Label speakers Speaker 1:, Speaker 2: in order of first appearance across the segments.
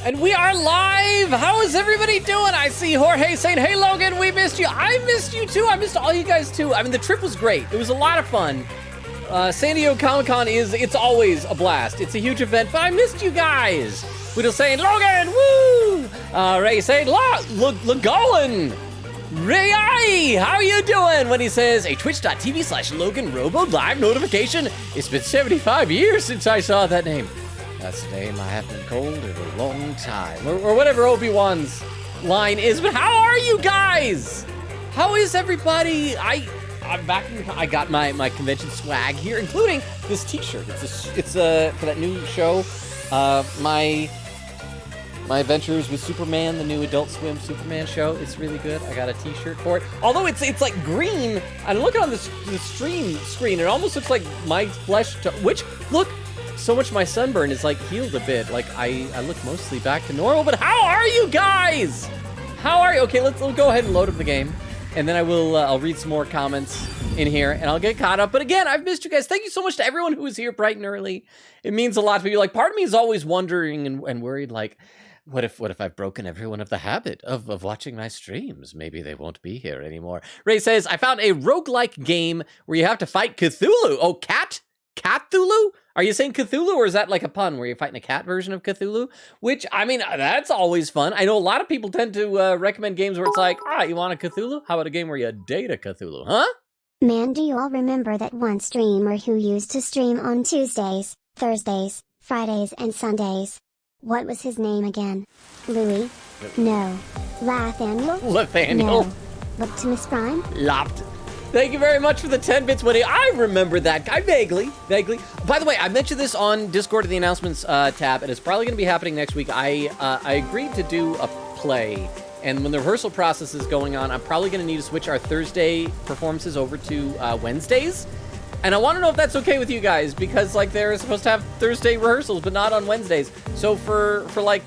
Speaker 1: And we are live! How is everybody doing? I see Jorge saying, hey Logan, we missed you. I missed you too. I missed all you guys too. I mean, the trip was great. It was a lot of fun. San Diego Comic-Con it's always a blast. It's a huge event, but I missed you guys. Whittle saying, Logan, woo! Ray saying, Legolan! Ray, how you doing? When he says, a twitch.tv/Logan Robo live notification. It's been 75 years since I saw that name. That's a name I haven't called in a long time. Or whatever Obi-Wan's line is. But how are you guys? How is everybody? I'm back. I got my convention swag here, including this T-shirt. It's for that new show. My adventures with Superman, the new Adult Swim Superman show. It's really good. I got a T-shirt for it. Although it's like green. I'm looking on the stream screen. It almost looks like my flesh. Look. So much my sunburn is like healed a bit. Like I look mostly back to normal, but how are you guys? How are you? Okay, let's go ahead and load up the game. And then I'll read some more comments in here and I'll get caught up. But again, I've missed you guys. Thank you so much to everyone who was here bright and early. It means a lot to me. Like part of me is always wondering and worried like, what if I've broken everyone of the habit of watching my streams? Maybe they won't be here anymore. Ray says, I found a roguelike game where you have to fight Cthulhu. Oh, Cthulhu? Are you saying Cthulhu, or is that like a pun where you're fighting a cat version of Cthulhu? Which, I mean, that's always fun. I know a lot of people tend to recommend games where it's like, you want a Cthulhu? How about a game where you date a Cthulhu, huh?
Speaker 2: Man, do you all remember that one streamer who used to stream on Tuesdays, Thursdays, Fridays, and Sundays? What was his name again? Louis? No. Lathaniel?
Speaker 1: Lathaniel?
Speaker 2: No. Optimus Prime?
Speaker 1: Lopped. Thank you very much for the 10 bits, Woody. I remember that guy vaguely. By the way, I mentioned this on Discord in the announcements tab, and it's probably going to be happening next week. I agreed to do a play, and when the rehearsal process is going on, I'm probably going to need to switch our Thursday performances over to Wednesdays. And I want to know if that's okay with you guys, because like they're supposed to have Thursday rehearsals, but not on Wednesdays. So for like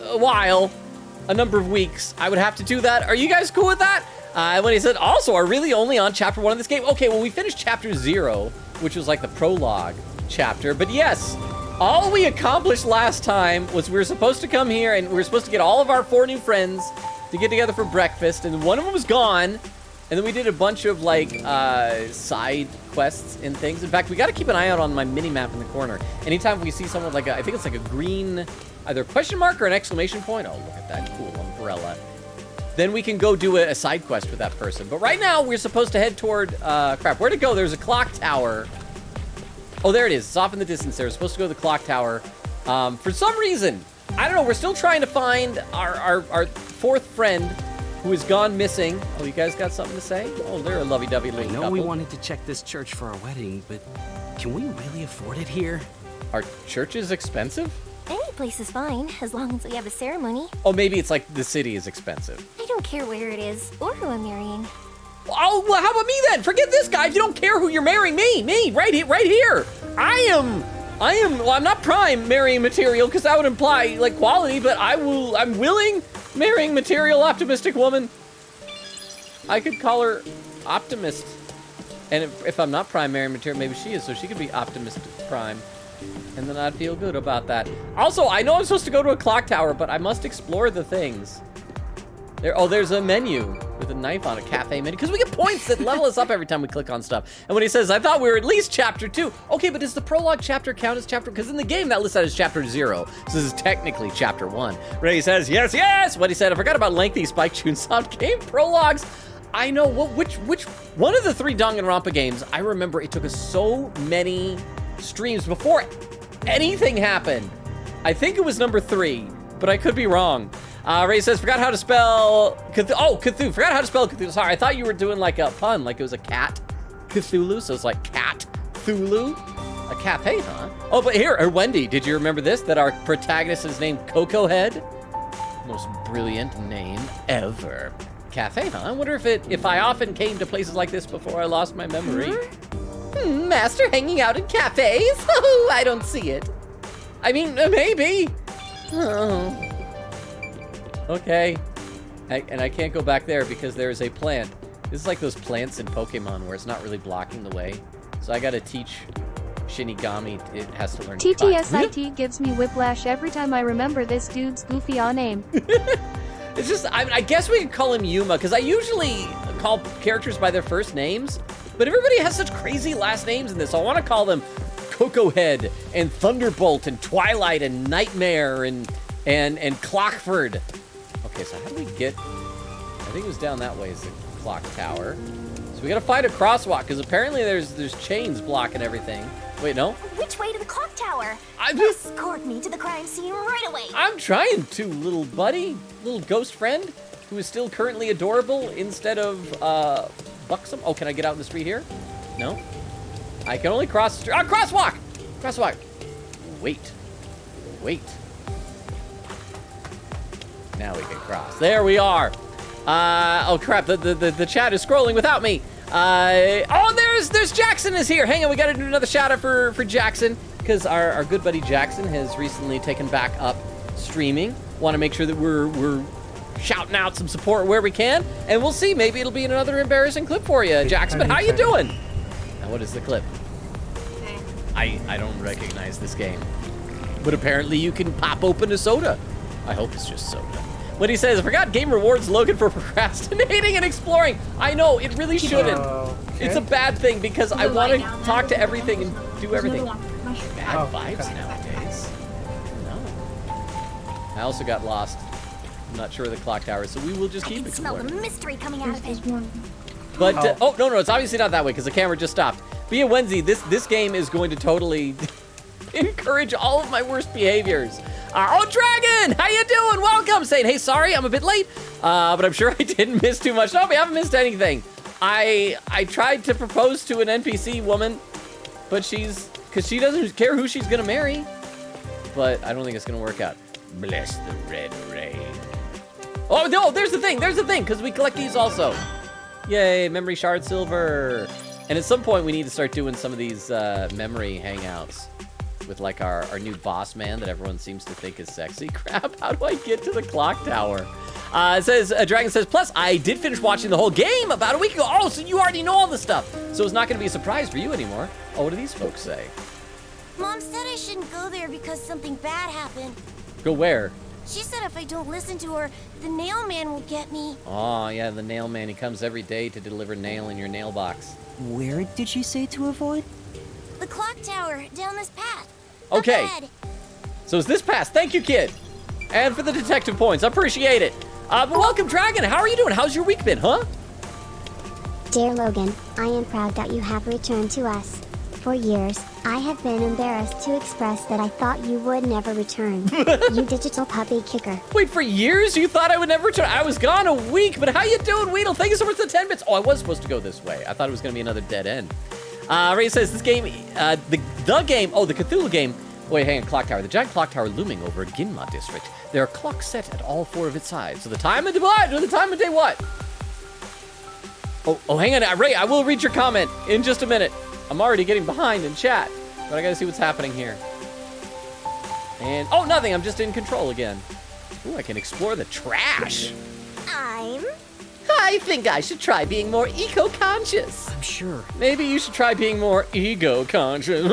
Speaker 1: a while, a number of weeks, I would have to do that. Are you guys cool with that? When he said, also, are really only on chapter 1 of this game? Okay, well, we finished chapter 0, which was like the prologue chapter. But yes, all we accomplished last time was we were supposed to come here and we were supposed to get all of our 4 new friends to get together for breakfast. And one of them was gone. And then we did a bunch of like side quests and things. In fact, we got to keep an eye out on my mini map in the corner. Anytime we see someone like I think it's like a green, either question mark or an exclamation point. Oh, look at that cool umbrella. Then we can go do a side quest with that person. But right now, we're supposed to head toward, where'd it go? There's a clock tower. Oh, there it is. It's off in the distance there. We're supposed to go to the clock tower. For some reason, I don't know, we're still trying to find our 4th friend who has gone missing. Oh, you guys got something to say? Oh, they're a lovey-dovey little couple.
Speaker 3: I know we wanted to check this church for our wedding, but can we really afford it here?
Speaker 1: Our church is expensive?
Speaker 4: Any place is fine, as long as we have a ceremony.
Speaker 1: Oh, maybe it's like the city is expensive.
Speaker 4: I don't care where it is, or who I'm marrying.
Speaker 1: Oh, well, how about me then? Forget this guy. If you don't care who you're marrying, me, right here. I'm not prime marrying material, because that would imply, like, quality, but I'm willing marrying material optimistic woman. I could call her Optimist. And if I'm not prime marrying material, maybe she is, so she could be Optimist Prime. And then I'd feel good about that. Also, I know I'm supposed to go to a clock tower, but I must explore the things. There's a menu with a knife on a cafe menu, because we get points that level us up every time we click on stuff. And when he says, I thought we were at least chapter 2. Okay, but does the prologue chapter count as chapter? Because in the game, that lists that as chapter 0. So this is technically chapter 1. Ray says, yes. What he said, I forgot about lengthy Spike Chunsoft game prologues. I know, which one of the 3 Danganronpa games, I remember it took us so many streams before anything happened. I think it was number 3, but I could be wrong. Ray says, forgot how to spell Cthulhu. Oh, Cthulhu. Forgot how to spell Cthulhu. Sorry, I thought you were doing like a pun, like it was a cat Cthulhu. So it's like cat Thulu. A cafe, huh? Oh, but here, Wendy, did you remember this? That our protagonist is named Coco Head? Most brilliant name ever. Cafe, huh? I wonder if I often came to places like this before I lost my memory. Master hanging out in cafes? Oh, I don't see it. I mean, maybe. Oh. Okay. And I can't go back there because there is a plant. This is like those plants in Pokemon where it's not really blocking the way. So I gotta teach Shinigami it has to learn to climb.
Speaker 5: TTSIT gives me whiplash every time I remember this dude's goofy name.
Speaker 1: It's just, I guess we could call him Yuma, because I usually call characters by their first names, but everybody has such crazy last names in this, so I want to call them Coco Head, and Thunderbolt, and Twilight, and Nightmare, and Clockford. Okay, so how do we get, I think it was down that way is the clock tower. So we gotta find a crosswalk, because apparently there's chains blocking everything. Wait, no?
Speaker 4: Which way to the clock tower?
Speaker 1: I'm just,
Speaker 4: Escort me to the crime scene right away.
Speaker 1: I'm trying to, little buddy, little ghost friend, who is still currently adorable instead of, buxom. Oh, can I get out in the street here? No? I can only cross the street. Crosswalk! Crosswalk. Wait. Now we can cross. There we are. Oh crap, the chat is scrolling without me. Oh, there's Jackson is here. Hang on, we gotta do another shout out for Jackson, because our good buddy Jackson has recently taken back up streaming. Want to make sure that we're shouting out some support where we can, and we'll see, maybe it'll be another embarrassing clip for you, Jackson. But how you doing? Now, what is the clip? I don't recognize this game, but apparently you can pop open a soda. I hope it's just soda. What he says, I forgot game rewards Logan for procrastinating and exploring. I know, it really shouldn't. Okay. It's a bad thing because I want to talk to everything and do everything. Bad vibes nowadays. No. I also got lost. I'm not sure of the clock tower, so we will just keep exploring.
Speaker 4: I can smell the mystery coming out of it.
Speaker 1: But, oh, no, it's obviously not that way because the camera just stopped. Via Wenzi, this game is going to totally encourage all of my worst behaviors. Oh, Dragon, how you doing? Welcome. Saying, hey, sorry, I'm a bit late, but I'm sure I didn't miss too much. No, we haven't missed anything. I tried to propose to an NPC woman, but because she doesn't care who she's gonna marry, but I don't think it's gonna work out. Bless the red rain. Oh, no, there's the thing, because we collect these also. Yay, memory shard silver. And at some point, we need to start doing some of these memory hangouts with like our new boss man that everyone seems to think is sexy. Crap, how do I get to the clock tower? It says, Dragon says, plus I did finish watching the whole game about a week ago. Oh, so you already know all this stuff. So it's not gonna be a surprise for you anymore. Oh, what do these folks say?
Speaker 4: Mom said I shouldn't go there because something bad happened.
Speaker 1: Go where?
Speaker 4: She said if I don't listen to her, the nail man will get me.
Speaker 1: Oh, yeah, the nail man. He comes every day to deliver nail in your nail box.
Speaker 6: Where did she say to avoid?
Speaker 4: The clock tower, down this path.
Speaker 1: Okay.
Speaker 4: Ahead.
Speaker 1: So it's this pass. Thank you, kid. And for the detective points. I appreciate it. But welcome, Dragon. How are you doing? How's your week been, huh?
Speaker 2: Dear Logan, I am proud that you have returned to us. For years, I have been embarrassed to express that I thought you would never return. You digital puppy kicker.
Speaker 1: Wait, for years you thought I would never return? I was gone a week, but how you doing, Weedle? Thank you so much for the 10 bits. Oh, I was supposed to go this way. I thought it was going to be another dead end. Ray says, this game, the game, oh, the Cthulhu game. Wait, hang on, clock tower. The giant clock tower looming over Ginma district. There are clocks set at all 4 of its sides. So the time of day what? The time of day what? Oh, hang on, Ray, I will read your comment in just a minute. I'm already getting behind in chat, but I gotta see what's happening here. And, oh, nothing, I'm just in control again. Ooh, I can explore the trash. I think I should try being more eco-conscious.
Speaker 6: I'm sure.
Speaker 1: Maybe you should try being more ego-conscious.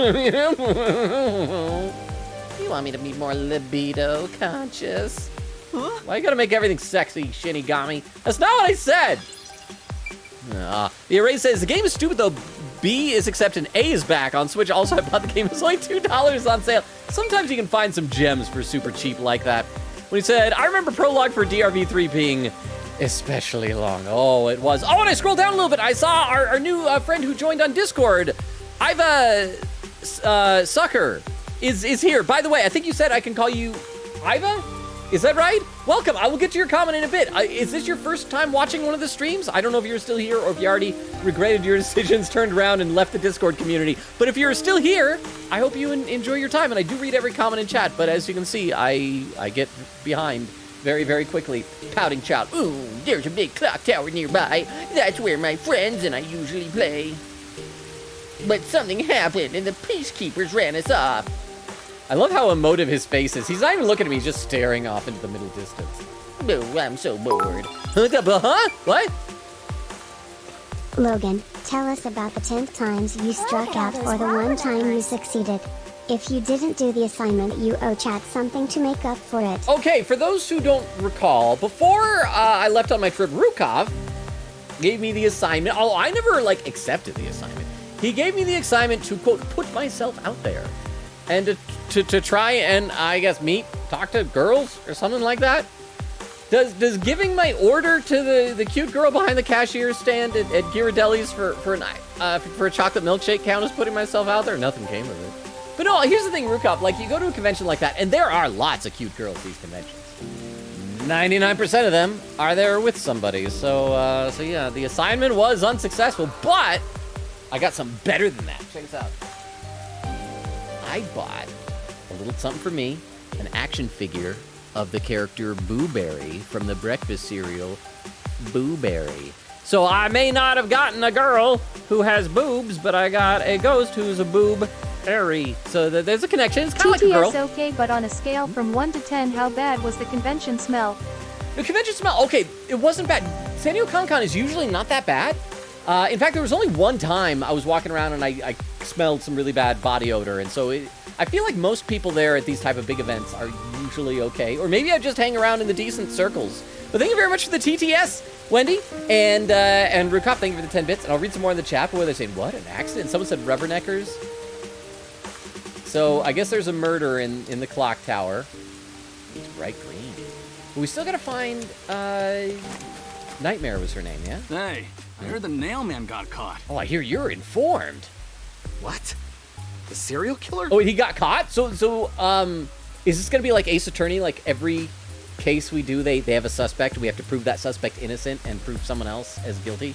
Speaker 1: You want me to be more libido-conscious? Huh? Why you gotta make everything sexy, Shinigami? That's not what I said! The array says, the game is stupid though. B is accepted and A is back on Switch. Also, I bought the game. It's only $2 on sale. Sometimes you can find some gems for super cheap like that. When he said, I remember Prologue for DRV3 being especially long. Oh, it was. Oh, and I scrolled down a little bit. I saw our new friend who joined on Discord. Iva Sucker is here. By the way, I think you said I can call you Iva? Is that right? Welcome. I will get to your comment in a bit. Is this your first time watching one of the streams? I don't know if you're still here or if you already regretted your decisions, turned around, and left the Discord community. But if you're still here, I hope you enjoy your time. And I do read every comment in chat. But as you can see, I get behind very, very quickly. Pouting child. Ooh, there's a big clock tower nearby. That's where my friends and I usually play. But something happened and the peacekeepers ran us off. I love how emotive his face is. He's not even looking at me, he's just staring off into the middle distance. Oh, I'm so bored. Huh? What?
Speaker 2: Logan, Tell us about the 10th times you struck out or the one time you succeeded. If you didn't do the assignment, you owe chat something to make up for it.
Speaker 1: Okay, for those who don't recall, before I left on my trip, Rukov gave me the assignment. Oh, I never, like, accepted the assignment. He gave me the assignment to, quote, put myself out there. And to try and, I guess, talk to girls or something like that. Does giving my order to the cute girl behind the cashier stand at Ghirardelli's for a chocolate milkshake count as putting myself out there? Nothing came of it. But no, here's the thing, Rukov, like, you go to a convention like that, and there are lots of cute girls at these conventions. 99% of them are there with somebody, so yeah, the assignment was unsuccessful, but I got something better than that. Check this out. I bought a little something for me, an action figure of the character Boo Berry from the breakfast cereal Boo Berry. So I may not have gotten a girl who has boobs, but I got a ghost who's a boob berry. So there's a connection. It's kind of like a girl.
Speaker 5: TTS okay, but on a scale from 1 to 10, how bad was the convention smell?
Speaker 1: The convention smell, okay, it wasn't bad. San Diego Comic-Con is usually not that bad. In fact, there was only one time I was walking around and I smelled some really bad body odor, and so I feel like most people there at these type of big events are usually okay, or maybe I just hang around in the decent circles. But thank you very much for the TTS, Wendy, and Rukop, thank you for the 10 bits, and I'll read some more in the chat, but where they're saying, what, an accident? Someone said rubberneckers. So I guess there's a murder in the clock tower. It's bright green. But we still gotta find, Nightmare was her name, yeah?
Speaker 3: Hey, I heard the Nailman got caught.
Speaker 1: Oh, I hear you're informed.
Speaker 3: What? The serial killer?
Speaker 1: Oh, he got caught? So, is this gonna be like Ace Attorney? Like every case we do, they have a suspect. We have to prove that suspect innocent and prove someone else as guilty?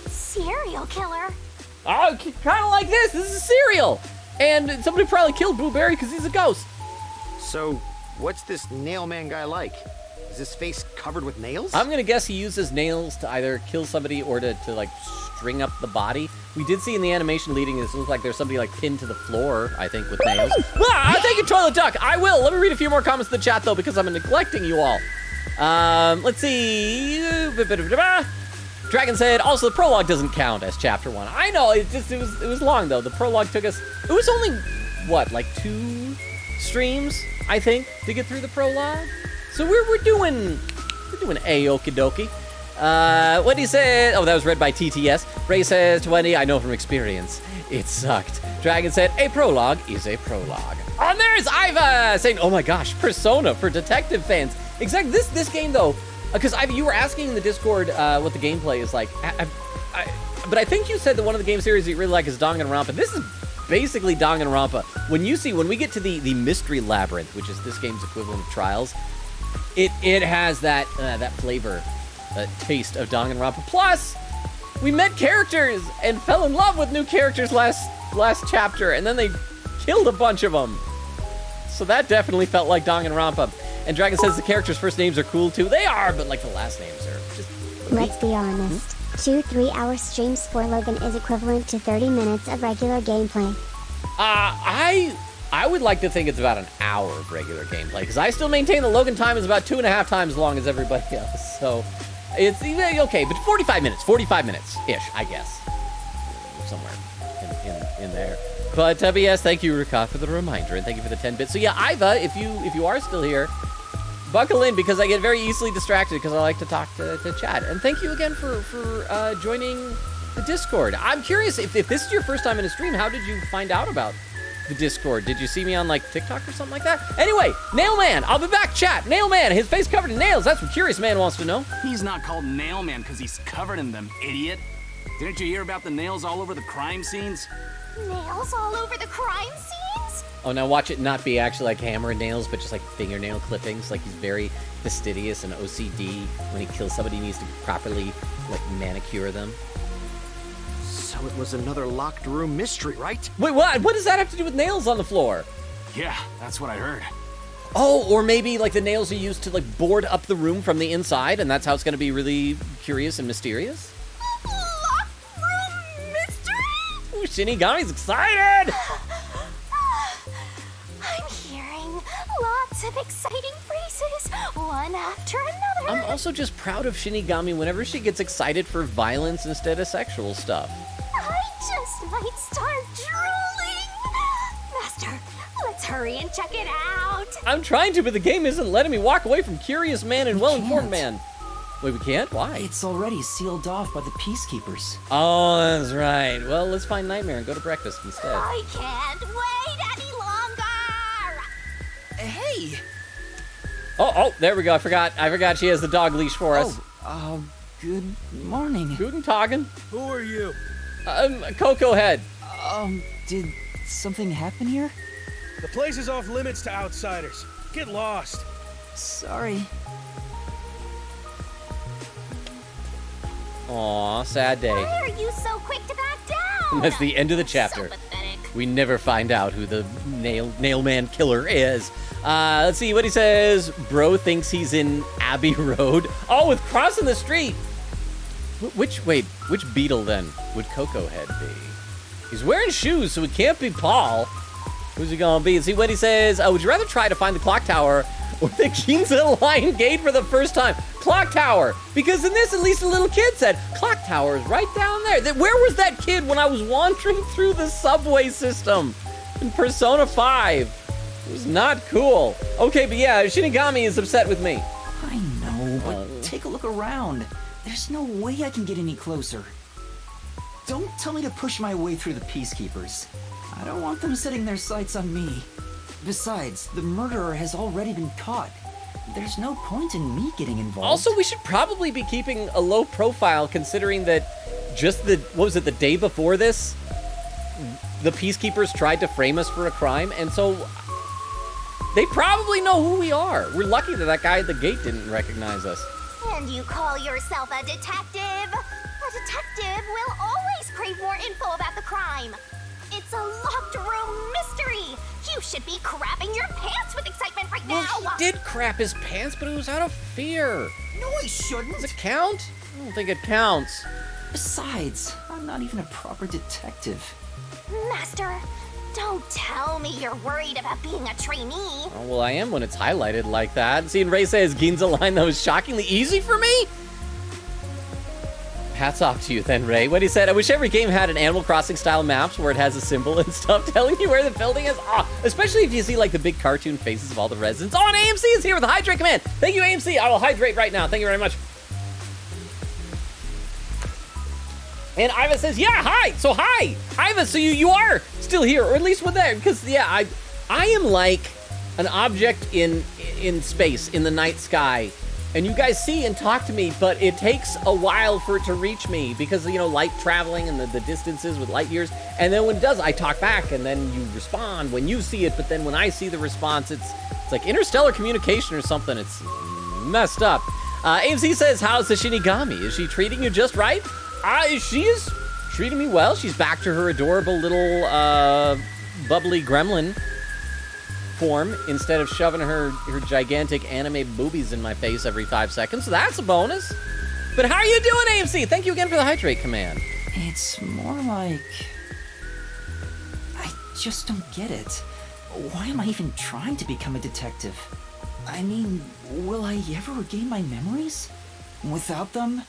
Speaker 4: Serial killer.
Speaker 1: Oh, kind of like this. This is Serial. And somebody probably killed Boo Berry because he's a ghost.
Speaker 7: So, what's this Nailman guy like? Is his face covered with nails?
Speaker 1: I'm gonna guess he uses nails to either kill somebody or to like string up the body. We did see in the animation leading this, it looked like there's somebody like pinned to the floor, I think, with nails. Thank you, Toilet Duck. I will. Let me read a few more comments in the chat though, because I'm neglecting you all. Let's see. Dragon said, also the prologue doesn't count as chapter 1. I know, it was long though. The prologue took us, it was only, what, like 2 streams, I think, to get through the prologue? So we're doing a-okie dokie. Wendy said, oh, that was read by TTS. Ray says, 20, I know from experience, it sucked. Dragon said, a prologue is a prologue. And there's Iva saying, oh my gosh, Persona for detective fans. Exactly, this game though, because you were asking in the Discord what the gameplay is like. But I think you said that one of the game series you really like is Danganronpa. This is basically Danganronpa. When we get to the Mystery Labyrinth, which is this game's equivalent of Trials, it has that flavor, taste of Danganronpa. Plus, we met characters and fell in love with new characters last chapter, and then they killed a bunch of them. So that definitely felt like Danganronpa. And Dragon says the characters' first names are cool too. They are, but like the last names are just...
Speaker 2: Let's be honest. 2 3-hour streams for Logan is equivalent to 30 minutes of regular gameplay.
Speaker 1: I would like to think it's about an hour of regular gameplay, because I still maintain the Logan time is about 2.5 times as long as everybody else. So it's okay, but 45 minutes-ish, I guess. Somewhere in there. But yes, thank you, Ruka, for the reminder, and thank you for the 10 bits. So yeah, Iva, if you are still here, buckle in, because I get very easily distracted because I like to talk to chat. And thank you again for joining the Discord. I'm curious, if this is your first time in a stream, how did you find out about the Discord? Did you see me on like TikTok or something like that? Anyway, Nailman, I'll be back, chat. Nailman, his face covered in nails. That's what Curious Man wants to know.
Speaker 3: He's not called Nailman because he's covered in them, idiot. Didn't you hear about the nails all over the crime scenes?
Speaker 4: Nails all over the crime scenes?
Speaker 1: Oh, now watch it not be actually like hammer and nails, but just like fingernail clippings. Like he's very fastidious and OCD. When he kills somebody, he needs to properly like manicure them.
Speaker 7: So it was another locked room mystery, right?
Speaker 1: Wait, what? What does that have to do with nails on the floor?
Speaker 3: Yeah, that's what I heard.
Speaker 1: Oh, or maybe like the nails are used to like board up the room from the inside, and that's how it's going to be really curious and mysterious?
Speaker 4: Locked room mystery?
Speaker 1: Ooh, Shinigami's excited!
Speaker 4: I'm hearing lots of exciting phrases, one after another.
Speaker 1: I'm also just proud of Shinigami whenever she gets excited for violence instead of sexual stuff.
Speaker 4: might start drooling. Master, let's hurry and check it out.
Speaker 1: I'm trying to, but the game isn't letting me walk away from Curious Man and Well-Informed
Speaker 6: can't.
Speaker 1: Man. Wait, we can't? Why?
Speaker 6: It's already sealed off by the peacekeepers.
Speaker 1: Oh, that's right. Well, let's find Nightmare and go to breakfast instead.
Speaker 4: I can't wait any longer.
Speaker 6: Hey!
Speaker 1: Oh, there we go. I forgot she has the dog leash for us.
Speaker 6: Good morning.
Speaker 1: Guten Tagen.
Speaker 8: Who are you?
Speaker 1: Coco Head.
Speaker 6: Did something happen here?
Speaker 8: The place is off limits to outsiders. Get lost.
Speaker 6: Sorry.
Speaker 1: Aw, sad day.
Speaker 4: Why are you so quick to back down?
Speaker 1: That's the end of the chapter.
Speaker 4: So pathetic.
Speaker 1: We never find out who the Nailman killer is. Let's see what he says. Bro thinks he's in Abbey Road. Oh, with crossing the street. Which beetle then would Coco Head be? He's wearing shoes, so it can't be Paul. Who's he gonna be? See what he says. Would you rather try to find the clock tower or the Ginza Lion Gate for the first time? Clock tower, because in this, at least a little kid said, clock tower is right down there. Where was that kid when I was wandering through the subway system in Persona 5? It was not cool. Okay, but yeah, Shinigami is upset with me.
Speaker 6: I know, but take a look around. There's no way I can get any closer. Don't tell me to push my way through the peacekeepers. I don't want them setting their sights on me. Besides, the murderer has already been caught. There's no point in me getting involved.
Speaker 1: Also, we should probably be keeping a low profile considering that just the day before this, the peacekeepers tried to frame us for a crime, and so they probably know who we are. We're lucky that guy at the gate didn't recognize us.
Speaker 4: And you call yourself a detective? A detective will always crave more info about the crime. It's a locked room mystery. You should be crapping your pants with excitement right now.
Speaker 1: Well, he did crap his pants, but it was out of fear.
Speaker 6: No, I shouldn't.
Speaker 1: Does it count? I don't think it counts.
Speaker 6: Besides, I'm not even a proper detective.
Speaker 4: Master, don't tell me you're worried about being a trainee.
Speaker 1: Oh, well, I am when it's highlighted like that. Seeing Ray says Ginza line that was shockingly easy for me? Hats off to you then, Ray. What he said, I wish every game had an Animal Crossing style maps where it has a symbol and stuff telling you where the building is. Oh, especially if you see like the big cartoon faces of all the residents. Oh, and AMC is here with the hydrate command. Thank you, AMC. I will hydrate right now. Thank you very much. And Iva says, yeah, hi. So hi, Iva. So you are still here, or at least with that, because yeah, I am like an object in space, in the night sky. And you guys see and talk to me, but it takes a while for it to reach me because, you know, light traveling and the distances with light years. And then when it does, I talk back and then you respond when you see it. But then when I see the response, it's like interstellar communication or something. It's messed up. AMC says, how's the Shinigami? Is she treating you just right? She is treating me well. She's back to her adorable little bubbly gremlin form instead of shoving her gigantic anime boobies in my face every 5 seconds. So that's a bonus. But how are you doing, AMC? Thank you again for the hydrate command.
Speaker 6: It's more like... I just don't get it. Why am I even trying to become a detective? I mean, will I ever regain my memories? Without them,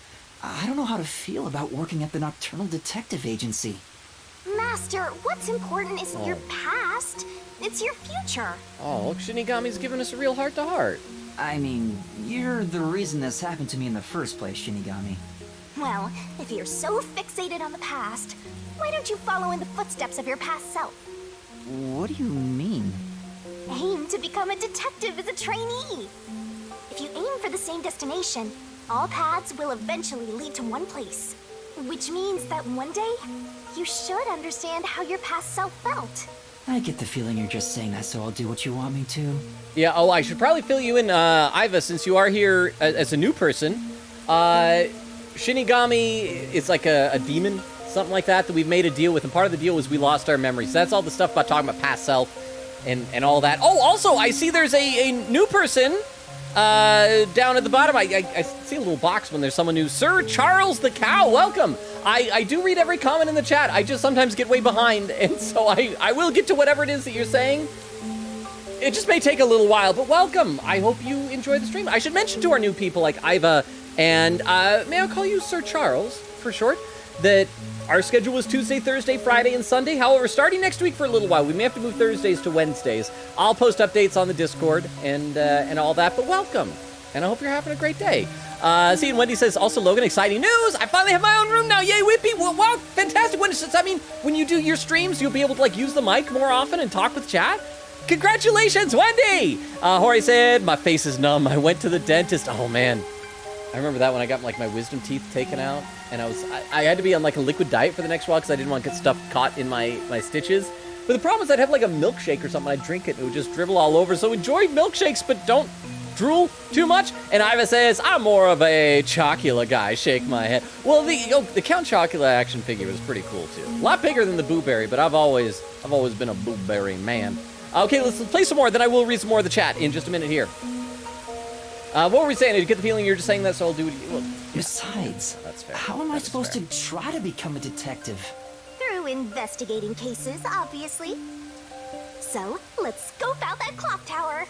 Speaker 6: I don't know how to feel about working at the Nocturnal Detective Agency.
Speaker 4: Master, what's important isn't your past, it's your future.
Speaker 1: Oh, Shinigami's giving us a real heart-to-heart.
Speaker 6: I mean, you're the reason this happened to me in the first place, Shinigami.
Speaker 4: Well, if you're so fixated on the past, why don't you follow in the footsteps of your past self?
Speaker 6: What do you mean?
Speaker 4: Aim to become a detective as a trainee. If you aim for the same destination, all paths will eventually lead to one place. Which means that one day, you should understand how your past self felt.
Speaker 6: I get the feeling you're just saying that so I'll do what you want me to.
Speaker 1: Yeah, oh, I should probably fill you in, Iva, since you are here as a new person. Shinigami is like a demon, something like that we've made a deal with, and part of the deal was we lost our memories. So that's all the stuff about talking about past self and all that. Oh, also, I see there's a new person down at the bottom. I see a little box when there's someone new. Sir Charles the Cow, welcome. I do read every comment in the chat. I just sometimes get way behind, and so I will get to whatever it is that you're saying. It just may take a little while, but welcome. I hope you enjoy the stream. I should mention to our new people like Iva and, may I call you Sir Charles for short, that Our schedule was Tuesday, Thursday, Friday, and Sunday. However, starting next week for a little while, we may have to move Thursdays to Wednesdays. I'll post updates on the Discord and all that, but welcome. And I hope you're having a great day. See, and Wendy says, also, Logan, exciting news! I finally have my own room now! Yay, Whippy! Wow, fantastic! Does that mean when you do your streams, you'll be able to, like, use the mic more often and talk with chat? Congratulations, Wendy! Jorge said, my face is numb. I went to the dentist. Oh, man. I remember that when I got, like, my wisdom teeth taken out. And I had to be on, like, a liquid diet for the next while because I didn't want to get stuff caught in my stitches. But the problem is I'd have, like, a milkshake or something. I'd drink it and it would just dribble all over. So enjoy milkshakes, but don't drool too much. And Iva says, I'm more of a Chocula guy. Shake my head. Well, the Count Chocula action figure was pretty cool, too. A lot bigger than the Boo Berry, but I've always been a Boo Berry man. Okay, let's play some more, then I will read some more of the chat in just a minute here. What were we saying? Did you get the feeling you're just saying that, so I'll do it? Well,
Speaker 6: Besides,
Speaker 1: that's fair.
Speaker 6: How am I supposed to try to become a detective?
Speaker 4: Through investigating cases, obviously. So, let's scope out that clock tower.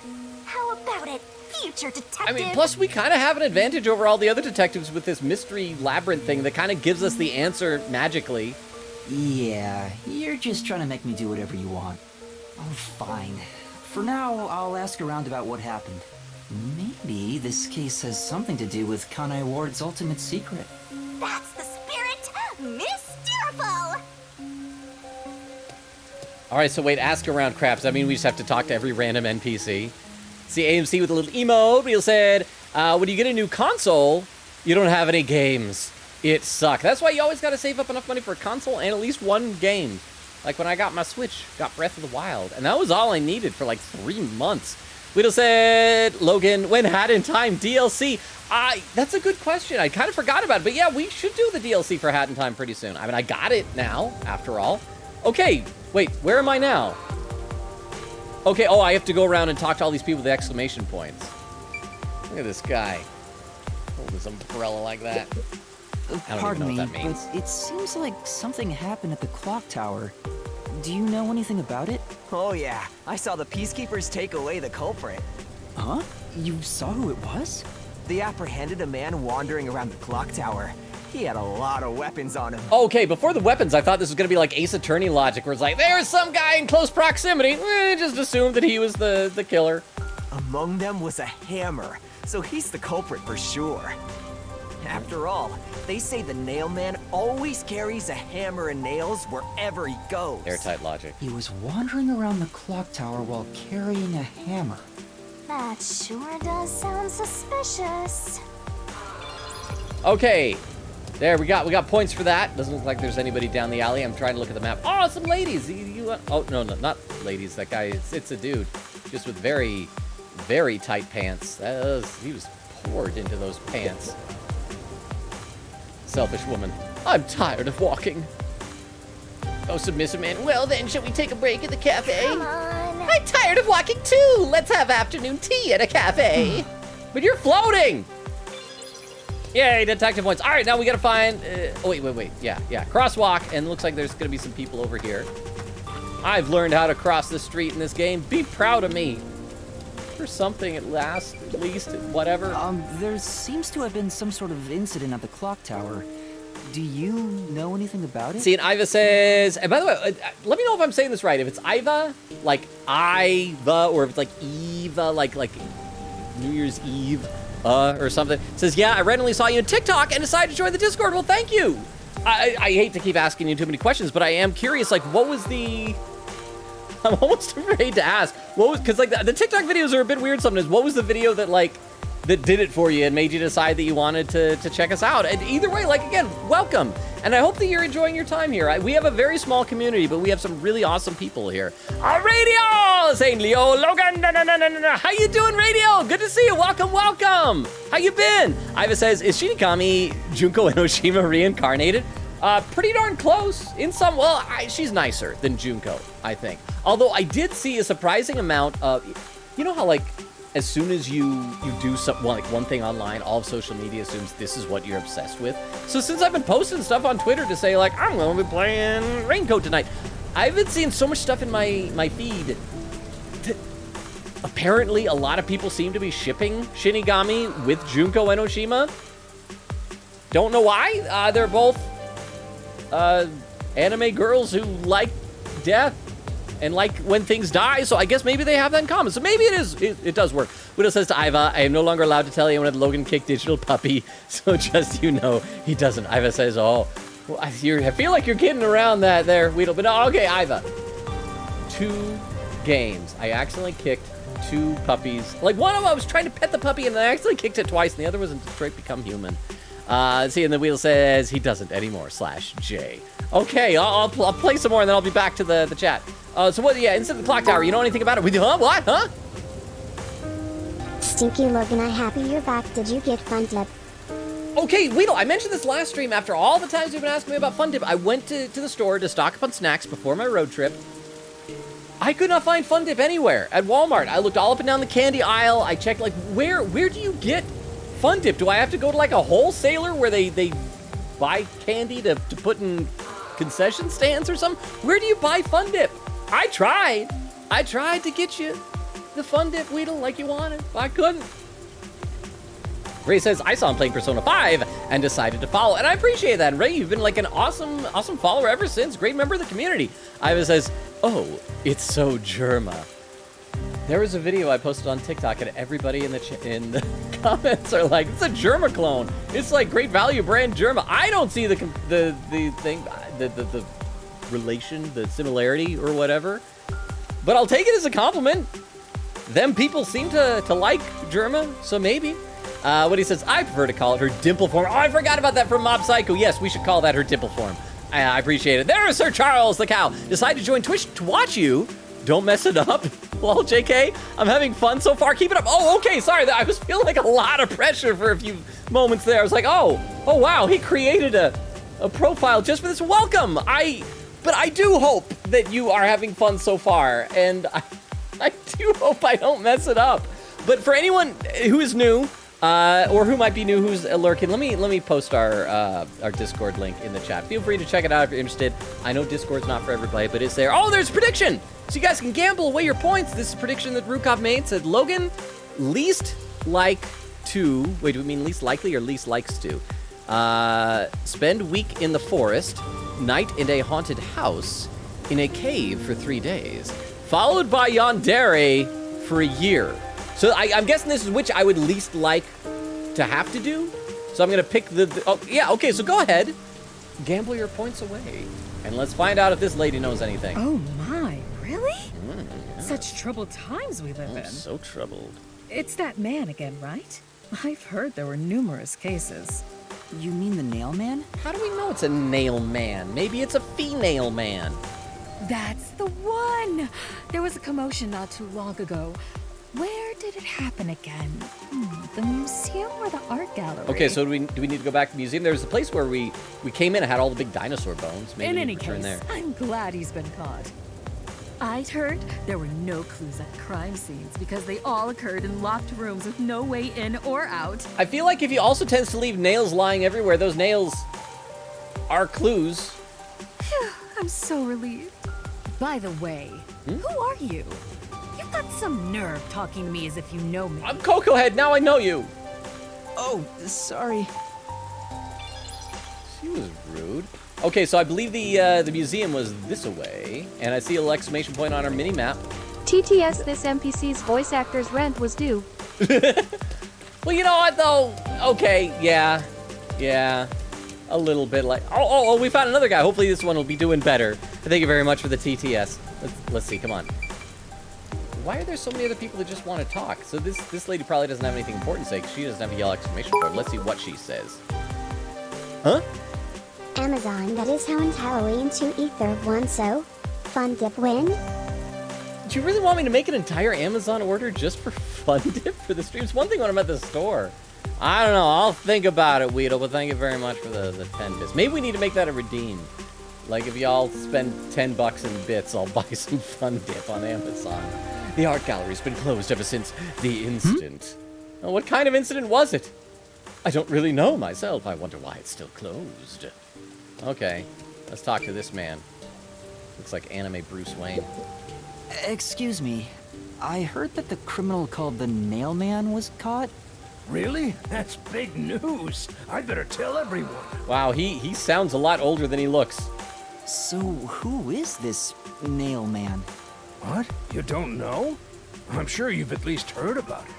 Speaker 4: How about it, future detective?
Speaker 1: I mean, plus we kind of have an advantage over all the other detectives with this mystery labyrinth thing that kind of gives us the answer magically.
Speaker 6: Yeah, you're just trying to make me do whatever you want. Oh, fine. For now, I'll ask around about what happened. Maybe this case has something to do with Kanai Ward's ultimate secret.
Speaker 4: That's the spirit! Mysteriful!
Speaker 1: Alright, so wait, ask around craps. I mean, we just have to talk to every random NPC. See, AMC with a little emote. He said, when you get a new console, you don't have any games. It sucks. That's why you always got to save up enough money for a console and at least one game. Like when I got my Switch, got Breath of the Wild, and that was all I needed for like 3 months. Weedle said, Logan, when Hat in Time DLC? That's a good question. I kind of forgot about it, but yeah, we should do the DLC for Hat in Time pretty soon. I mean, I got it now, after all. Okay, wait, where am I now? Okay, oh, I have to go around and talk to all these people with exclamation points. Look at this guy holding his umbrella like that. I don't
Speaker 6: Pardon
Speaker 1: even know
Speaker 6: me,
Speaker 1: what that means.
Speaker 6: but it seems like something happened at the clock tower. Do you know anything about it?
Speaker 9: Oh yeah, I saw the Peacekeepers take away the culprit.
Speaker 6: Huh? You saw who it was?
Speaker 9: They apprehended a man wandering around the clock tower. He had a lot of weapons on him.
Speaker 1: Okay, before the weapons, I thought this was going to be like Ace Attorney logic, where it's like, there's some guy in close proximity. Just assumed that he was the killer.
Speaker 9: Among them was a hammer, so he's the culprit for sure. After all, they say the nail man always carries a hammer and nails wherever he goes.
Speaker 1: Airtight logic.
Speaker 6: He was wandering around the clock tower while carrying a hammer.
Speaker 4: That sure does sound suspicious.
Speaker 1: Okay, there we got points for that. Doesn't look like there's anybody down the alley. I'm trying to look at the map. Oh, some ladies. Oh no, not ladies. That guy it's a dude, just with very, very tight pants. He was poured into those pants. Selfish woman. I'm tired of walking. Oh, submissive man. Well then, shall we take a break at the cafe?
Speaker 4: Come on.
Speaker 1: I'm tired of walking too. Let's have afternoon tea at a cafe. But you're floating. Yay, detective points. All right, now we gotta find, oh, wait. Yeah, crosswalk, and looks like there's gonna be some people over here. I've learned how to cross the street in this game. Be proud of me. For something at least, whatever.
Speaker 6: There seems to have been some sort of incident at the clock tower. Do you know anything about it?
Speaker 1: See, and Iva says, and by the way, let me know if I'm saying this right. If it's Iva, like Iva, or if it's like Eva, like New Year's Eve, or something. Says, yeah, I randomly saw you on TikTok and decided to join the Discord. Well, thank you. I hate to keep asking you too many questions, but I am curious, like, what was the... I'm almost afraid to ask. What was, because like the TikTok videos are a bit weird sometimes. What was the video that that did it for you and made you decide that you wanted to check us out? And either way, like, again, welcome. And I hope that you're enjoying your time here. We have a very small community, but we have some really awesome people here. Radio, St. Leo, Logan, how you doing, Radio? Good to see you. Welcome. How you been? Iva says, is Shinigami Junko Enoshima reincarnated? Pretty darn close. In some, well, she's nicer than Junko, I think. Although I did see a surprising amount of, you know how like, as soon as you do one thing online, all of social media assumes this is what you're obsessed with. So since I've been posting stuff on Twitter to say like, I'm going to be playing Raincoat tonight, I've been seeing so much stuff in my feed. Apparently, a lot of people seem to be shipping Shinigami with Junko Enoshima. Don't know why. They're both anime girls who like death and like when things die, so I guess maybe they have that in common. So maybe it does work. Widow says to Iva, I am no longer allowed to tell anyone that Logan kicked Digital Puppy, so just you know, he doesn't. Iva says, oh, well, I feel like you're kidding around that there, Weedle, but no, okay, Iva. 2 games. I accidentally kicked 2 puppies. Like, one of them, I was trying to pet the puppy, and I accidentally kicked it twice, and the other was in Detroit Become Human. See, and the Wheel says he doesn't anymore, /J. Okay, I'll play some more, and then I'll be back to the chat. So what, yeah, Instant Clock Tower, you know anything about it? Huh? What? Huh?
Speaker 2: Stinky Logan, I'm happy you're back. Did you get Fun Dip?
Speaker 1: Okay, Weedle, I mentioned this last stream. After all the times you've been asking me about Fun Dip, I went to the store to stock up on snacks before my road trip. I could not find Fun Dip anywhere at Walmart. I looked all up and down the candy aisle. I checked, like, where do you get Fun Dip? Do I have to go to, like, a wholesaler where they buy candy to put in concession stands or something? Where do you buy Fun Dip? I tried to get you the Fun Dip, Weedle, like you wanted. I couldn't. Ray says, I saw him playing Persona 5 and decided to follow. And I appreciate that. And Ray, you've been like an awesome follower ever since. Great member of the community. Iva says, oh, it's so Germa. There was a video I posted on TikTok and everybody in the comments are like, it's a Germa clone. It's like Great Value brand Germa. I don't see the thing, the relation, the similarity or whatever. But I'll take it as a compliment. Them people seem to like Germa, so maybe. What he says, I prefer to call it her dimple form. Oh, I forgot about that from Mob Psycho. Yes, we should call that her dimple form. I appreciate it. There is Sir Charles the cow. Decided to join Twitch to watch you. Don't mess it up. Lol, JK, I'm having fun so far. Keep it up. Oh, okay, sorry. I was feeling like a lot of pressure for a few moments there. I was like, oh wow, he created a profile just for this. Welcome. But I do hope that you are having fun so far, and I do hope I don't mess it up. But for anyone who is new, or who might be new, who's lurking, let me post our Discord link in the chat. Feel free to check it out if you're interested. I know Discord's not for everybody, but it's there. Oh, there's a prediction! So you guys can gamble away your points. This is a prediction that Rukov made. Said Logan least like to, wait, do we mean least likely or least likes to? Spend week in the forest, night in a haunted house, in a cave for 3 days, followed by Yandere for a year. So I'm guessing this is which I would least like to have to do. So I'm gonna pick oh, yeah, okay, so go ahead. Gamble your points away. And let's find out if this lady knows anything.
Speaker 10: Oh my, really? Yeah. Such troubled times we live in.
Speaker 1: So troubled.
Speaker 10: It's that man again, right? I've heard there were numerous cases.
Speaker 6: You mean the nail man?
Speaker 1: How do we know it's a nail man? Maybe it's a female man.
Speaker 10: That's the one! There was a commotion not too long ago. Where did it happen again? The museum or the art gallery?
Speaker 1: Okay, so do we need to go back to the museum? There's a place where we came in and had all the big dinosaur bones. Maybe
Speaker 10: in any
Speaker 1: case,
Speaker 10: there. I'm glad he's been caught. I'd heard there were no clues at crime scenes because they all occurred in locked rooms with no way in or out.
Speaker 1: I feel like if he also tends to leave nails lying everywhere, those nails are clues.
Speaker 10: I'm so relieved. By the way, who are you? You've got some nerve talking to me as if you know me.
Speaker 1: I'm Coco Head, now I know you.
Speaker 6: Oh, sorry.
Speaker 1: She was rude. Okay, so I believe the museum was this away, and I see a little exclamation point on our mini map.
Speaker 5: TTS, this NPC's voice actor's rent was due.
Speaker 1: Well, you know what though? Okay, yeah, a little bit like. Oh, we found another guy. Hopefully this one will be doing better. Thank you very much for the TTS. Let's see. Come on. Why are there so many other people that just want to talk? So this lady probably doesn't have anything important to say because she doesn't have a yellow exclamation point. Let's see what she says. Huh?
Speaker 2: Amazon, that is how in Halloween to ether one so. Fun Dip win?
Speaker 1: Do you really want me to make an entire Amazon order just for Fun Dip for the streams? One thing when I'm at the store. I don't know. I'll think about it, Weedle, but thank you very much for the 10 bits. Maybe we need to make that a redeem. Like if y'all spend 10 bucks in bits, I'll buy some Fun Dip on Amazon. The art gallery's been closed ever since the incident. Oh, what kind of incident was it? I don't really know myself. I wonder why it's still closed. Okay, let's talk to this man. Looks like anime Bruce Wayne.
Speaker 6: Excuse me. I heard that the criminal called the Nail Man was caught.
Speaker 8: Really? That's big news. I'd better tell everyone.
Speaker 1: Wow, he sounds a lot older than he looks.
Speaker 6: So, who is this nail man?
Speaker 8: What? You don't know? I'm sure you've at least heard about it.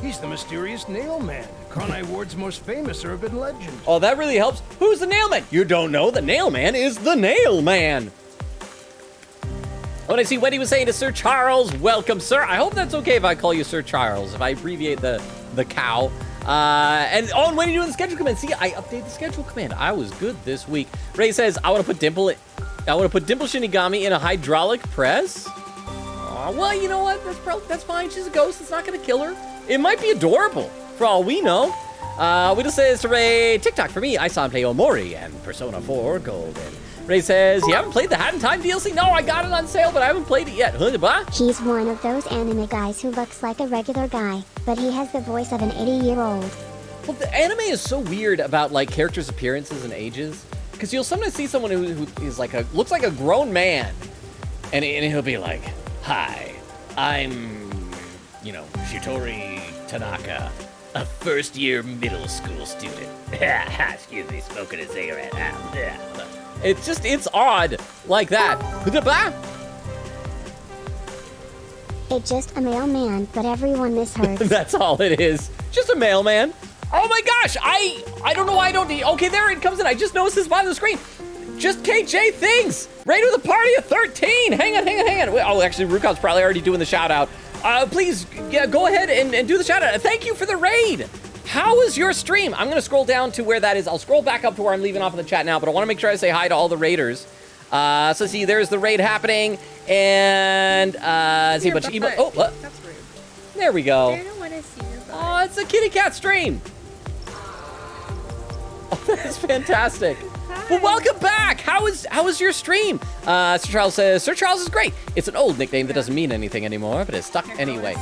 Speaker 8: He's the mysterious Nail Man, Kronai Ward's most famous urban legend.
Speaker 1: Oh, that really helps. Who's the Nail Man? You don't know. The Nail Man is the Nail Man. When I see Wendy was saying to Sir Charles, welcome, sir. I hope that's okay if I call you Sir Charles, if I abbreviate the cow. And when are you doing the schedule command? See, I updated the schedule command. I was good this week. Ray says, I want to put Dimple Shinigami in a hydraulic press. Well, you know what? That's fine. She's a ghost. It's not going to kill her. It might be adorable, for all we know. Whittle says to Ray, TikTok for me. I saw him play Omori and Persona 4 Golden. Ray says, you haven't played the Hat in Time DLC? No, I got it on sale, but I haven't played it yet.
Speaker 2: He's one of those anime guys who looks like a regular guy, but he has the voice of an 80-year-old.
Speaker 1: Well, the anime is so weird about like characters' appearances and ages, because you'll sometimes see someone who is like looks like a grown man, and he'll be like, "Hi, I'm, Shitori Tanaka, a first-year middle school student." Excuse me, smoking a cigarette. It's odd like that.
Speaker 2: It's just a mailman, but everyone misheard.
Speaker 1: That's all it is. Just a mailman. Oh my gosh, I don't know why I don't. Okay, there it comes in. I just noticed this bottom of the screen. Just KJ Things. Raid with a party of 13. Hang on. Oh, actually, Rukov's probably already doing the shout out. Please, go ahead and do the shout out. Thank you for the raid. How was your stream? I'm gonna scroll down to where that is. I'll scroll back up to where I'm leaving off in the chat now, but I want to make sure I say hi to all the raiders. So see, there's the raid happening, and see a bunch of emo. Oh, what?
Speaker 11: That's rude.
Speaker 1: There we go.
Speaker 11: I don't want to see your butt.
Speaker 1: Oh, it's a kitty cat stream. Oh, that's fantastic. Well, welcome back. How was your stream? Sir Charles says, Sir Charles is great. It's an old nickname that doesn't mean anything anymore, but it's stuck anyway.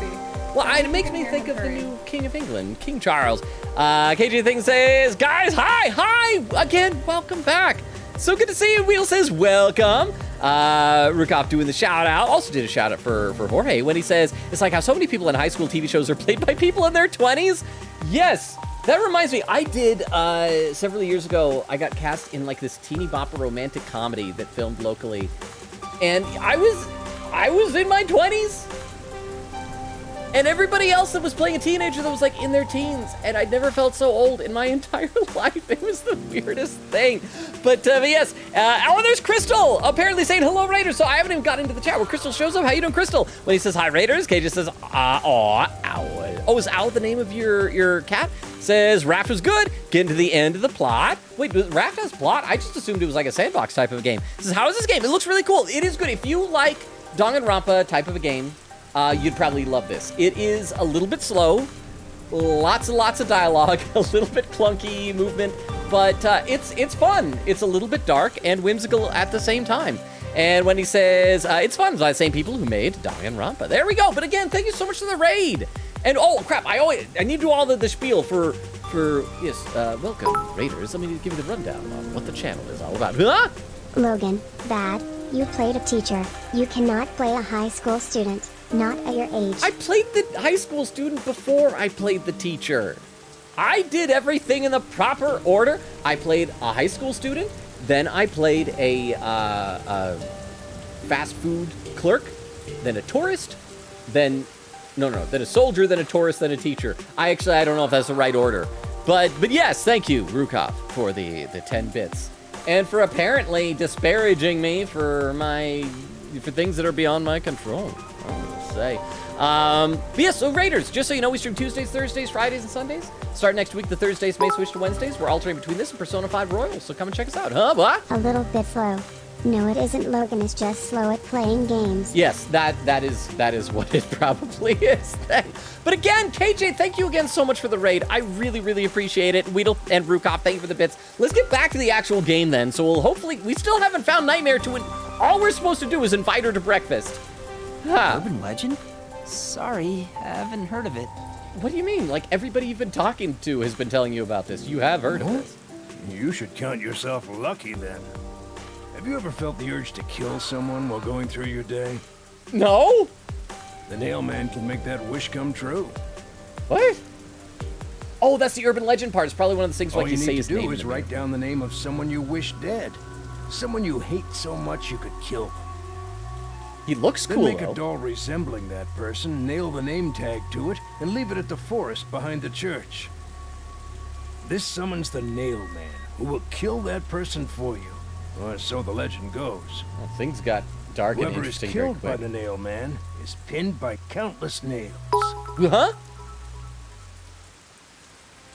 Speaker 1: Well, it makes me think of the new King of England, King Charles. KJ Thing says, guys, hi, again, welcome back. So good to see you. Wheel says, welcome. Rukov doing the shout out. Also did a shout out for Jorge when he says, it's like how so many people in high school TV shows are played by people in their 20s. Yes. That reminds me, I did, several years ago, I got cast in like this teeny bopper romantic comedy that filmed locally. And I was in my 20s. And everybody else that was playing a teenager that was like in their teens. And I'd never felt so old in my entire life. It was the weirdest thing. But yes, there's Crystal apparently saying hello, Raiders. So I haven't even gotten into the chat where Crystal shows up. How you doing, Crystal? When he says hi, Raiders, Kay just says, Owl. Oh, is Owl the name of your cat? Says, Raph was good. Getting to the end of the plot. Wait, Raph has plot? I just assumed it was like a sandbox type of a game. Says, how is this game? It looks really cool. It is good. If you like Danganronpa type of a game, you'd probably love this. It is a little bit slow. Lots and lots of dialogue. A little bit clunky movement. But it's fun. It's a little bit dark and whimsical at the same time. And when he says, it's fun, it's by the same people who made Danganronpa. There we go. But again, thank you so much for the raid. And oh crap, I need to do all the spiel for yes, welcome Raiders. Let me give you the rundown on what the channel is all about. Huh?
Speaker 2: Logan, bad. You played a teacher. You cannot play a high school student. Not at your age.
Speaker 1: I played the high school student before I played the teacher. I did everything in the proper order. I played a high school student, then I played a fast food clerk, then a tourist, then a soldier, then a tourist, then a teacher. I don't know if that's the right order. But yes, thank you, Rukov, for the 10 bits. And for apparently disparaging me for things that are beyond my control, I will say. But yes, so Raiders, just so you know, we stream Tuesdays, Thursdays, Fridays, and Sundays. Start next week, the Thursdays may switch to Wednesdays. We're alternating between this and Persona 5 Royal, so come and check us out. Huh, what?
Speaker 2: A little bit slow. No, it isn't. Logan is just slow at playing games.
Speaker 1: Yes, that is what it probably is. But again, KJ, thank you again so much for the raid. I really, really appreciate it. Weedle and Rukov, thank you for the bits. Let's get back to the actual game then. So we still haven't found Nightmare to it. All we're supposed to do is invite her to breakfast.
Speaker 6: Urban legend? Sorry, I haven't heard of it.
Speaker 1: What do you mean? Like everybody you've been talking to has been telling you about this. You have heard of this.
Speaker 8: You should count yourself lucky then. Have you ever felt the urge to kill someone while going through your day?
Speaker 1: No.
Speaker 8: The Nail Man can make that wish come true.
Speaker 1: What? Oh, that's the urban legend part. It's probably one of the things
Speaker 8: All
Speaker 1: like
Speaker 8: you
Speaker 1: you say
Speaker 8: need
Speaker 1: his
Speaker 8: to
Speaker 1: name.
Speaker 8: do
Speaker 1: in
Speaker 8: is
Speaker 1: the
Speaker 8: write
Speaker 1: movie.
Speaker 8: down the name of someone you wish dead. Someone you hate so much you could kill them.
Speaker 1: He looks
Speaker 8: Then
Speaker 1: cool,
Speaker 8: make
Speaker 1: though.
Speaker 8: a doll resembling that person, nail the name tag to it, and leave it at the forest behind the church. This summons the Nail Man, who will kill that person for you. Or so the legend goes.
Speaker 1: Well, things got dark and
Speaker 8: Whoever is
Speaker 1: interesting very
Speaker 8: killed by
Speaker 1: quick.
Speaker 8: the Nail Man is pinned by countless nails.
Speaker 1: Huh?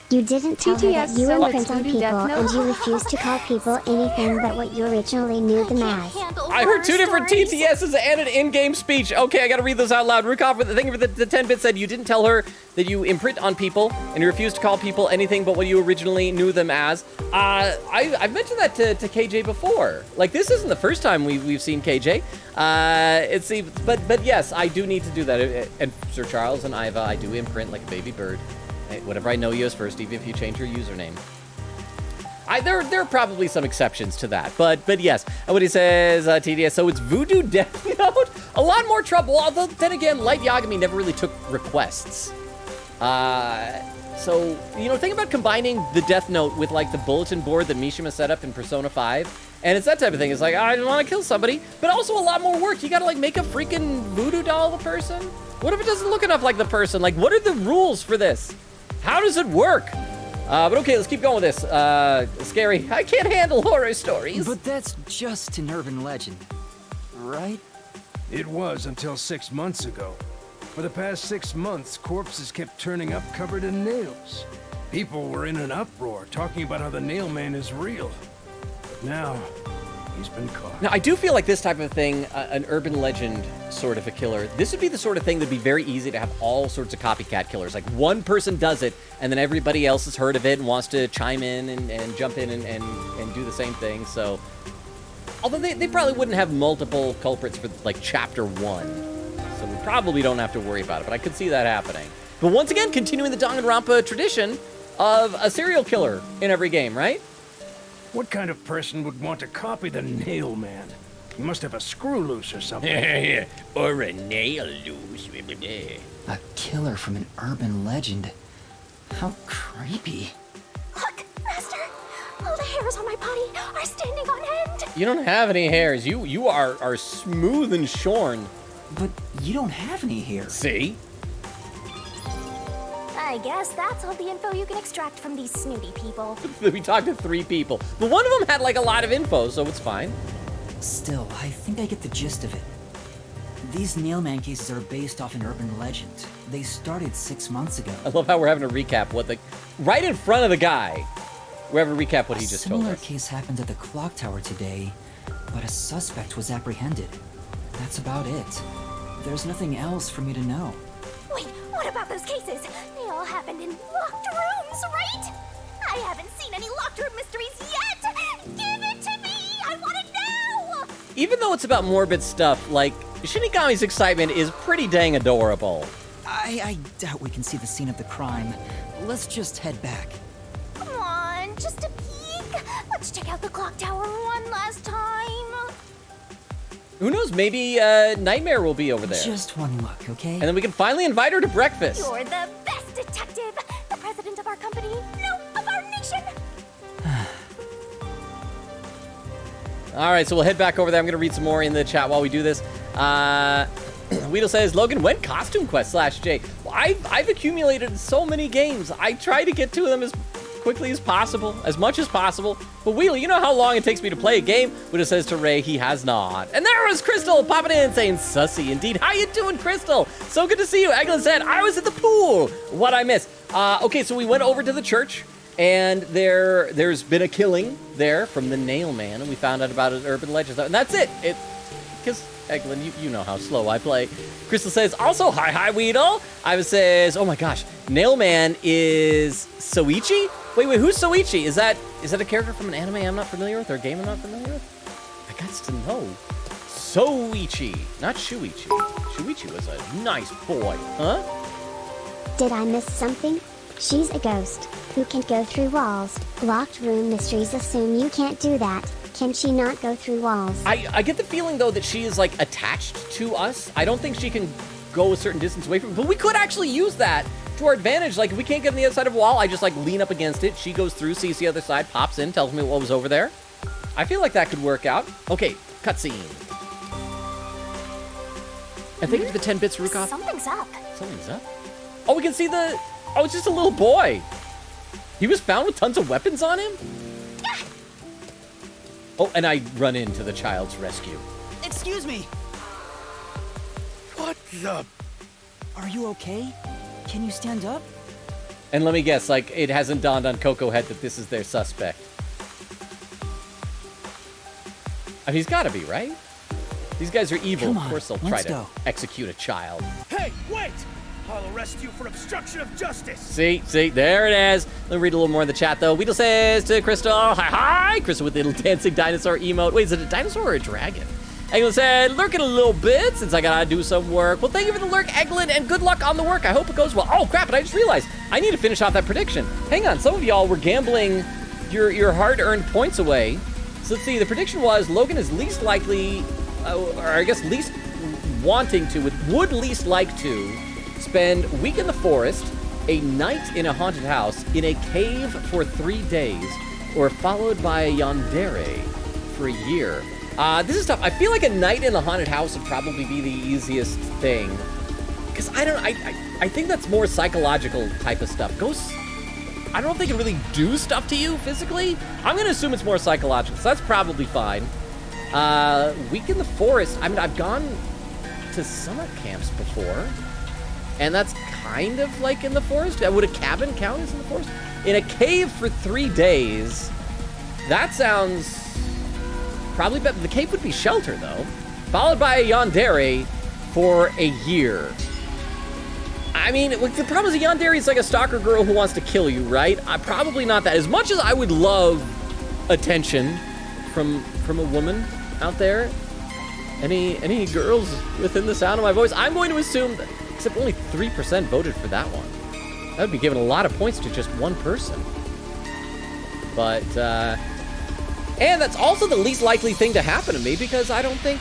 Speaker 2: You didn't tell her that
Speaker 5: TTS
Speaker 2: you
Speaker 5: so
Speaker 2: imprint on
Speaker 5: it's
Speaker 2: people
Speaker 5: Death Note.
Speaker 2: and you refuse to call people anything but what you originally knew them as.
Speaker 1: I heard two different TTSs and an in-game speech. Okay, I gotta read those out loud. Rukov, thank you for the 10-bit said you didn't tell her that you imprint on people and you refuse to call people anything but what you originally knew them as. I've mentioned that to KJ before. Like, this isn't the first time we've seen KJ. But yes, I do need to do that. And Sir Charles and Iva, I do imprint like a baby bird. Whatever I know you as first, even if you change your username. There are probably some exceptions to that, but yes. And what he says, TDS, so it's Voodoo Death Note? A lot more trouble, although then again, Light Yagami never really took requests. So, think about combining the Death Note with like the bulletin board that Mishima set up in Persona 5. And it's that type of thing. It's like, I don't want to kill somebody, but also a lot more work. You gotta like make a freaking voodoo doll of a person? What if it doesn't look enough like the person? Like, what are the rules for this? How does it work? But okay, let's keep going with this. Scary. I can't handle horror stories.
Speaker 6: But that's just an urban legend, right?
Speaker 8: It was until 6 months ago. For the past 6 months, corpses kept turning up covered in nails. People were in an uproar, talking about how the Nail Man is real. But now, he's been caught.
Speaker 1: Now, I do feel like this type of thing, an urban legend sort of a killer, this would be the sort of thing that'd be very easy to have all sorts of copycat killers. Like, one person does it, and then everybody else has heard of it and wants to chime in and jump in and do the same thing, so... Although they probably wouldn't have multiple culprits for, like, Chapter 1. So we probably don't have to worry about it, but I could see that happening. But once again, continuing the Danganronpa tradition of a serial killer in every game, right?
Speaker 8: What kind of person would want to copy the Nail Man? He must have a screw loose or something.
Speaker 1: Or a nail loose.
Speaker 6: A killer from an urban legend. How creepy.
Speaker 4: Look, Master! All the hairs on my body are standing on end!
Speaker 1: You don't have any hairs. You are smooth and shorn.
Speaker 6: But you don't have any hair.
Speaker 1: See?
Speaker 4: I guess that's all the info you can extract from these snooty people.
Speaker 1: We talked to 3 people. But one of them had like a lot of info, so it's fine.
Speaker 6: Still, I think I get the gist of it. These Nailman cases are based off an urban legend. They started 6 months ago.
Speaker 1: I love how we're having to recap what the... Right in front of the guy. We're having to recap what he just told
Speaker 6: A similar
Speaker 1: us.
Speaker 6: case happened at the clock tower today, but a suspect was apprehended. That's about it. There's nothing else for me to know.
Speaker 4: Wait, what about those cases? They all happened in locked rooms, right? I haven't seen any locked room mysteries yet! Give it to me! I want it now!
Speaker 1: Even though it's about morbid stuff, like, Shinigami's excitement is pretty dang adorable.
Speaker 6: I doubt we can see the scene of the crime. Let's just head back.
Speaker 4: Come on, just a peek. Let's check out the clock tower one last time.
Speaker 1: Who knows, maybe Nightmare will be over there.
Speaker 6: Just one look, okay?
Speaker 1: And then we can finally invite her to breakfast.
Speaker 4: You're the best detective! The president of our company, no, of our nation!
Speaker 1: All right, so we'll head back over there. I'm going to read some more in the chat while we do this. Weedle says, Logan, when Costume Quest /J? Well, I've accumulated so many games. I try to get to them as quickly as possible, as much as possible. But Wheeler, you know how long it takes me to play a game? Which says to Ray, he has not. And there was Crystal popping in saying, sussy indeed. How you doing, Crystal? So good to see you. Eglin said, I was at the pool. What I missed. Okay, so we went over to the church. And there's been a killing there from the Nail Man, and we found out about an urban legend. And that's it. Because, Eglin, you know how slow I play. Crystal says, also, hi, Weedle. Iva says, oh my gosh, Nail Man is Soichi? Wait, who's Soichi? Is that a character from an anime I'm not familiar with, or a game I'm not familiar with? I got to know. Soichi, not Shuichi. Shuichi was a nice boy, huh?
Speaker 2: Did I miss something? She's a ghost who can go through walls. Locked room mysteries assume you can't do that. Can she not go through walls?
Speaker 1: I get the feeling, though, that she is, like, attached to us. I don't think she can go a certain distance away from... But we could actually use that to our advantage. Like, if we can't get on the other side of a wall, I just, like, lean up against it. She goes through, sees the other side, pops in, tells me what was over there. I feel like that could work out. Okay, cutscene. And thank you for the 10 bits, Rukov.
Speaker 4: Something's up.
Speaker 1: Something's up? Oh, we can see the... Oh, it's just a little boy. He was found with tons of weapons on him? Oh, and I run into the child's rescue.
Speaker 6: Excuse me.
Speaker 8: What the?
Speaker 6: Are you okay? Can you stand up?
Speaker 1: And let me guess, like, it hasn't dawned on Coco Head that this is their suspect. I mean, he's gotta be, right? These guys are evil.
Speaker 6: Come
Speaker 1: of
Speaker 6: on,
Speaker 1: course they'll try
Speaker 6: let's
Speaker 1: to
Speaker 6: go.
Speaker 1: execute a child.
Speaker 8: Hey, wait! I'll arrest you for obstruction of justice.
Speaker 1: See, there it is. Let me read a little more in the chat, though. Weedle says to Crystal, hi, Crystal with the little dancing dinosaur emote. Wait, is it a dinosaur or a dragon? Eglin said, lurking a little bit since I gotta do some work. Well, thank you for the lurk, Eglin, and good luck on the work. I hope it goes well. Oh, crap, and I just realized I need to finish off that prediction. Hang on, some of y'all were gambling your hard-earned points away. So let's see, the prediction was Logan is least likely, or I guess least wanting to, would least like to spend a week in the forest, a night in a haunted house, in a cave for 3 days, or followed by a yandere for a year. This is tough. I feel like a night in the haunted house would probably be the easiest thing. Because I think that's more psychological type of stuff. Ghosts, I don't know if they can really do stuff to you physically. I'm going to assume it's more psychological, so that's probably fine. Week in the forest, I mean, I've gone to summer camps before, and that's kind of like in the forest. Would a cabin count as in the forest? In a cave for 3 days, that sounds probably better. The cave would be shelter, though. Followed by a yandere for a year. I mean, the problem is a yandere is like a stalker girl who wants to kill you, right? Probably not that. As much as I would love attention from a woman out there, any girls within the sound of my voice, I'm going to assume that, except only 3% voted for that one. That would be giving a lot of points to just one person. But, and that's also the least likely thing to happen to me because I don't think,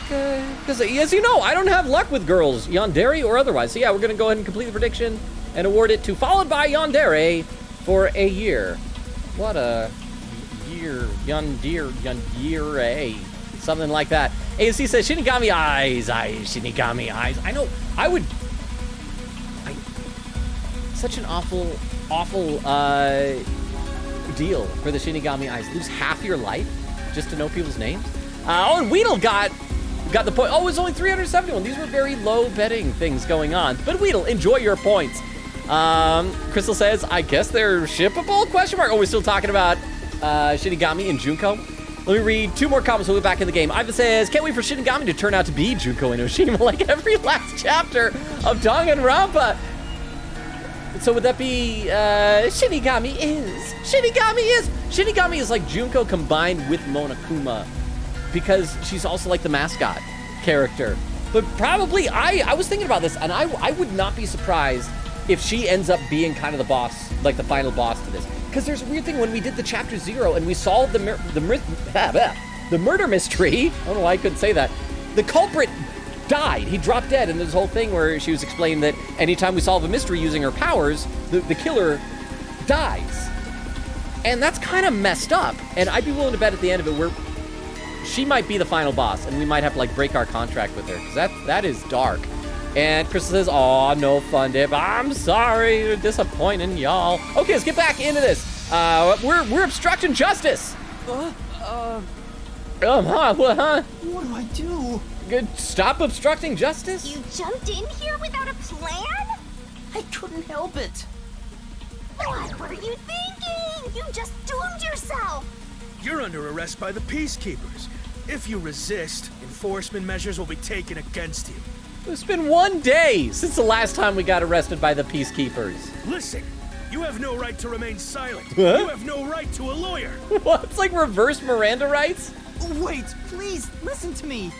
Speaker 1: because as you know, I don't have luck with girls, yandere or otherwise. So yeah, we're going to go ahead and complete the prediction and award it to Followed by Yandere for a year. What a year, yandere, something like that. ANC says, Shinigami eyes, Shinigami eyes. I know, such an awful deal for the Shinigami eyes. Lose half your life just to know people's names. And Weedle got the point. Oh, it was only 371. These were very low betting things going on. But Weedle, enjoy your points. Crystal says, I guess they're shippable? Question mark. Oh, we're still talking about Shinigami and Junko. Let me read 2 more comments. We'll be back in the game. Ivan says, can't wait for Shinigami to turn out to be Junko and Oshima like every last chapter of Danganronpa. So would that be, Shinigami is like Junko combined with Monokuma because she's also like the mascot character. But probably, I was thinking about this and I would not be surprised if she ends up being kind of the boss, like the final boss to this. Because there's a weird thing when we did the chapter 0 and we solved the murder mystery. I don't know why I couldn't say that. The culprit died. He dropped dead, and this whole thing where she was explaining that anytime we solve a mystery using her powers, the killer dies. And that's kind of messed up. And I'd be willing to bet at the end of it where she might be the final boss, and we might have to like break our contract with her, because that is dark. And Crystal says, aw, no fun, Dip. I'm sorry, disappointing y'all. Okay, let's get back into this. We're obstructing justice.
Speaker 6: What do I do?
Speaker 1: Good. Stop obstructing justice?
Speaker 4: You jumped in here without a plan?
Speaker 6: I couldn't help it.
Speaker 4: What were you thinking? You just doomed yourself.
Speaker 8: You're under arrest by the Peacekeepers. If you resist, enforcement measures will be taken against you.
Speaker 1: It's been 1 day since the last time we got arrested by the Peacekeepers.
Speaker 8: Listen, you have no right to remain silent.
Speaker 1: Huh?
Speaker 8: You have no right to a lawyer.
Speaker 1: What? It's like reverse Miranda rights?
Speaker 6: Wait, please, listen to me.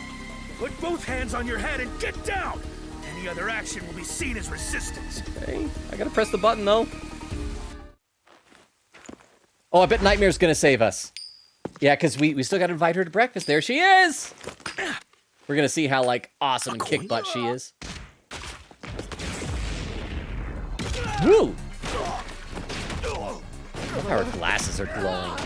Speaker 8: Put both hands on your head and get down. Any other action will be seen as resistance.
Speaker 1: Okay, I gotta press the button though. Oh, I bet Nightmare's gonna save us. Yeah, because we still gotta invite her to breakfast. There she is! We're gonna see how like awesome and kick butt she is. Woo! I love how her glasses are glowing.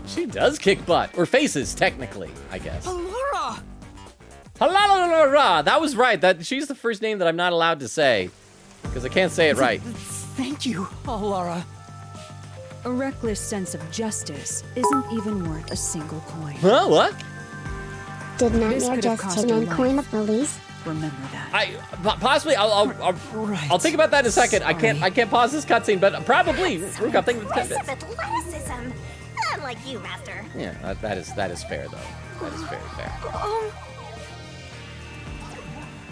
Speaker 1: She does kick butt. Or faces, technically, I guess.
Speaker 9: Laura!
Speaker 1: Halalala! That was right. She's the first name that I'm not allowed to say. Because I can't say it right.
Speaker 9: Thank you, Laura.
Speaker 11: A reckless sense of justice isn't even worth a single coin.
Speaker 1: Huh? What?
Speaker 2: Did
Speaker 11: This
Speaker 2: Nightmare
Speaker 11: could have
Speaker 2: just
Speaker 11: cost
Speaker 2: take
Speaker 11: her
Speaker 2: an
Speaker 11: life.
Speaker 2: coin of police?
Speaker 11: Remember that.
Speaker 1: Possibly. I'll think about that in a second. I
Speaker 11: Sorry.
Speaker 1: can't pause this cutscene, but probably. Rook, I'm thinking it's 10
Speaker 4: Impressive
Speaker 1: bits.
Speaker 4: athleticism. Unlike you, Master.
Speaker 1: Yeah, that is fair though. That is very fair.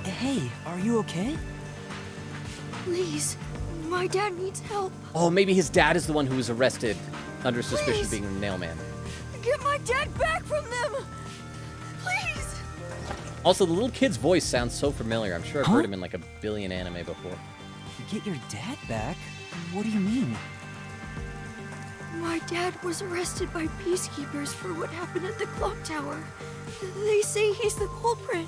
Speaker 9: Hey, are you okay?
Speaker 4: Please, my dad needs help.
Speaker 1: Oh, maybe his dad is the one who was arrested under suspicion of being a nail man.
Speaker 4: Get my dad back from them. Please.
Speaker 1: Also, the little kid's voice sounds so familiar. I'm sure I've heard him in like a billion anime before.
Speaker 9: Get your dad back? What do you mean?
Speaker 4: My dad was arrested by peacekeepers for what happened at the clock tower. They say he's the culprit.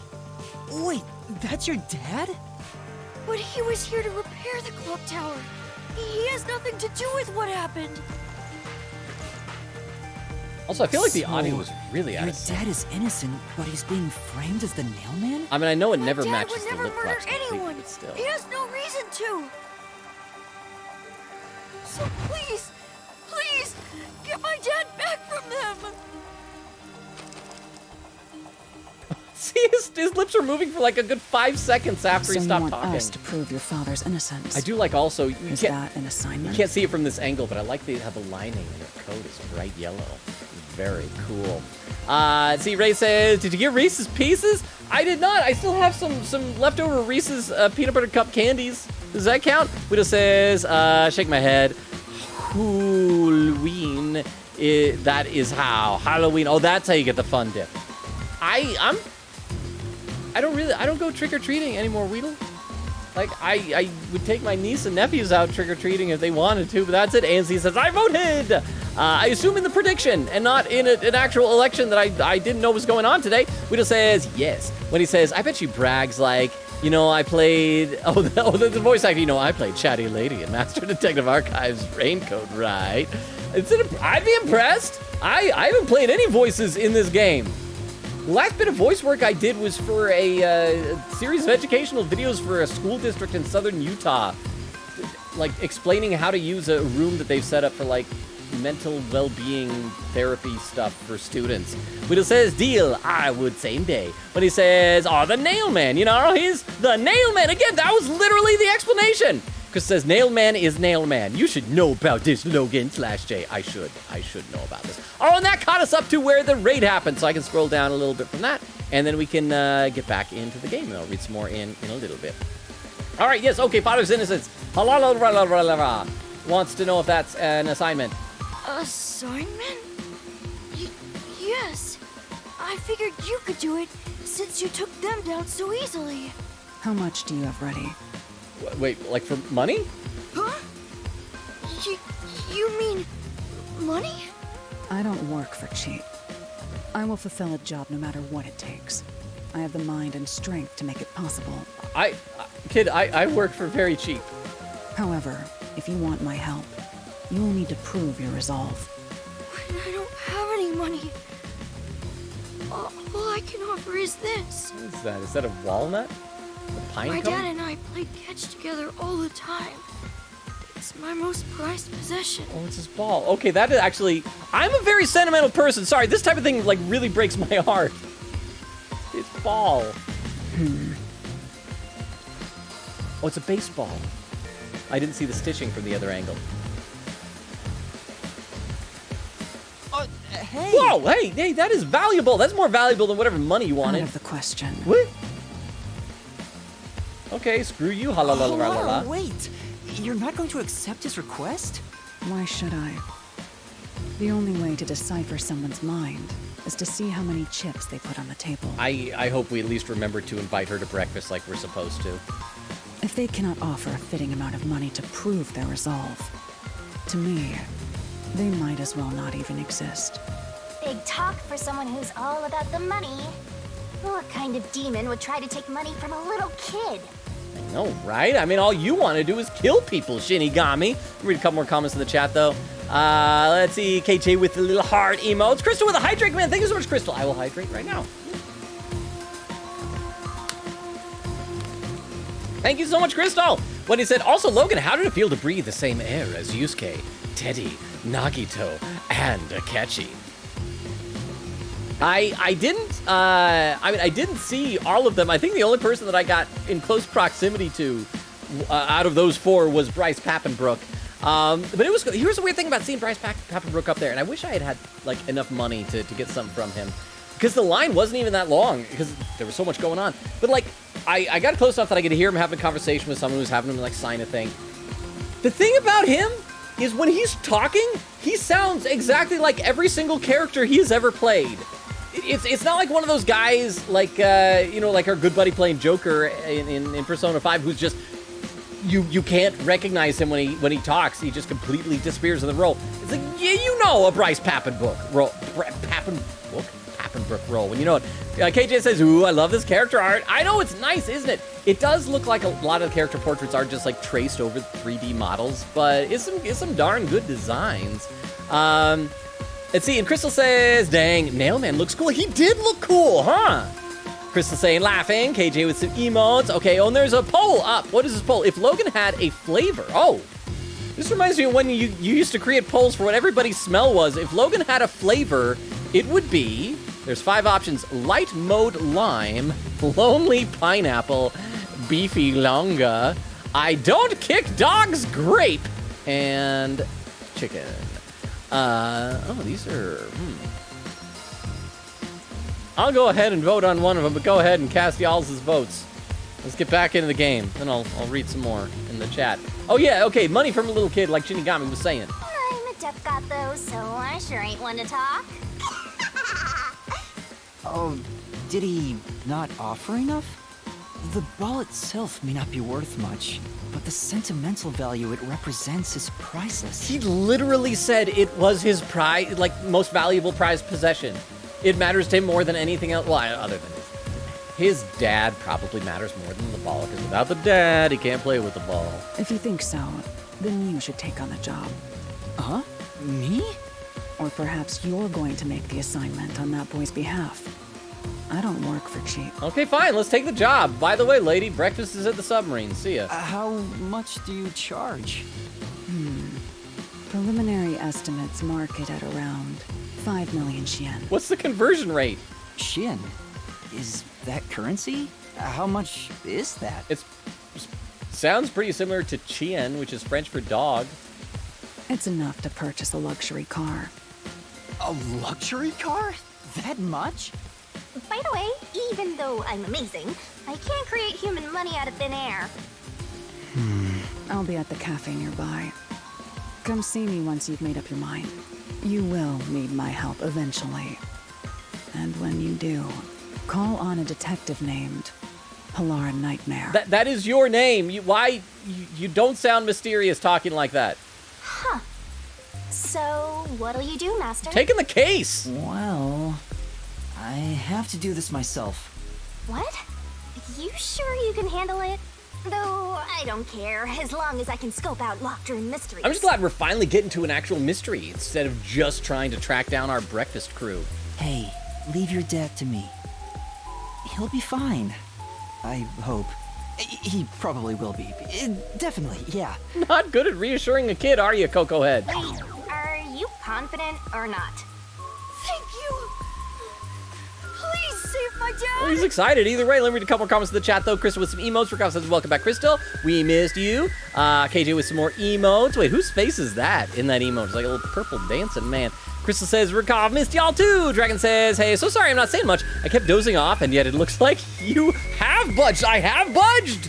Speaker 9: Wait, that's your dad?
Speaker 4: But he was here to repair the clock tower. He has nothing to do with what happened.
Speaker 1: Also, I feel like the
Speaker 9: So,
Speaker 1: audio was really out
Speaker 9: Your
Speaker 1: of sync.
Speaker 9: dad is innocent, but he's being framed as the nail man?
Speaker 1: I mean, I know it never
Speaker 4: Dad
Speaker 1: matches
Speaker 4: would
Speaker 1: the
Speaker 4: never
Speaker 1: lip
Speaker 4: murder
Speaker 1: flaps completely,
Speaker 4: anyone.
Speaker 1: but still.
Speaker 4: He has no reason to. So please, please, get my dad back from them.
Speaker 1: See, his lips are moving for like a good 5 seconds after he
Speaker 11: So you
Speaker 1: stopped
Speaker 11: want
Speaker 1: talking.
Speaker 11: us to prove your father's innocence?
Speaker 1: I do like also,
Speaker 11: Is that an assignment?
Speaker 1: you can't see it from this angle, but I like how the lining in her coat is bright yellow. Very cool. See, Ray says, did you get Reese's Pieces? I did not. I still have some leftover Reese's peanut butter cup candies. Does that count? Widow says, shake my head. Halloween. That is how. Halloween. Oh, that's how you get the fun dip. I don't go trick-or-treating anymore, Weedle. Like, I would take my niece and nephews out trick-or-treating if they wanted to, but that's it. ANZ says, I voted! I assume in the prediction and not in an actual election that I didn't know was going on today. Weedle says, yes. When he says, I bet she brags like, you know, I played, the voice actor, you know, I played Chatty Lady in Master Detective Archives Raincoat, right? I'd be impressed. I haven't played any voices in this game. The last bit of voice work I did was for a series of educational videos for a school district in southern Utah, like explaining how to use a room that they've set up for like mental well-being therapy stuff for students. When it says deal, I would same day. When he says, oh, the nail man, you know, he's the nail man. Again, that was literally the explanation. Because it says nail man is nail man. You should know about this, Logan/J. I should know about this. Oh, and that caught us up to where the raid happened, so I can scroll down a little bit from that, and then we can get back into the game, and I'll read some more in a little bit. All right, yes, okay, Father's Innocence. Wants to know if that's an assignment.
Speaker 4: Assignment? Yes. I figured you could do it since you took them down so easily.
Speaker 11: How much do you have ready?
Speaker 1: Wait, like for money?
Speaker 4: Huh? You mean money?
Speaker 11: I don't work for cheap. I will fulfill a job no matter what it takes. I have the mind and strength to make it possible.
Speaker 1: Kid, I work for very cheap.
Speaker 11: However, if you want my help, you will need to prove your resolve.
Speaker 4: I don't have any money. All I can offer is this.
Speaker 1: What is that? Is that a walnut? A pine
Speaker 4: My
Speaker 1: cone?
Speaker 4: dad and I played catch together all the time. It's my most prized possession.
Speaker 1: Oh, it's his ball. Okay, that is actually... I'm a very sentimental person. Sorry, this type of thing, like, really breaks my heart. His ball. Oh, it's a baseball. I didn't see the stitching from the other angle.
Speaker 9: Hey!
Speaker 1: Whoa, hey, that is valuable. That's more valuable than whatever money you wanted.
Speaker 11: Out of the question.
Speaker 1: What? Okay, screw you,
Speaker 9: Laura, wait! You're not going to accept his request?
Speaker 11: Why should I? The only way to decipher someone's mind is to see how many chips they put on the table.
Speaker 1: I hope we at least remember to invite her to breakfast like we're supposed to.
Speaker 11: If they cannot offer a fitting amount of money to prove their resolve, to me, they might as well not even exist.
Speaker 4: Big talk for someone who's all about the money. What kind of demon would try to take money from a little kid?
Speaker 1: I know, right? I mean, all you want to do is kill people, Shinigami. Read a couple more comments in the chat, though. Let's see. KJ with the little heart emotes. Crystal with a hydrate, man. Thank you so much, Crystal. I will hydrate right now. Thank you so much, Crystal. When he said, also, Logan, how did it feel to breathe the same air as Yusuke, Teddy, Nagito, and Akechi? I didn't see all of them. I think the only person that I got in close proximity to out of those four was Bryce Papenbrook. But it was, here's the weird thing about seeing Bryce Papenbrook up there, and I wish I had like enough money to get something from him, because the line wasn't even that long because there was so much going on. But like, I got close enough that I could hear him having a conversation with someone who's having him like sign a thing. The thing about him is when he's talking, he sounds exactly like every single character he's ever played. It's not like one of those guys like like our good buddy playing Joker in Persona 5, who's just you can't recognize him when he talks. He just completely disappears in the role. It's like, yeah, you know, a Bryce Papenbrook role. Papenbrook role, when you know it. KJ says, ooh, I love this character art. I know, it's nice, isn't it? It does look like a lot of the character portraits are just like traced over 3D models, but it's some darn good designs. Let's see, and Crystal says, dang, Nailman looks cool. He did look cool, huh? Crystal saying, laughing. KJ with some emotes. Okay, oh, and there's a poll up. What is this poll? If Logan had a flavor. Oh, this reminds me of when you used to create polls for what everybody's smell was. If Logan had a flavor, it would be, there's 5 options: light mode lime, lonely pineapple, beefy longa, I don't kick dogs grape, and chicken. These are, I'll go ahead and vote on one of them, but go ahead and cast y'all's votes. Let's get back into the game, then I'll read some more in the chat. Oh yeah, okay, money from a little kid like Shinigami was saying.
Speaker 4: I'm a deaf god though, so I sure ain't one to talk.
Speaker 6: Oh, did he not offer enough? The ball itself may not be worth much, but the sentimental value it represents is priceless.
Speaker 1: He literally said it was his most valuable prized possession. It matters to him more than anything else. Well, other than his dad probably matters more than the ball, because without the dad, he can't play with the ball.
Speaker 11: If you think so, then you should take on the job.
Speaker 6: Huh? Me?
Speaker 11: Or perhaps you're going to make the assignment on that boy's behalf. I don't work for cheap.
Speaker 1: Okay, fine, let's take the job. By the way, lady, breakfast is at the submarine. See ya.
Speaker 6: How much do you charge?
Speaker 11: Preliminary estimates mark it at around 5 million yen.
Speaker 1: What's the conversion rate?
Speaker 6: Yen? Is that currency? How much is that?
Speaker 1: It sounds pretty similar to chien, which is French for dog.
Speaker 11: It's enough to purchase a luxury car.
Speaker 6: A luxury car? That much?
Speaker 4: By the way, even though I'm amazing, I can't create human money out of thin air.
Speaker 11: I'll be at the cafe nearby. Come see me once you've made up your mind. You will need my help eventually. And when you do, call on a detective named Halara Nightmare.
Speaker 1: That is your name. Why you don't sound mysterious talking like that?
Speaker 4: Huh. So, what'll you do, Master?
Speaker 1: Taking the case!
Speaker 6: Well, I have to do this myself.
Speaker 4: What? You sure you can handle it? Though, I don't care, as long as I can scope out locked room mysteries.
Speaker 1: I'm just glad we're finally getting to an actual mystery, instead of just trying to track down our breakfast crew.
Speaker 6: Hey, leave your dad to me. He'll be fine. I hope. He probably will be. Definitely, yeah.
Speaker 1: Not good at reassuring a kid, are you, Coco Head?
Speaker 4: Wait, are you confident or not?
Speaker 10: Thank you! Please save my dad!
Speaker 1: Well, he's excited. Either way, let me read a couple of comments in the chat, though. Crystal with some emotes. Rick says, welcome back, Crystal. We missed you. KJ with some more emotes. Wait, whose face is that in that emote? It's like a little purple dancing man. Crystal says, Rikov missed y'all too. Dragon says, hey, so sorry I'm not saying much. I kept dozing off, and yet it looks like you have budged. I have budged.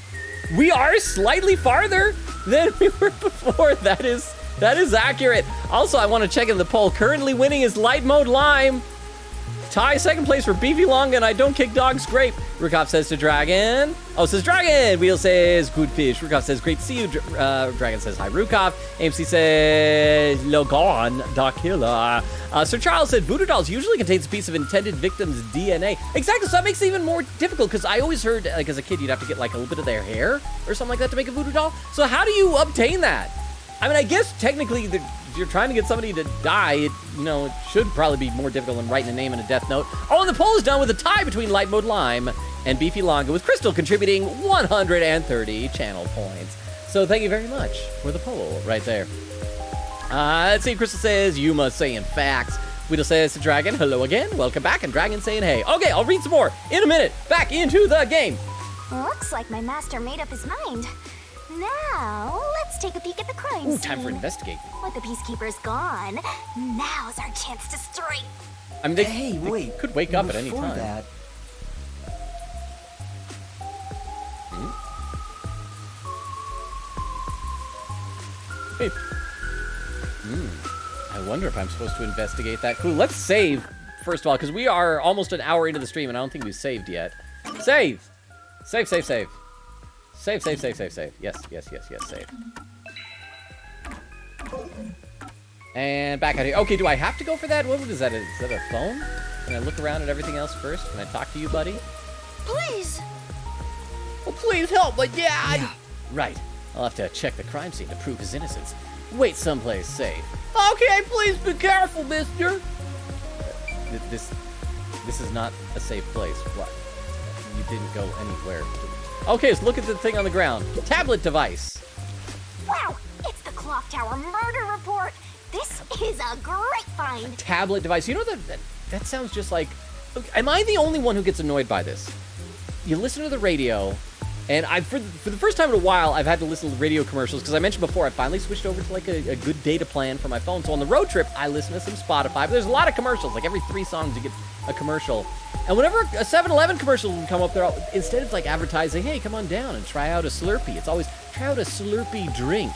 Speaker 1: We are slightly farther than we were before. That is accurate. Also, I want to check in the poll. Currently winning is Light Mode Lime. Tie second place for Beefy Long, and I don't kick dogs grape. Rukov says to Dragon. Oh, says Dragon. Wheel says good fish. Rukov says great to see you. Dragon says hi, Rukov. AMC says Logon, Darkilla. Sir Charles said voodoo dolls usually contains a piece of intended victim's DNA. Exactly, so that makes it even more difficult because I always heard, like as a kid, you'd have to get like a little bit of their hair or something like that to make a voodoo doll. So how do you obtain that? I mean, I guess technically if you're trying to get somebody to die, it should probably be more difficult than writing a name in a death note. Oh, and the poll is done with a tie between Light Mode Lime and Beefy Longa, with Crystal contributing 130 channel points. So thank you very much for the poll right there. Let's see, Crystal says, Yuma saying facts. Weedle says to Dragon, hello again, welcome back, and Dragon saying hey. Okay, I'll read some more in a minute. Back into the game.
Speaker 4: Looks like my master made up his mind. Now, let's take a peek at the crime scene.
Speaker 1: Ooh, time for investigate.
Speaker 4: With the Peacekeepers gone, now's our chance to strike.
Speaker 1: I mean, they could wake up at any time.
Speaker 6: That,
Speaker 1: Hey. I wonder if I'm supposed to investigate that clue. Let's save, first of all, because we are almost an hour into the stream, and I don't think we've saved yet. Save! Save, save, save. Save, save, save, save, save. Yes, yes, yes, yes, save. And back out here. Okay, do I have to go for that? What is that? Is that a phone? Can I look around at everything else first? Can I talk to you, buddy?
Speaker 4: Please!
Speaker 1: Well, please help, but yeah. Right. I'll have to check the crime scene to prove his innocence. Wait someplace safe. Okay, please be careful, mister. This is not a safe place. What? You didn't go anywhere. Okay, let's look at the thing on the ground. Tablet device.
Speaker 4: Wow, it's the Clock Tower murder report. This is a great find.
Speaker 1: Tablet device. You know that sounds just like. Am I the only one who gets annoyed by this? You listen to the radio. And for the first time in a while, I've had to listen to radio commercials because I mentioned before, I finally switched over to like a good data plan for my phone. So on the road trip, I listen to some Spotify, but there's a lot of commercials. Like every 3 songs, you get a commercial. And whenever a 7-Eleven commercial would come up there, instead of like advertising, hey, come on down and try out a Slurpee, it's always try out a Slurpee drink.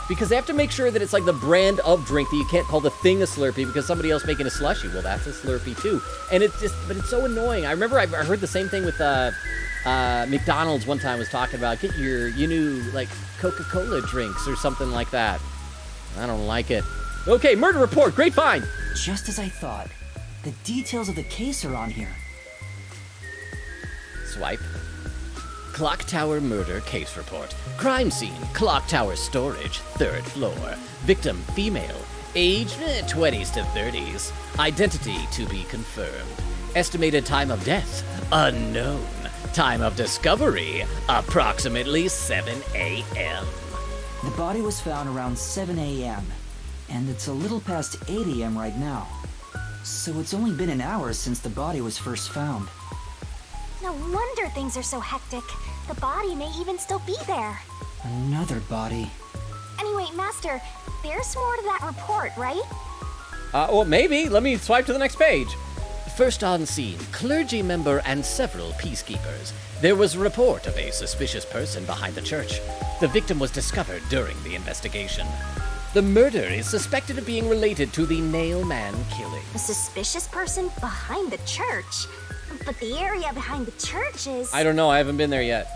Speaker 1: Because they have to make sure that it's like the brand of drink that you can't call the thing a Slurpee because somebody else making a slushie. Well, that's a Slurpee too. And it's just, but it's so annoying. I remember I heard the same thing with McDonald's one time was talking about get your new like Coca-Cola drinks or something like that. I don't like it. Okay, murder report, great find.
Speaker 6: Just as I thought. The details of the case are on here.
Speaker 1: Swipe. Clock Tower murder case report. Crime scene, Clock Tower storage, 3rd floor. Victim, female. Age, 20s to 30s. Identity to be confirmed. Estimated time of death, unknown. Time of discovery, approximately 7 a.m.
Speaker 6: The body was found around 7 a.m. And it's a little past 8 a.m. right now. So it's only been an hour since the body was first found.
Speaker 4: No wonder things are so hectic. The body may even still be there.
Speaker 6: Another body.
Speaker 4: Anyway, Master, there's more to that report, right?
Speaker 1: Well, maybe. Let me swipe to the next page. First on scene, clergy member and several peacekeepers. There was a report of a suspicious person behind the church. The victim was discovered during the investigation. The murder is suspected of being related to the Nailman killing.
Speaker 4: A suspicious person behind the church? But the area behind the church is...
Speaker 1: I don't know, I haven't been there yet.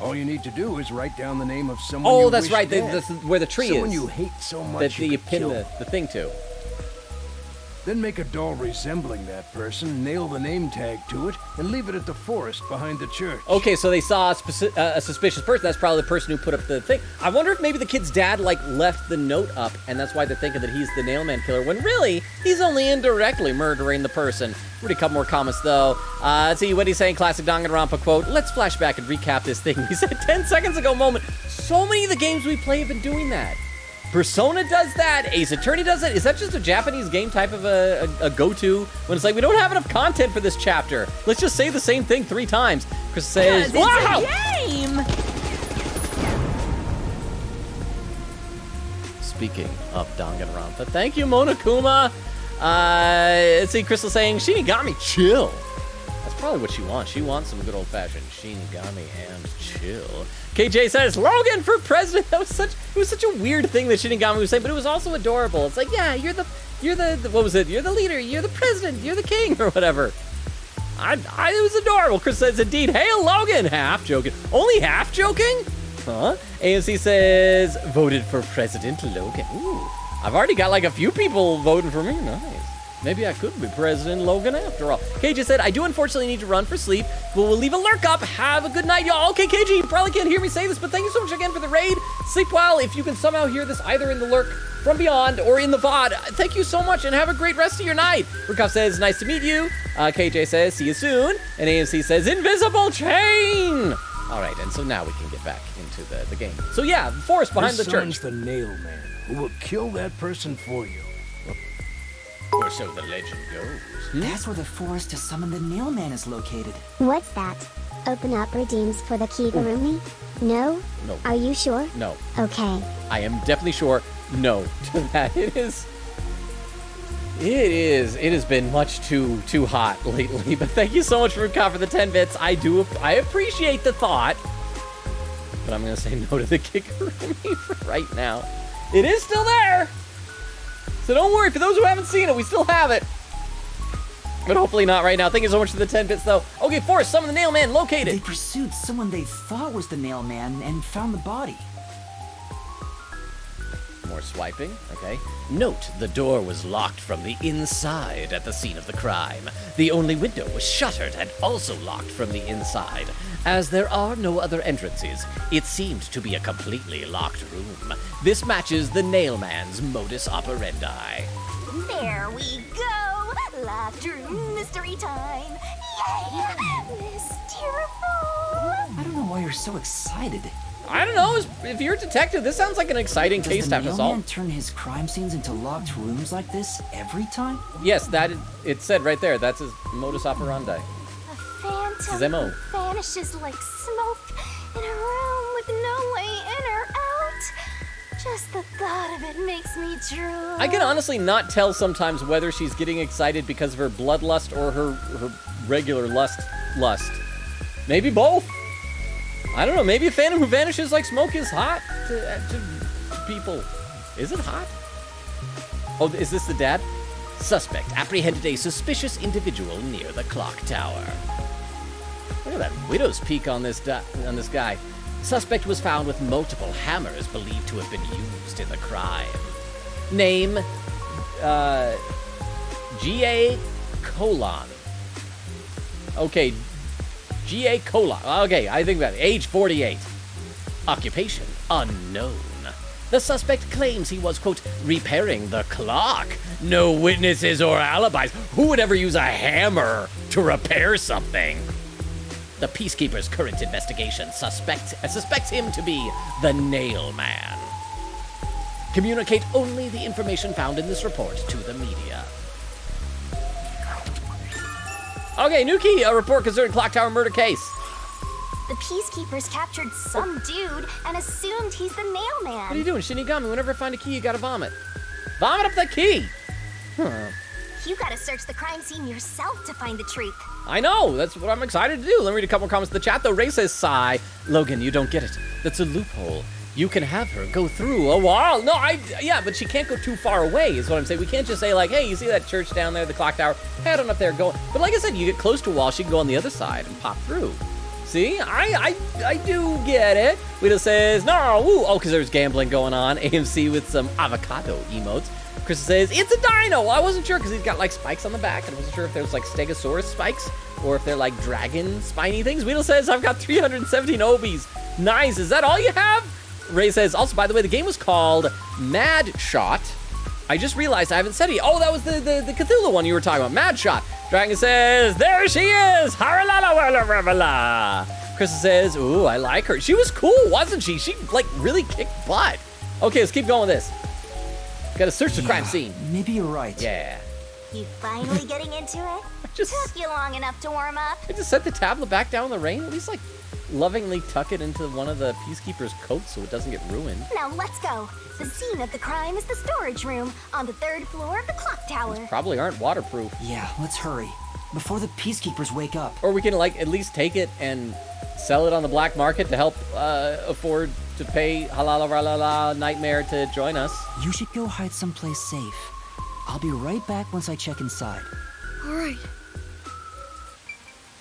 Speaker 8: All you need to do is write down the name of someone
Speaker 1: Oh,
Speaker 8: you
Speaker 1: that's
Speaker 8: wish
Speaker 1: right,
Speaker 8: dead.
Speaker 1: where the tree
Speaker 8: someone
Speaker 1: is.
Speaker 8: you hate so much
Speaker 1: that you
Speaker 8: could
Speaker 1: pin
Speaker 8: kill.
Speaker 1: the thing to.
Speaker 8: Then make a doll resembling that person, nail the name tag to it, and leave it at the forest behind the church.
Speaker 1: Okay, so they saw a suspicious person. That's probably the person who put up the thing. I wonder if maybe the kid's dad, left the note up, and that's why they're thinking that he's the Nailman killer, when really, he's only indirectly murdering the person. Read a couple more comments, though. Let's see what he's saying. Classic Danganronpa quote. Let's flash back and recap this thing we said 10 seconds ago moment. So many of the games we play have been doing that. Persona does that. Ace Attorney does it. Is that just a Japanese game type of a go-to? When it's like, we don't have enough content for this chapter. Let's just say the same thing 3 times. Chris says, wow!
Speaker 10: Game!
Speaker 1: Speaking of Danganronpa, thank you, Monokuma. Let's see, Crystal saying, Shinigami, chill. That's probably what she wants. She wants some good old-fashioned Shinigami and chill. KJ says, Logan for president. It was such a weird thing that Shinigami was saying, but it was also adorable. It's like, yeah, you're the what was it? You're the leader, you're the president, you're the king, or whatever. It was adorable. Chris says, indeed. Hail Logan. Half joking. Only half joking? Huh? AMC says, voted for President Logan. Ooh. I've already got like a few people voting for me. Nice. Maybe I could be President Logan after all. KJ said, I do unfortunately need to run for sleep, but we'll leave a lurk up. Have a good night, y'all. Okay, KJ, you probably can't hear me say this, but thank you so much again for the raid. Sleep well. If you can somehow hear this either in the lurk from beyond or in the VOD, thank you so much and have a great rest of your night. Rukov says, nice to meet you. KJ says, see you soon. And AMC says, invisible chain. All right, and so now we can get back into the game. So yeah, Forrest behind the church.
Speaker 8: The Nail Man, who will kill that person for you.
Speaker 1: Or so the legend goes.
Speaker 6: That's where the forest to summon the Nail Man is located.
Speaker 2: What's that? Open up redeems for the Kigurumi? No?
Speaker 1: No.
Speaker 2: Are you sure?
Speaker 1: No.
Speaker 2: Okay.
Speaker 1: I am definitely sure no to that. It has been much too hot lately, but thank you so much for the 10 bits. I appreciate the thought, but I'm gonna say no to the Kigurumi for right now. It is still there, so don't worry. For those who haven't seen it, we still have it, but hopefully not right now. Thank you so much for the 10 bits, though. Okay, Forrest, summon the Nail Man located.
Speaker 6: They pursued someone they thought was the Nail Man and found the body.
Speaker 1: More swiping, okay. Note, the door was locked from the inside at the scene of the crime. The only window was shuttered and also locked from the inside. As there are no other entrances, it seemed to be a completely locked room. This matches the Nail Man's modus operandi.
Speaker 4: There we go! Locked room mystery time! Yay! Mysteriful!
Speaker 6: I don't know why you're so excited.
Speaker 1: I don't know, if you're a detective, this sounds like an exciting case to have to
Speaker 6: Does the
Speaker 1: solve.
Speaker 6: Nail Man turn his crime scenes into locked rooms like this every time?
Speaker 1: Yes, it said right there, that's his modus operandi.
Speaker 4: A phantom
Speaker 1: His MO.
Speaker 4: who vanishes like smoke in a room with no way in or out. Just the thought of it makes me drool.
Speaker 1: I can honestly not tell sometimes whether she's getting excited because of her bloodlust or her regular lust. Maybe both. I don't know, maybe a phantom who vanishes like smoke is hot to people. Is it hot? Oh, is this the dad? Suspect apprehended a suspicious individual near the clock tower. Look at that widow's peak on this guy. Suspect was found with multiple hammers believed to have been used in the crime. Name, G.A. Colon. Okay, G.A. Colon. Okay, I think that. Age 48. Occupation unknown. The suspect claims he was, quote, repairing the clock. No witnesses or alibis. Who would ever use a hammer to repair something? The Peacekeeper's current investigation suspects him to be the Nail Man. Communicate only the information found in this report to the media. Okay, new key, a report concerning Clock Tower murder case.
Speaker 4: The Peacekeepers captured some dude and assumed he's the Nail Man.
Speaker 1: What are you doing, Shinigami? Whenever I find a key, you gotta vomit. Vomit up the key! Huh.
Speaker 4: You gotta search the crime scene yourself to find the truth.
Speaker 1: I know, that's what I'm excited to do. Let me read a couple more comments in the chat, though. Ray says, sigh. Logan, you don't get it. That's a loophole. You can have her go through a wall. No, yeah, but she can't go too far away, is what I'm saying. We can't just say, like, hey, you see that church down there, the clock tower? Head on up there, go. But like I said, you get close to a wall, she can go on the other side and pop through. See, I do get it. Widow says, no, woo. Oh, because there's gambling going on. AMC with some avocado emotes. Chris says, it's a dino. Well, I wasn't sure because he's got like spikes on the back. And I wasn't sure if there's like Stegosaurus spikes or if they're like dragon spiny things. Widow says, I've got 317 obies. Nice. Is that all you have? Ray says, also, by the way, the game was called Mad Shot. I just realized I haven't said it. Oh, that was the Cthulhu one you were talking about. Mad Shot. Dragon says, there she is. Haralala. Chris says, ooh, I like her. She was cool, wasn't she? She like really kicked butt. Okay, let's keep going with this. Gotta search the crime scene.
Speaker 6: Maybe you're right.
Speaker 1: Yeah.
Speaker 4: You finally getting into it? Took you long enough to warm up.
Speaker 1: I just set the tablet back down in the rain. At least like lovingly tuck it into one of the Peacekeeper's coats so it doesn't get ruined.
Speaker 4: Now let's go. The scene of the crime is the storage room on the 3rd floor of the clock tower.
Speaker 1: These probably aren't waterproof.
Speaker 6: Yeah, let's hurry. Before the Peacekeepers wake up.
Speaker 1: Or we can like at least take it and sell it on the black market to help afford to pay Halala Nightmare to join us.
Speaker 6: You should go hide someplace safe. I'll be right back once I check inside.
Speaker 10: All right.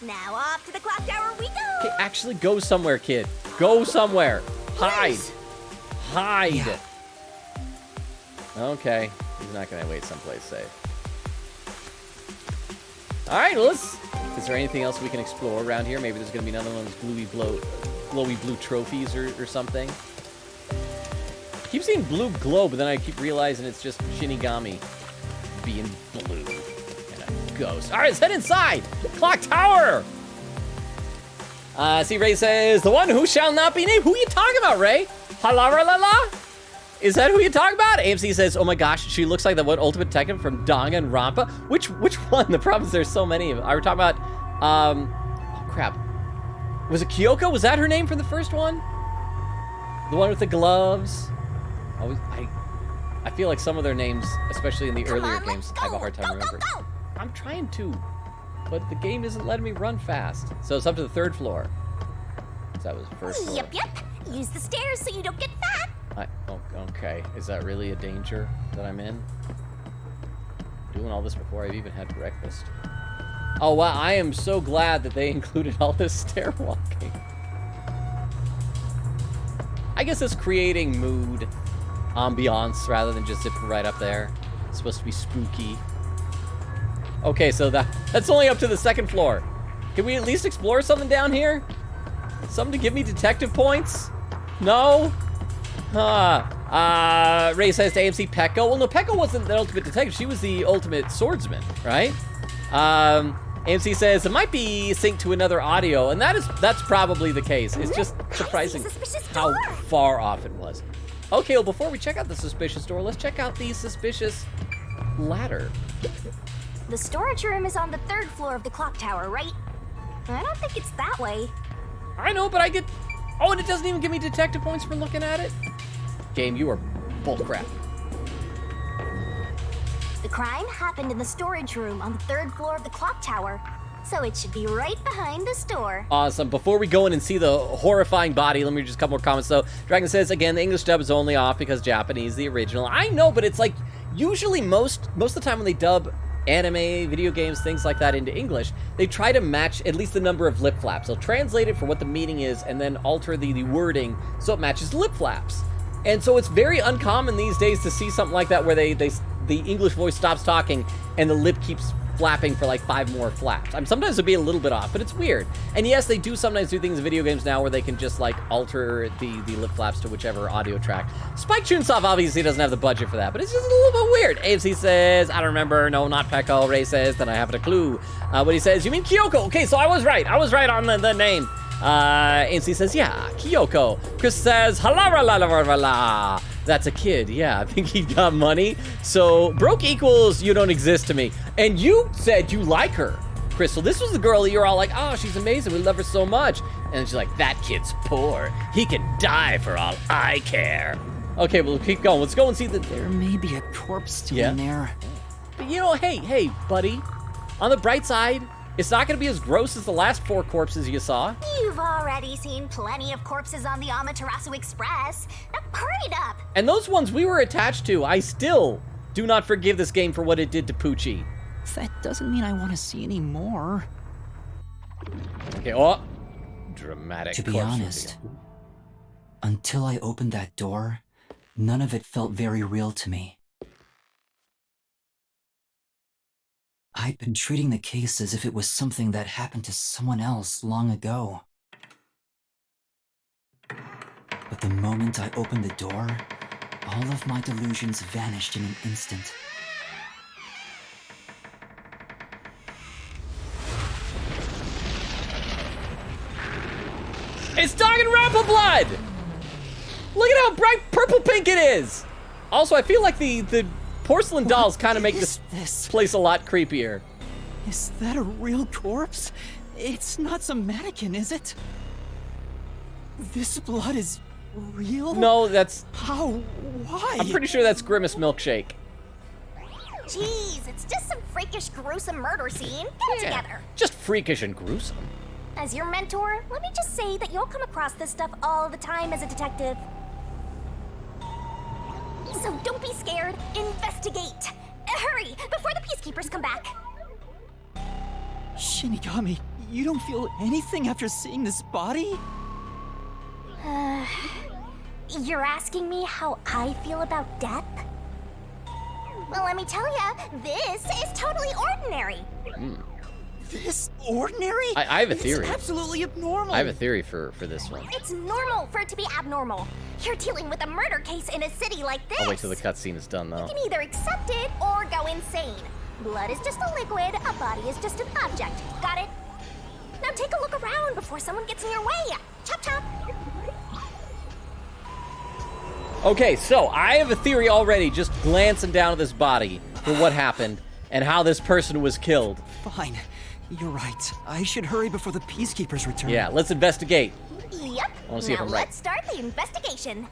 Speaker 4: Now off to the clock tower we go!
Speaker 1: Okay, actually go somewhere, kid. Go somewhere. Hide. Hide. Okay. He's not gonna wait someplace safe. Alright, well, let's... Is there anything else we can explore around here? Maybe there's gonna be another one of those glowy blue trophies or something. I keep seeing blue glow, but then I keep realizing it's just Shinigami being blue. And a ghost. Alright, let's head inside! Clock tower! See, Ray says, the one who shall not be named. Who are you talking about, Ray? Halaralala? Is that who you talking about? AMC says, oh my gosh, she looks like the one Ultimate Detective from Dangan and Rampa. Which one? The problem is there's so many of them. Are we talking about, oh crap. Was it Kyoko? Was that her name for the first one? The one with the gloves? I feel like some of their names, especially in the earlier games, I have a hard time remembering. I'm trying to, but the game isn't letting me run fast. So it's up to the 3rd floor. So that was the 1st floor.
Speaker 4: Yep. Use the stairs so you don't get fat.
Speaker 1: Okay, is that really a danger that I'm in? Doing all this before I've even had breakfast. Oh wow, I am so glad that they included all this stair walking. I guess it's creating mood, ambiance, rather than just zipping right up there. It's supposed to be spooky. Okay, so that's only up to the 2nd floor. Can we at least explore something down here? Something to give me detective points? No? Ray says to AMC Pekko. Well, no, Pekko wasn't the ultimate detective. She was the ultimate swordsman, right? AMC says it might be synced to another audio, and that's probably the case. It's just surprising how far off it was. Okay, well, before we check out the suspicious door, let's check out the suspicious ladder.
Speaker 4: The storage room is on the 3rd floor of the clock tower, right? I don't think it's that way.
Speaker 1: I know, but I get... Oh, and it doesn't even give me detective points for looking at it? Game, you are bullcrap.
Speaker 4: The crime happened in the storage room on the 3rd floor of the clock tower, so it should be right behind the store.
Speaker 1: Awesome. Before we go in and see the horrifying body, let me just a couple more comments though. Dragon says, again, the English dub is only off because Japanese, the original. I know, but it's like, usually most of the time when they dub anime, video games, things like that into English, they try to match at least the number of lip flaps. They'll translate it for what the meaning is and then alter the wording so it matches the lip flaps. And so it's very uncommon these days to see something like that where the English voice stops talking and the lip keeps flapping for like 5 more flaps. Sometimes it'll be a little bit off, but it's weird. And yes, they do sometimes do things in video games now where they can just like alter the lip flaps to whichever audio track. Spike Chunsoft obviously doesn't have the budget for that, but it's just a little bit weird. AFC says, I don't remember. No, not Pekko. Ray says, then I haven't a clue. What he says, you mean Kyoko? Okay, so I was right. I was right on the name. AMC says, yeah, Kyoko. Chris says, halaralalarala. That's a kid, yeah, I think he got money. So, broke equals you don't exist to me. And you said you like her, Crystal. This was the girl that you're all like, oh, she's amazing, we love her so much. And she's like, that kid's poor. He can die for all I care. Okay, well, keep going. Let's go and see the...
Speaker 6: There may be a corpse still in there.
Speaker 1: But you know, hey, buddy. On the bright side, it's not going to be as gross as the last 4 corpses you saw.
Speaker 4: You've already seen plenty of corpses on the Amaterasu Express. Now hurry it up.
Speaker 1: And those ones we were attached to, I still do not forgive this game for what it did to Poochie.
Speaker 6: That doesn't mean I want to see any more.
Speaker 1: Okay, oh. Dramatic.
Speaker 6: To be honest, until I opened that door, none of it felt very real to me. I'd been treating the case as if it was something that happened to someone else long ago. But the moment I opened the door, all of my delusions vanished in an instant.
Speaker 1: It's Danganronpa blood! Look at how bright purple pink it is! Also, I feel like the porcelain dolls kind of make this place a lot creepier.
Speaker 6: Is that a real corpse? It's not some mannequin, is it? This blood is real?
Speaker 1: No, that's...
Speaker 6: How? Why?
Speaker 1: I'm pretty sure that's Grimace Milkshake.
Speaker 4: Jeez, it's just some freakish, gruesome murder scene. Get it together.
Speaker 1: Just freakish and gruesome.
Speaker 4: As your mentor, let me just say that you'll come across this stuff all the time as a detective. So don't be scared. Investigate. Hurry, before the peacekeepers come back.
Speaker 6: Shinigami, You don't feel anything after seeing this body?
Speaker 4: You're asking me how I feel about death? Well, let me tell ya, this is totally ordinary.
Speaker 6: This ordinary?
Speaker 1: I have a theory.
Speaker 6: It's absolutely abnormal.
Speaker 1: I have a theory for this one.
Speaker 4: It's normal for it to be abnormal. You're dealing with a murder case in a city like this.
Speaker 1: I'll wait till the cutscene is done, though.
Speaker 4: You can either accept it or go insane. Blood is just a liquid, a body is just an object. Got it? Now take a look around before someone gets in your way. Chop chop.
Speaker 1: Okay, so I have a theory already, just glancing down at this body for what happened and how this person was killed.
Speaker 6: Fine. You're right. I should hurry before the Peacekeepers return.
Speaker 1: Yeah, let's investigate.
Speaker 4: Yep.
Speaker 1: I wanna see if
Speaker 4: Now
Speaker 1: I'm right.
Speaker 4: let's start the investigation.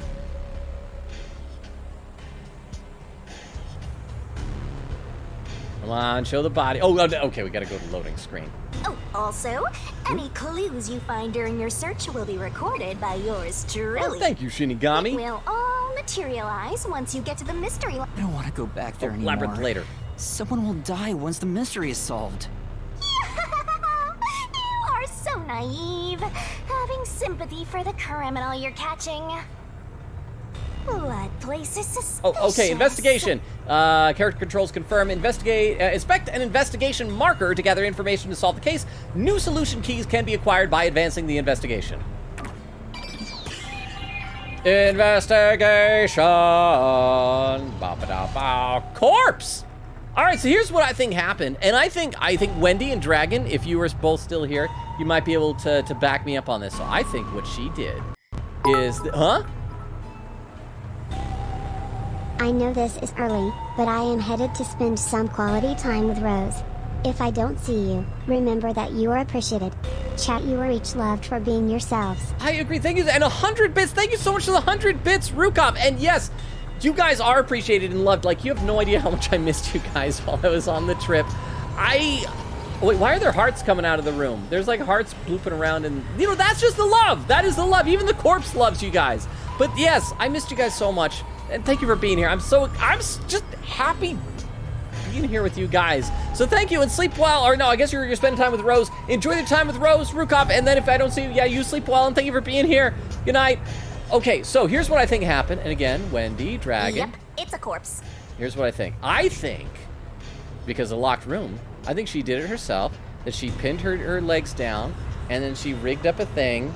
Speaker 1: Come on, show the body. Oh, okay, we gotta go to loading screen.
Speaker 4: Oh, also, any clues you find during your search will be recorded by yours truly.
Speaker 1: Oh, thank you, Shinigami.
Speaker 4: It will all materialize once you get to the mystery.
Speaker 6: I don't want to go back there anymore.
Speaker 1: Labyrinth later.
Speaker 6: Someone will die once the mystery is solved.
Speaker 4: You are so naive, having sympathy for the criminal you're catching. What place is suspicious?
Speaker 1: Oh, okay, investigation. Character controls confirm. Inspect an investigation marker to gather information to solve the case. New solution keys can be acquired by advancing the investigation. Investigation. Ba-ba-da-ba. Corpse. All right, so here's what I think happened, and I think Wendy and Dragon, if you were both still here, you might be able to back me up on this. So I think what she did is,
Speaker 2: I know this is early, but I am headed to spend some quality time with Rose. If I don't see you, remember that you are appreciated. Chat, you are each loved for being yourselves.
Speaker 1: I agree. Thank you. And 100 bits. Thank you so much for the 100 bits, Rukov. And yes, you guys are appreciated and loved. Like, you have no idea how much I missed you guys while I was on the trip. Wait, why are there hearts coming out of the room? There's like hearts blooping around, and you know, that's just the love. That is the love. Even the corpse loves you guys. But yes, I missed you guys so much. And thank you for being here. I'm just happy being here with you guys. So thank you, and sleep well. Or no, I guess you're spending time with Rose. Enjoy the time with Rose, Rukov, and then if I don't see you, yeah, you sleep well, and thank you for being here. Good night. Okay, so here's what I think happened. And again, Wendy, Dragon.
Speaker 4: Yep, it's a corpse.
Speaker 1: Here's what I think. I think, because of the locked room, I think she did it herself, that she pinned her legs down, and then she rigged up a thing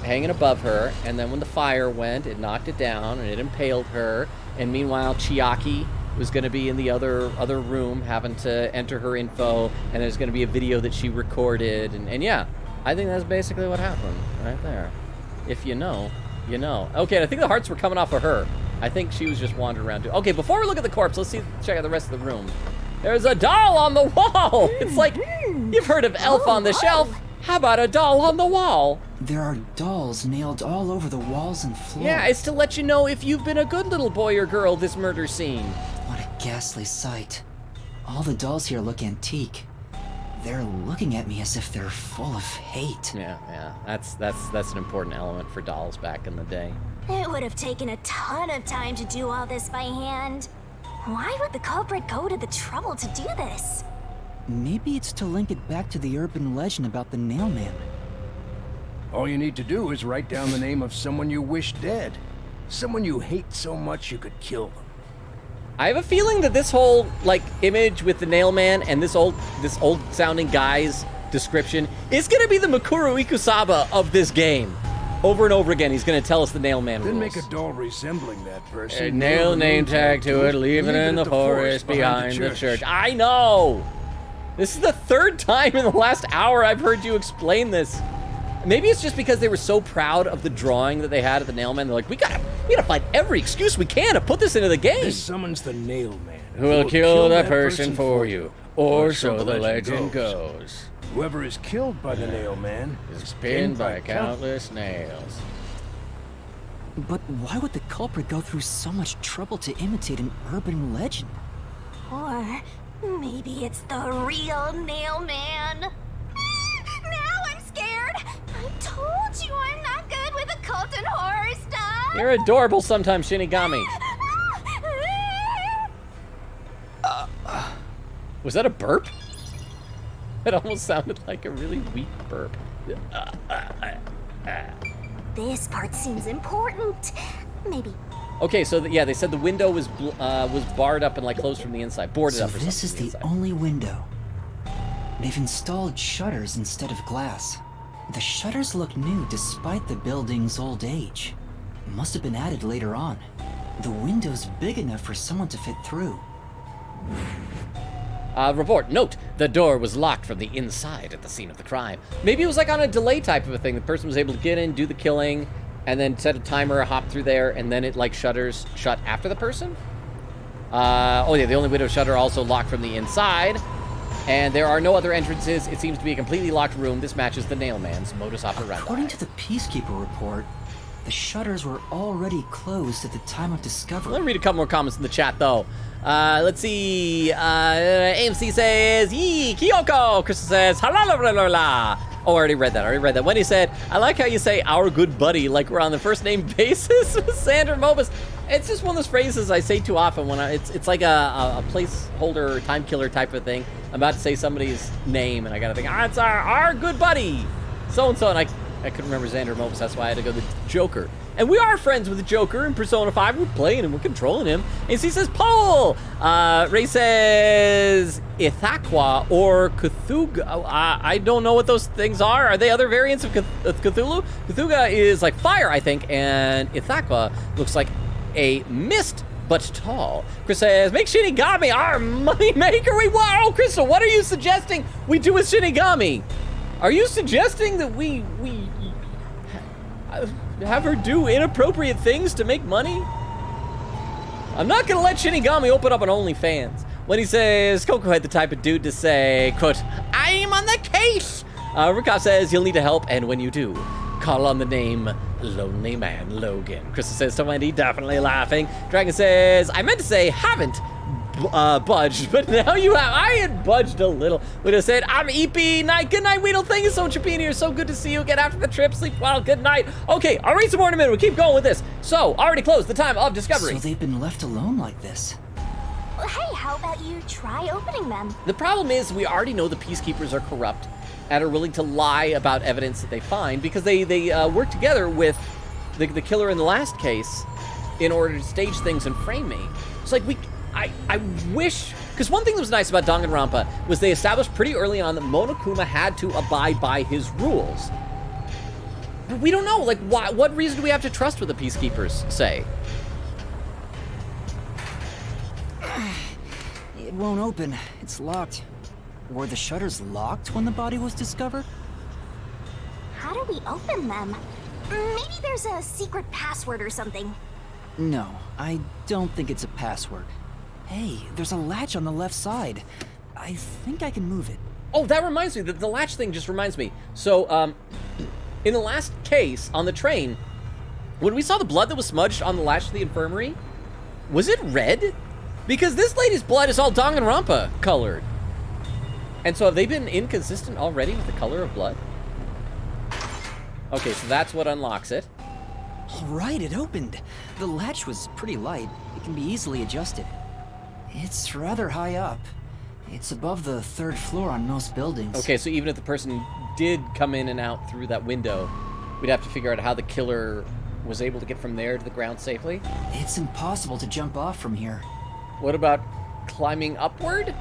Speaker 1: hanging above her, and then when the fire went, it knocked it down, and it impaled her, and meanwhile, Chiaki was going to be in the other room having to enter her info, and there's going to be a video that she recorded, and yeah, I think that's basically what happened right there. If you know, you know. Okay, I think the hearts were coming off of her. I think she was just wandering around too. Okay, before we look at the corpse, let's check out the rest of the room. There's a doll on the wall! It's like, you've heard of Elf on the Shelf. How about a doll on the wall?
Speaker 6: There are dolls nailed all over the walls and floor.
Speaker 1: Yeah, it's to let you know if you've been a good little boy or girl this murder scene.
Speaker 6: What a ghastly sight. All the dolls here look antique. They're looking at me as if they're full of hate.
Speaker 1: Yeah, that's an important element for dolls back in the day.
Speaker 4: It would have taken a ton of time to do all this by hand. Why would the culprit go to the trouble to do this?
Speaker 6: Maybe it's to link it back to the urban legend about the Nailman.
Speaker 8: All you need to do is write down the name of someone you wish dead. Someone you hate so much you could kill them.
Speaker 1: I have a feeling that this whole, like, image with the Nailman and this old sounding guy's description is gonna be the Mikuru Ikusaba of this game. Over and over again, he's gonna tell us the Nailman rules.
Speaker 8: Then make a doll resembling that person.
Speaker 1: A nail name tag to it, leave it in the forest behind the church. I know! This is the third time in the last hour I've heard you explain this. Maybe it's just because they were so proud of the drawing that they had of the Nailman. They're like, we gotta find every excuse we can to put this into the game.
Speaker 8: This summons the Nailman.
Speaker 1: Who will kill that person for you, or so the legend goes.
Speaker 8: Whoever is killed by the Nailman
Speaker 1: is pinned by countless nails.
Speaker 6: But why would the culprit go through so much trouble to imitate an urban legend?
Speaker 4: Or maybe it's the real Nailman. Now I'm scared. I told you I'm not good with occult and horror stuff.
Speaker 1: You're adorable sometimes, Shinigami. Was that a burp? It almost sounded like a really weak burp.
Speaker 4: This part seems important. Maybe.
Speaker 1: Okay, so yeah, they said the window was barred up and like closed from the inside, boarded
Speaker 6: So
Speaker 1: up. Or
Speaker 6: this is the only window. They've installed shutters instead of glass. The shutters look new despite the building's old age. Must have been added later on. The window's big enough for someone to fit through.
Speaker 1: Report. Note, the door was locked from the inside at the scene of the crime. Maybe it was like on a delay type of a thing. The person was able to get in, do the killing, and then set a timer, hop through there, and then it like shutters shut after the person. Oh yeah, the only window shutter also locked from the inside. And there are no other entrances. It seems to be a completely locked room. This matches the Nailman's modus operandi.
Speaker 6: According to the Peacekeeper report, the shutters were already closed at the time of discovery.
Speaker 1: Let me read a couple more comments in the chat, though. Let's see. AMC says, yee, Kyoko. Crystal says, halalala. Oh, I already read that. Wendy said, I like how you say our good buddy like we're on the first name basis with Sandra Mobus. It's just one of those phrases I say too often when it's like a placeholder, time killer type of thing. I'm about to say somebody's name, and I gotta think, it's our good buddy, so-and-so, and I couldn't remember Xander Mobus, that's why I had to go the Joker. And we are friends with the Joker in Persona 5. We're playing him, we're controlling him. And he says, Paul! Ray says, Ithaqua or Cthulhu. I don't know what those things are. Are they other variants of Cthulhu? Cthulhu is like fire, I think, and Ithaqua looks like a mist, but tall. Chris says, make Shinigami our money maker. Whoa, Crystal, what are you suggesting we do with Shinigami? Are you suggesting that we have her do inappropriate things to make money? I'm not gonna let Shinigami open up an OnlyFans. When he says, Coco had the type of dude to say, quote, I'm on the case. Rikov says, you'll need to help, and when you do, call on the name Lonely Man Logan. Krista says to Wendy, definitely laughing. Dragon says, I meant to say haven't budged, but now you have. I had budged a little. We'd have said, I'm EP. Night. Good night, Weedle. Thank you so much for being here. So good to see you. Get after the trip. Sleep well. Good night. Okay, I'll read some more in a minute. We'll keep going with this. So, already closed the time of discovery.
Speaker 6: So they've been left alone like this.
Speaker 4: Hey, how about you try opening them?
Speaker 1: The problem is we already know the Peacekeepers are corrupt and are willing to lie about evidence that they find because they work together with the killer in the last case in order to stage things and frame me. It's like I wish, because one thing that was nice about Danganronpa was they established pretty early on that Monokuma had to abide by his rules. But we don't know, like, what reason do we have to trust what the Peacekeepers say?
Speaker 6: It won't open. It's locked. Were the shutters locked when the body was discovered?
Speaker 4: How do we open them? Maybe there's a secret password or something.
Speaker 6: No, I don't think it's a password. Hey, there's a latch on the left side. I think I can move it.
Speaker 1: Oh, that reminds me. The latch thing just reminds me. So, in the last case on the train, when we saw the blood that was smudged on the latch to the infirmary, was it red? Because this lady's blood is all Danganronpa colored. And so have they been inconsistent already with the color of blood? Okay, so that's what unlocks it.
Speaker 6: All right, it opened. The latch was pretty light. It can be easily adjusted. It's rather high up. It's above the 3rd floor on most buildings.
Speaker 1: Okay, so even if the person did come in and out through that window, we'd have to figure out how the killer was able to get from there to the ground safely?
Speaker 6: It's impossible to jump off from here.
Speaker 1: What about climbing upward?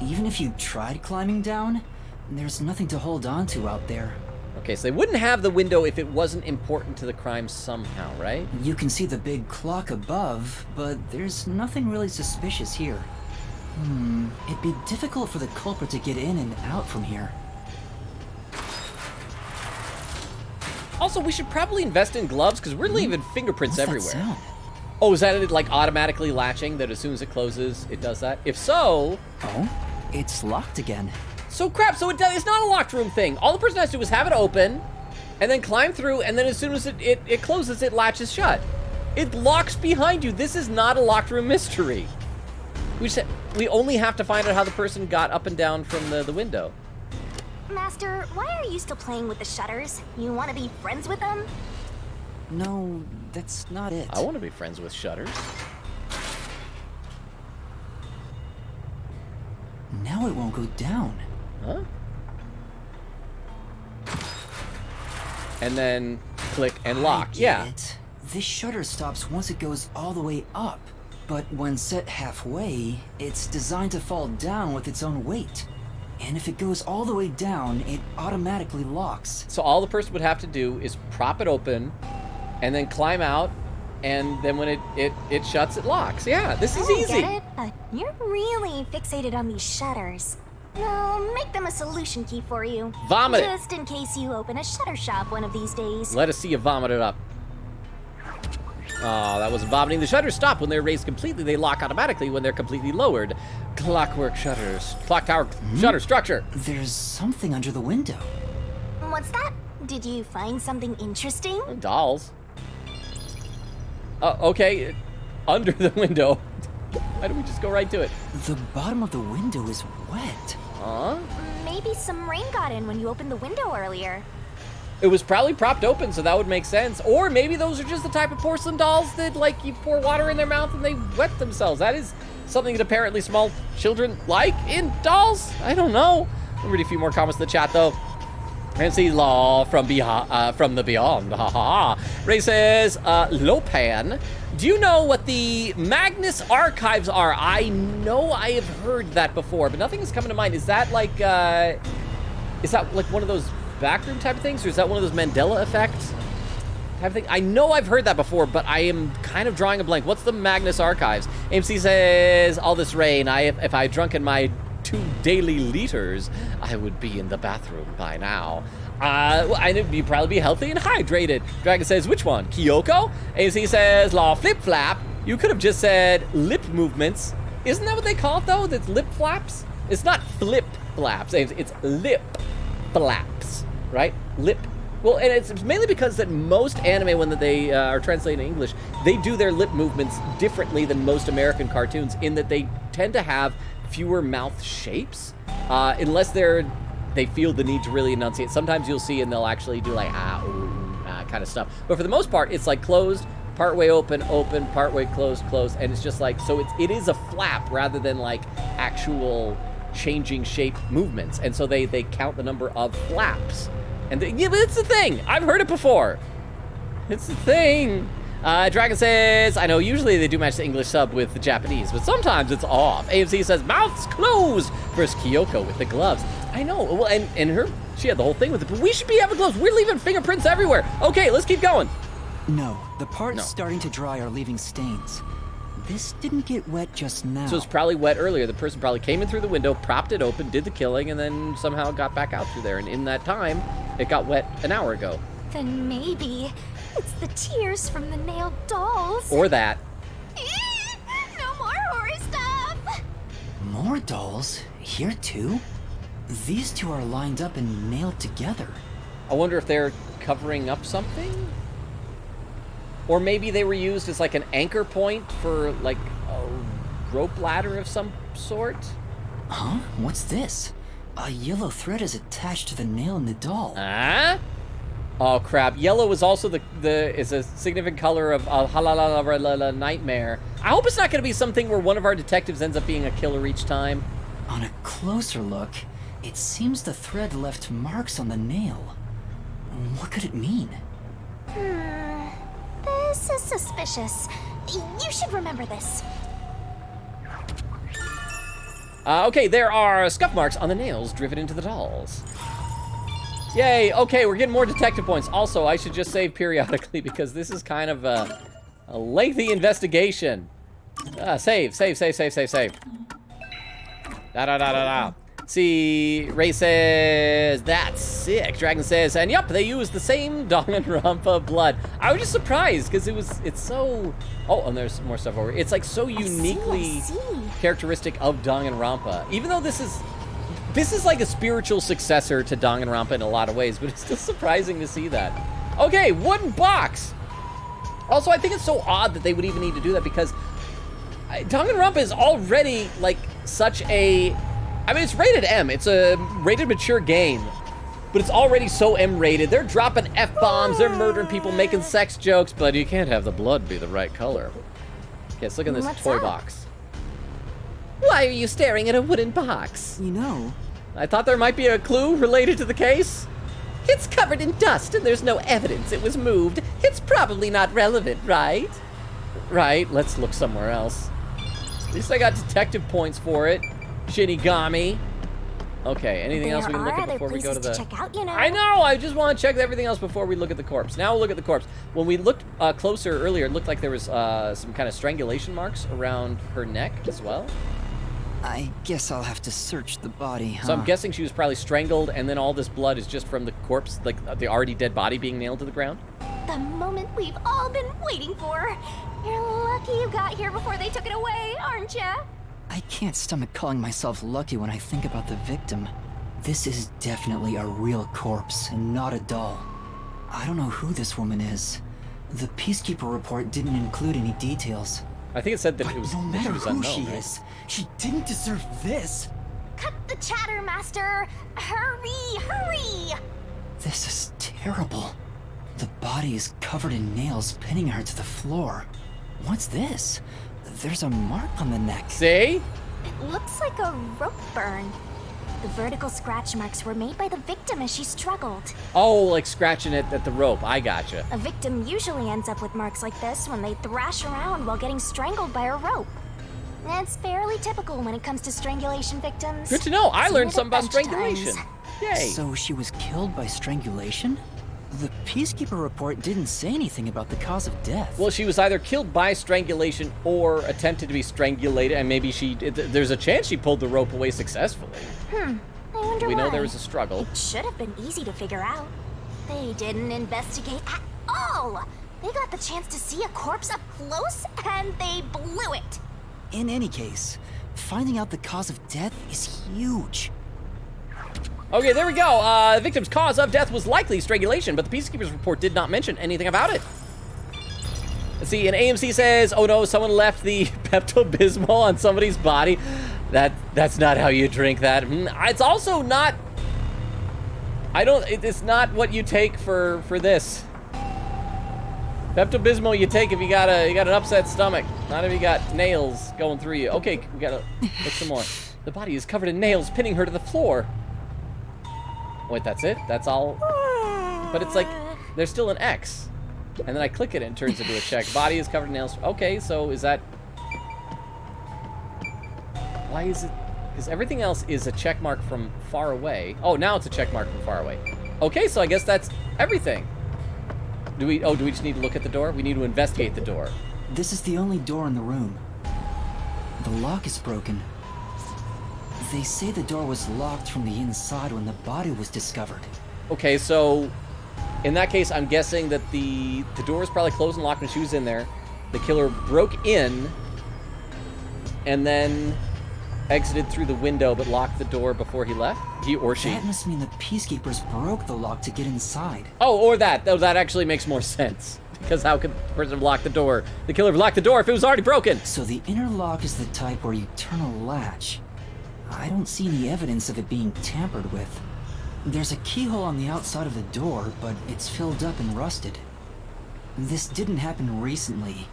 Speaker 6: Even if you tried climbing down, there's nothing to hold on to out there.
Speaker 1: Okay, so they wouldn't have the window if it wasn't important to the crime somehow, right?
Speaker 6: You can see the big clock above, but there's nothing really suspicious here. It'd be difficult for the culprit to get in and out from here.
Speaker 1: Also, we should probably invest in gloves because we're leaving fingerprints
Speaker 6: What's
Speaker 1: everywhere.
Speaker 6: That sound?
Speaker 1: Oh, is that it like automatically latching that as soon as it closes, it does that? If so...
Speaker 6: Oh, it's locked again.
Speaker 1: So crap, so it's not a locked room thing. All the person has to do is have it open, and then climb through, and then as soon as it closes, it latches shut. It locks behind you. This is not a locked room mystery. We only have to find out how the person got up and down from the window.
Speaker 4: Master, why are you still playing with the shutters? You want to be friends with them?
Speaker 6: No, that's not it.
Speaker 1: I want to be friends with shutters.
Speaker 6: Now it won't go down.
Speaker 1: Huh? and then click and lock.
Speaker 6: I get
Speaker 1: Yeah.
Speaker 6: it. This shutter stops once it goes all the way up. But when set halfway, it's designed to fall down with its own weight. And if it goes all the way down, it automatically locks.
Speaker 1: So all the person would have to do is prop it open and then climb out, and then when it shuts, it locks. Yeah, this is easy.
Speaker 4: Get it? But you're really fixated on these shutters. I'll make them a solution key for you.
Speaker 1: Vomit it.
Speaker 4: Just in case you open a shutter shop one of these days.
Speaker 1: Let us see you vomit it up. Oh, that wasn't vomiting. The shutters stop when they're raised completely. They lock automatically when they're completely lowered. Clockwork shutters. Clock tower shutter structure.
Speaker 6: There's something under the window.
Speaker 4: What's that? Did you find something interesting?
Speaker 1: Dolls. Okay. Under the window. Why don't we just go right to it?
Speaker 6: The bottom of the window is wet.
Speaker 1: Huh?
Speaker 4: Maybe some rain got in when you opened the window earlier.
Speaker 1: It was probably propped open, so that would make sense. Or maybe those are just the type of porcelain dolls that, like, you pour water in their mouth and they wet themselves. That is something that apparently small children like in dolls. I don't know. I'll read a few more comments in the chat, though. Fancy Law from the Beyond. Ha ha. Ray says, Lopan, do you know what the Magnus Archives are? I know I have heard that before, but nothing is coming to mind. Is that like one of those backroom type of things, or is that one of those Mandela effects type of thing? I know I've heard that before, but I am kind of drawing a blank. What's the Magnus Archives? AMC says, all this rain, if I had drunken my 2 daily liters, I would be in the bathroom by now. And it'd probably be healthy and hydrated. Dragon says, which one? Kyoko? AMC says, Law Flip Flap. You could have just said lip movements. Isn't that what they call it, though? That's lip flaps? It's not flip flaps. It's lip flaps. Right? Lip. Well, and it's mainly because that most anime, when they are translated in English, they do their lip movements differently than most American cartoons, in that they tend to have fewer mouth shapes, unless they feel the need to really enunciate. Sometimes you'll see and they'll actually do like kind of stuff. But for the most part, it's like closed, partway open, open, partway closed, closed, and it's just like, so it is a flap rather than like actual changing shape movements. And so they count the number of flaps. And yeah, but it's a thing. I've heard it before. It's a thing. Dragon says, I know usually they do match the English sub with the Japanese, but sometimes it's off. AMC says, mouths closed versus Kyoko with the gloves. I know. Well, and she had the whole thing with it, but we should be having gloves. We're leaving fingerprints everywhere. Okay, let's keep going.
Speaker 6: No, the parts starting to dry are leaving stains. This didn't get wet just now.
Speaker 1: So it's probably wet earlier. The person probably came in through the window, propped it open, did the killing, and then somehow got back out through there. And in that time, it got wet an hour ago.
Speaker 4: Then maybe it's the tears from the nailed dolls.
Speaker 1: Or that.
Speaker 4: No more horror stuff.
Speaker 6: More dolls? Here too? These two are lined up and nailed together.
Speaker 1: I wonder if they're covering up something? Or maybe they were used as like an anchor point for like a rope ladder of some sort?
Speaker 6: Huh? What's this? A yellow thread is attached to the nail in the doll.
Speaker 1: Huh? Oh crap! Yellow is also is a significant color of Halalala Nightmare. I hope it's not going to be something where one of our detectives ends up being a killer each time.
Speaker 6: On a closer look, it seems the thread left marks on the nail. What could it mean?
Speaker 4: This is suspicious. You should remember this.
Speaker 1: Okay, there are scuff marks on the nails driven into the dolls. Yay, okay, we're getting more detective points. Also, I should just save periodically because this is kind of a lengthy investigation. Save. Da-da-da-da-da. See, Ray says, that's sick. Dragon says, and yep, they used the same Danganronpa blood. I was just surprised because it's so, oh, and there's more stuff over here. It's like so uniquely characteristic of Danganronpa. Even though this is like a spiritual successor to Danganronpa in a lot of ways, but it's still surprising to see that. Okay, wooden box. Also, I think it's so odd that they would even need to do that because Danganronpa is already like such a, I mean, it's rated M. It's a rated mature game, but it's already so M-rated. They're dropping F-bombs, they're murdering people, making sex jokes, but you can't have the blood be the right color. Okay, let's look in this toy box. Why are you staring at a wooden box?
Speaker 6: You know,
Speaker 1: I thought there might be a clue related to the case. It's covered in dust and there's no evidence it was moved. It's probably not relevant, right? Right, let's look somewhere else. At least I got detective points for it. Shinigami. Okay, anything else we can look at before we go to the...
Speaker 4: check out, you know.
Speaker 1: I know, I just want to check everything else before we look at the corpse. Now we'll look at the corpse. When we looked closer earlier, it looked like there was some kind of strangulation marks around her neck as well.
Speaker 6: I guess I'll have to search the body, huh?
Speaker 1: So I'm guessing she was probably strangled, and then all this blood is just from the corpse, like the already dead body being nailed to the ground?
Speaker 4: The moment we've all been waiting for. You're lucky you got here before they took it away, aren't ya?
Speaker 6: I can't stomach calling myself lucky when I think about the victim. This is definitely a real corpse and not a doll. I don't know who this woman is. The Peacekeeper report didn't include any details.
Speaker 1: I think it said that it was,
Speaker 6: no
Speaker 1: that she
Speaker 6: matter
Speaker 1: was
Speaker 6: who
Speaker 1: unknown,
Speaker 6: she
Speaker 1: right?
Speaker 6: is, she didn't deserve this.
Speaker 4: Cut the chatter, Master. Hurry, hurry.
Speaker 6: This is terrible. The body is covered in nails pinning her to the floor. What's this? There's a mark on the neck.
Speaker 1: See?
Speaker 4: It looks like a rope burn. The vertical scratch marks were made by the victim as she struggled.
Speaker 1: Oh, like scratching it at the rope. I gotcha.
Speaker 4: A victim usually ends up with marks like this when they thrash around while getting strangled by a rope. It's fairly typical when it comes to strangulation victims.
Speaker 1: Good to know. I
Speaker 4: Seen
Speaker 1: learned
Speaker 4: it a
Speaker 1: something about
Speaker 4: bunch of
Speaker 1: strangulation.
Speaker 4: times.
Speaker 1: Yay.
Speaker 6: So she was killed by strangulation? The Peacekeeper report didn't say anything about the cause of death.
Speaker 1: Well, she was either killed by strangulation or attempted to be strangulated, and maybe there's a chance she pulled the rope away successfely.
Speaker 4: I wonder
Speaker 1: We know
Speaker 4: why.
Speaker 1: there was a struggle.
Speaker 4: It should have been easy to figure out. They didn't investigate at all. They got the chance to see a corpse up close, and they blew it.
Speaker 6: In any case, finding out the cause of death is huge.
Speaker 1: Okay, there we go. The victim's cause of death was likely strangulation, but the Peacekeeper's report did not mention anything about it. Let's see, and AMC says, oh no, someone left the Pepto-Bismol on somebody's body. That's not how you drink that. It's also not, it's not what you take for this. Pepto-Bismol you take if you got an upset stomach, not if you got nails going through you. Okay, we gotta look some more. The body is covered in nails, pinning her to the floor. Wait, that's it? That's all? But it's like, there's still an X. And then I click it and it turns into a check. Body is covered in nails. Okay, so is that... Why is it... Because everything else is a check mark from far away. Oh, now it's a check mark from far away. Okay, so I guess that's everything. Do we just need to look at the door? We need to investigate the door.
Speaker 6: This is the only door in the room. The lock is broken. They say the door was locked from the inside when the body was discovered.
Speaker 1: Okay, so in that case, I'm guessing that the door was probably closed and locked when she was in there. The killer broke in and then exited through the window but locked the door before he left? He or she?
Speaker 6: That must mean the Peacekeepers broke the lock to get inside.
Speaker 1: Oh, or that. Oh, that actually makes more sense. Because how could the person have locked the door? The killer locked the door if it was already broken.
Speaker 6: So the inner lock is the type where you turn a latch. I don't see any evidence of it being tampered with. There's a keyhole on the outside of the door, but it's filled up and rusted. This didn't happen recently.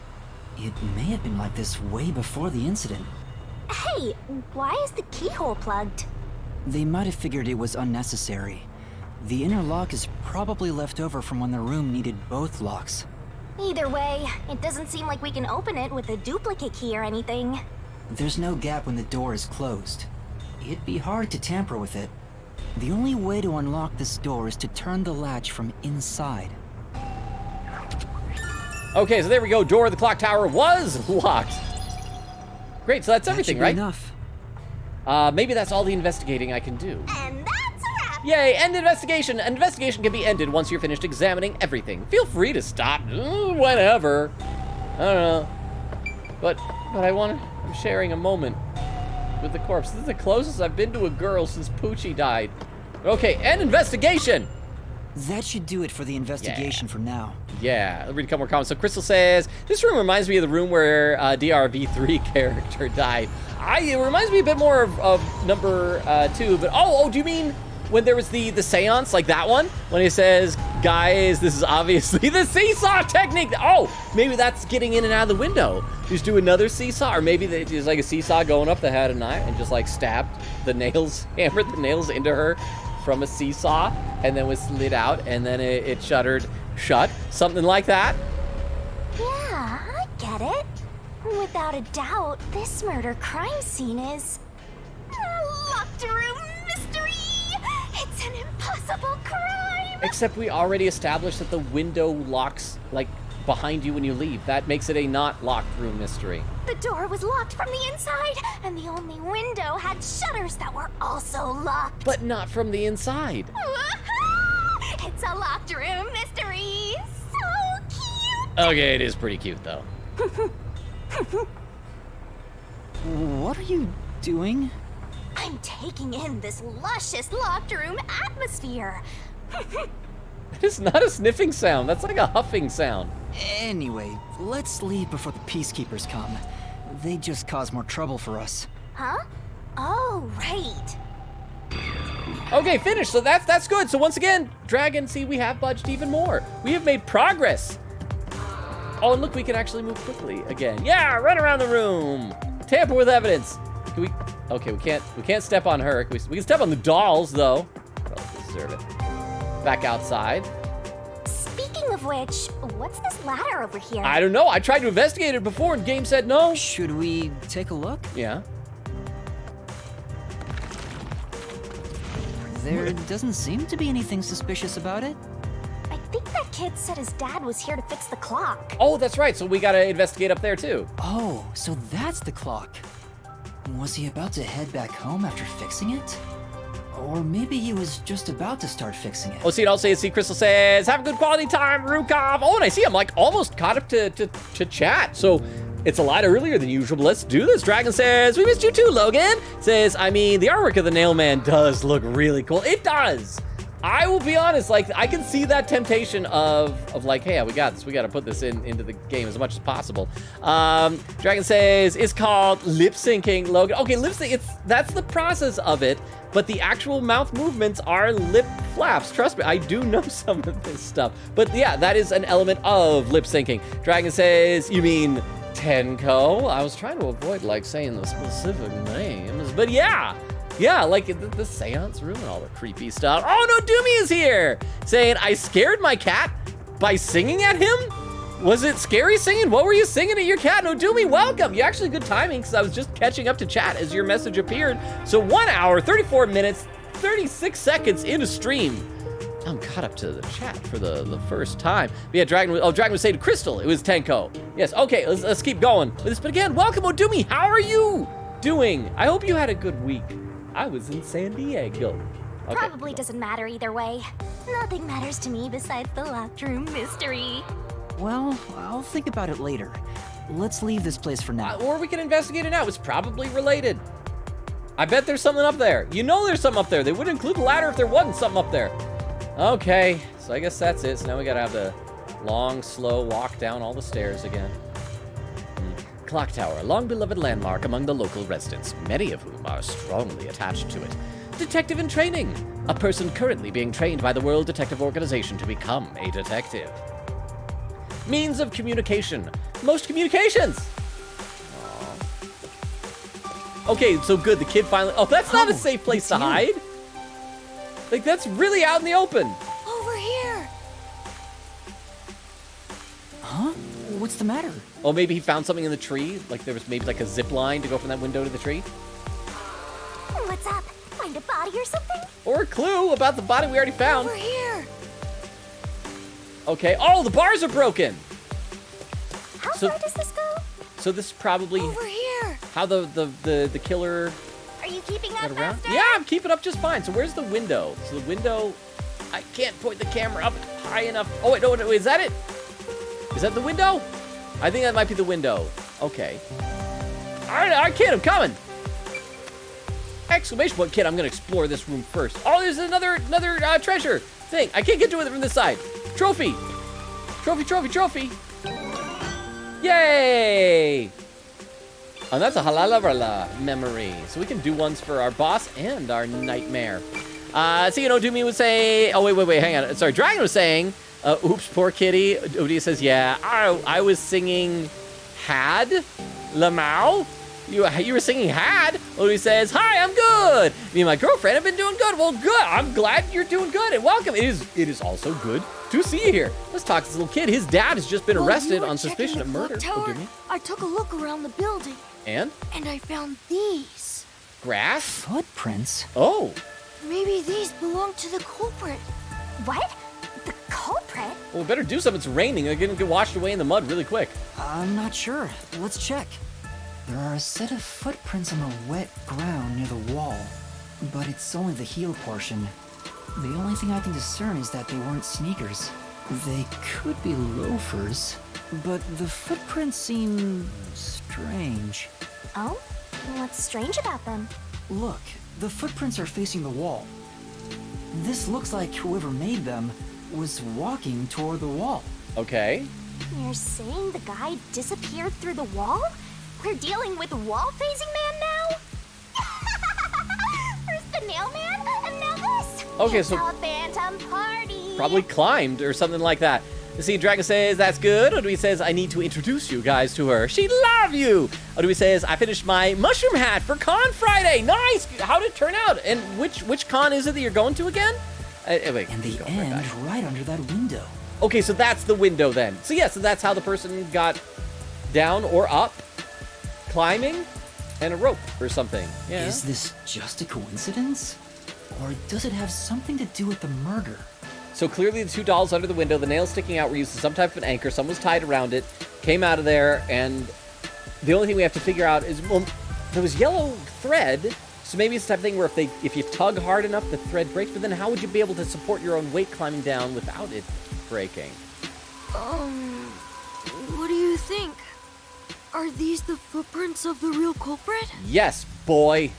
Speaker 6: It may have been like this way before the incident.
Speaker 4: Hey, why is the keyhole plugged?
Speaker 6: They might have figured it was unnecessary. The inner lock is probably left over from when the room needed both locks.
Speaker 4: Either way, it doesn't seem like we can open it with a duplicate key or anything.
Speaker 6: There's no gap when the door is closed. It'd be hard to tamper with it. The only way to unlock this door is to turn the latch from inside.
Speaker 1: Okay, so there we go. Door of the clock tower was locked. Great, so that's everything,
Speaker 6: That should be
Speaker 1: right?
Speaker 6: enough.
Speaker 1: Maybe that's all the investigating I can do.
Speaker 4: And that's a wrap!
Speaker 1: Yay, end investigation. An investigation can be ended once you're finished examining everything. Feel free to stop whenever. I don't know. But I'm sharing a moment with the corpse. This is the closest I've been to a girl since Poochie died. Okay, end investigation.
Speaker 6: That should do it for the investigation for now.
Speaker 1: Yeah, let's read a couple more comments. So Crystal says, this room reminds me of the room where DRV3 character died. It reminds me a bit more of number 2, but do you mean when there was the seance, like that one? When he says, guys, this is obviously the seesaw technique. Oh, maybe that's getting in and out of the window. Just do another seesaw, or maybe there's like a seesaw going up that had a knife and just like stabbed the nails, hammered the nails into her from a seesaw and then was slid out and then it shuttered shut. Something like that.
Speaker 4: Yeah, I get it. Without a doubt, this murder crime scene is a locked room mystery. It's an impossible crime.
Speaker 1: Except we already established that the window locks, like, behind you when you leave. That makes it a not locked room mystery.
Speaker 4: The door was locked from the inside, and the only window had shutters that were also locked.
Speaker 1: But not from the inside.
Speaker 4: It's a locked room mystery. So cute.
Speaker 1: Okay, it is pretty cute, though.
Speaker 6: What are you doing?
Speaker 4: I'm taking in this luscious locked room atmosphere.
Speaker 1: It's not a sniffing sound. That's like a huffing sound.
Speaker 6: Anyway, let's leave before the peacekeepers come. They just cause more trouble for us.
Speaker 4: Huh? Oh, right.
Speaker 1: Okay, finished. So that's good. So once again, Dragon, see, we have budged even more. We have made progress. Oh, and look, we can actually move quickly again. Yeah, run around the room. Tamper with evidence. Can we? Okay, we can't step on her. We can step on the dolls, though. Probably deserve it. Back outside.
Speaker 4: Speaking of which, what's this ladder over here?
Speaker 1: I don't know. I tried to investigate it before, and game said no.
Speaker 6: Should we take a look?
Speaker 1: Yeah.
Speaker 6: There doesn't seem to be anything suspicious about it.
Speaker 4: I think that kid said his dad was here to fix the clock.
Speaker 1: Oh, that's right. So we gotta investigate up there too.
Speaker 6: Oh, so that's the clock. Was he about to head back home after fixing it? Or maybe he was just about to start fixing it.
Speaker 1: Oh, see, and I'll say, see, Crystal says, have a good quality time, Rukov. Oh, and I see I'm like almost caught up to chat. So it's a lot earlier than usual, but let's do this. Dragon says, we missed you too, Logan. Says, I mean, the artwork of the Nailman does look really cool. It does. I will be honest, like, I can see that temptation of like, hey, we got this. We got to put this into the game as much as possible. Dragon says, it's called lip syncing, Logan. Okay, lip sync, that's the process of it, but the actual mouth movements are lip flaps. Trust me, I do know some of this stuff. But yeah, that is an element of lip syncing. Dragon says, you mean Tenko? I was trying to avoid, like, saying the specific names, but yeah. Yeah, like the seance room and all the creepy stuff. Oh no, Doomy is here! Saying, I scared my cat by singing at him? Was it scary singing? What were you singing at your cat? No, Doomy, welcome! You actually good timing, because I was just catching up to chat as your message appeared. So 1 hour, 34 minutes, 36 seconds into stream. I'm caught up to the chat for the first time. But yeah, Dragon was saying to Crystal, it was Tenko. Yes, okay, let's keep going with this. But again, welcome, Odumi. How are you doing? I hope you had a good week. I was in San Diego. Okay.
Speaker 4: Probably doesn't matter either way. Nothing matters to me besides the locked room mystery.
Speaker 6: Well, I'll think about it later. Let's leave this place for now.
Speaker 1: Or we can investigate it now. It's probably related. I bet there's something up there. You know there's something up there. They wouldn't include the ladder if there wasn't something up there. Okay, so I guess that's it. So now we gotta have the long, slow walk down all the stairs again. Clock Tower, a long-beloved landmark among the local residents, many of whom are strongly attached to it. Detective in training, a person currently being trained by the World Detective Organization to become a detective. Means of communication, most communications. Aww. Okay, so good, the kid finally, oh, that's not a safe place to hide. Like, that's really out in the open.
Speaker 10: Over here.
Speaker 6: Huh? What's the matter?
Speaker 1: Oh, maybe he found something in the tree? Like there was maybe like a zip line to go from that window to the tree?
Speaker 4: What's up? Find a body or something?
Speaker 1: Or a clue about the body we already found.
Speaker 10: Over here.
Speaker 1: Okay. Oh, the bars are broken.
Speaker 4: How far does this go?
Speaker 1: So this is probably
Speaker 10: over here.
Speaker 1: How the killer.
Speaker 4: Are you keeping up,
Speaker 1: around?
Speaker 4: Master?
Speaker 1: Yeah, I'm keeping up just fine. So where's the window? So the window, I can't point the camera up high enough. Oh wait, no, is that it? Is that the window? I think that might be the window. Okay. All right, kid, I'm coming. Exclamation point, kid, I'm gonna explore this room first. Oh, there's another treasure thing. I can't get to it from this side. Trophy. Trophy. Yay! And that's a halalavara memory. So we can do ones for our boss and our nightmare. So, Doomy would say, oh, wait, hang on. Sorry, Dragon was saying, oops, poor kitty. Odia says, yeah, I was singing Had Lamau. You were singing had. Odie says, hi, I'm good. Me and my girlfriend have been doing good. Well, good. I'm glad you're doing good and welcome. It is also good to see you here. Let's talk to this little kid. His dad has just been arrested on suspicion of murder. Oh, did he?
Speaker 12: I took a look around the building.
Speaker 1: And
Speaker 12: I found these.
Speaker 1: Grass?
Speaker 6: Footprints?
Speaker 1: Oh.
Speaker 12: Maybe these belong to the culprit.
Speaker 4: What? The culprit?
Speaker 1: Well, we better do something. It's raining. They're going to get washed away in the mud really quick.
Speaker 6: I'm not sure. Let's check. There are a set of footprints on the wet ground near the wall, but it's only the heel portion. The only thing I can discern is that they weren't sneakers. They could be loafers, but the footprints seem strange.
Speaker 4: Oh? What's strange about them?
Speaker 6: Look, the footprints are facing the wall. This looks like whoever made them was walking toward the wall.
Speaker 1: Okay.
Speaker 4: You're saying the guy disappeared through the wall? We're dealing with wall-phasing man now? First the nail man, and now this?
Speaker 1: Okay,
Speaker 4: it's
Speaker 1: so
Speaker 4: a phantom party.
Speaker 1: Probably climbed or something like that. See, Dragon says, that's good. Odui says, I need to introduce you guys to her. She'd love you. Odui says, I finished my mushroom hat for Con Friday. Nice. How did it turn out? And which con is it that you're going to again? Wait,
Speaker 6: and the end right under that window.
Speaker 1: Okay, so that's the window then. So yeah, so that's how the person got down or up, climbing, and a rope or something. Yeah.
Speaker 6: Is this just a coincidence? Or does it have something to do with the murder?
Speaker 1: So clearly the two dolls under the window, the nails sticking out were used as some type of an anchor. Someone was tied around it, came out of there, and the only thing we have to figure out is, well, there was yellow thread, so maybe it's the type of thing where if you tug hard enough, the thread breaks, but then how would you be able to support your own weight climbing down without it breaking?
Speaker 12: What do you think? Are these the footprints of the real culprit?
Speaker 1: Yes, boy.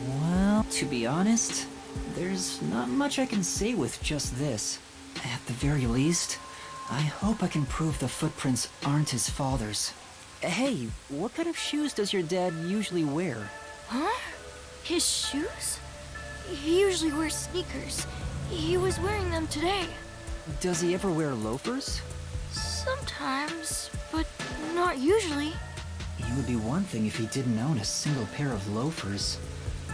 Speaker 6: Well, to be honest, there's not much I can say with just this. At the very least, I hope I can prove the footprints aren't his father's. Hey, what kind of shoes does your dad usually wear?
Speaker 12: Huh? His shoes? He usually wears sneakers. He was wearing them today.
Speaker 6: Does he ever wear loafers?
Speaker 12: Sometimes, but not usually.
Speaker 6: It would be one thing if he didn't own a single pair of loafers,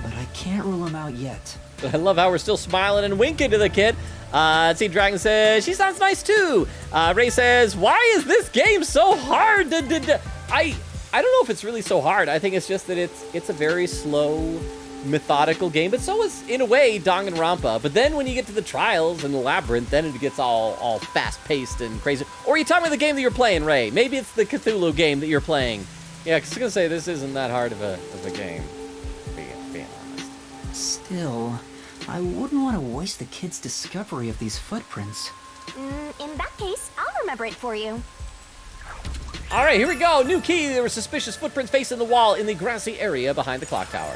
Speaker 6: but I can't rule him out yet.
Speaker 1: I love how we're still smiling and winking to the kid. Let's see, Dragon says, she sounds nice too. Ray says, why is this game so hard? I don't know if it's really so hard. I think it's just that it's a very slow, methodical game, but so is, in a way, Danganronpa. But then when you get to the trials and the labyrinth, then it gets all fast-paced and crazy. Or you tell me the game that you're playing, Ray. Maybe it's the Cthulhu game that you're playing. Yeah, because I was going to say, this isn't that hard of a game, being honest.
Speaker 6: Still, I wouldn't want to waste the kid's discovery of these footprints.
Speaker 4: In that case, I'll remember it for you.
Speaker 1: All right, here we go. New key. There were suspicious footprints facing the wall in the grassy area behind the clock tower.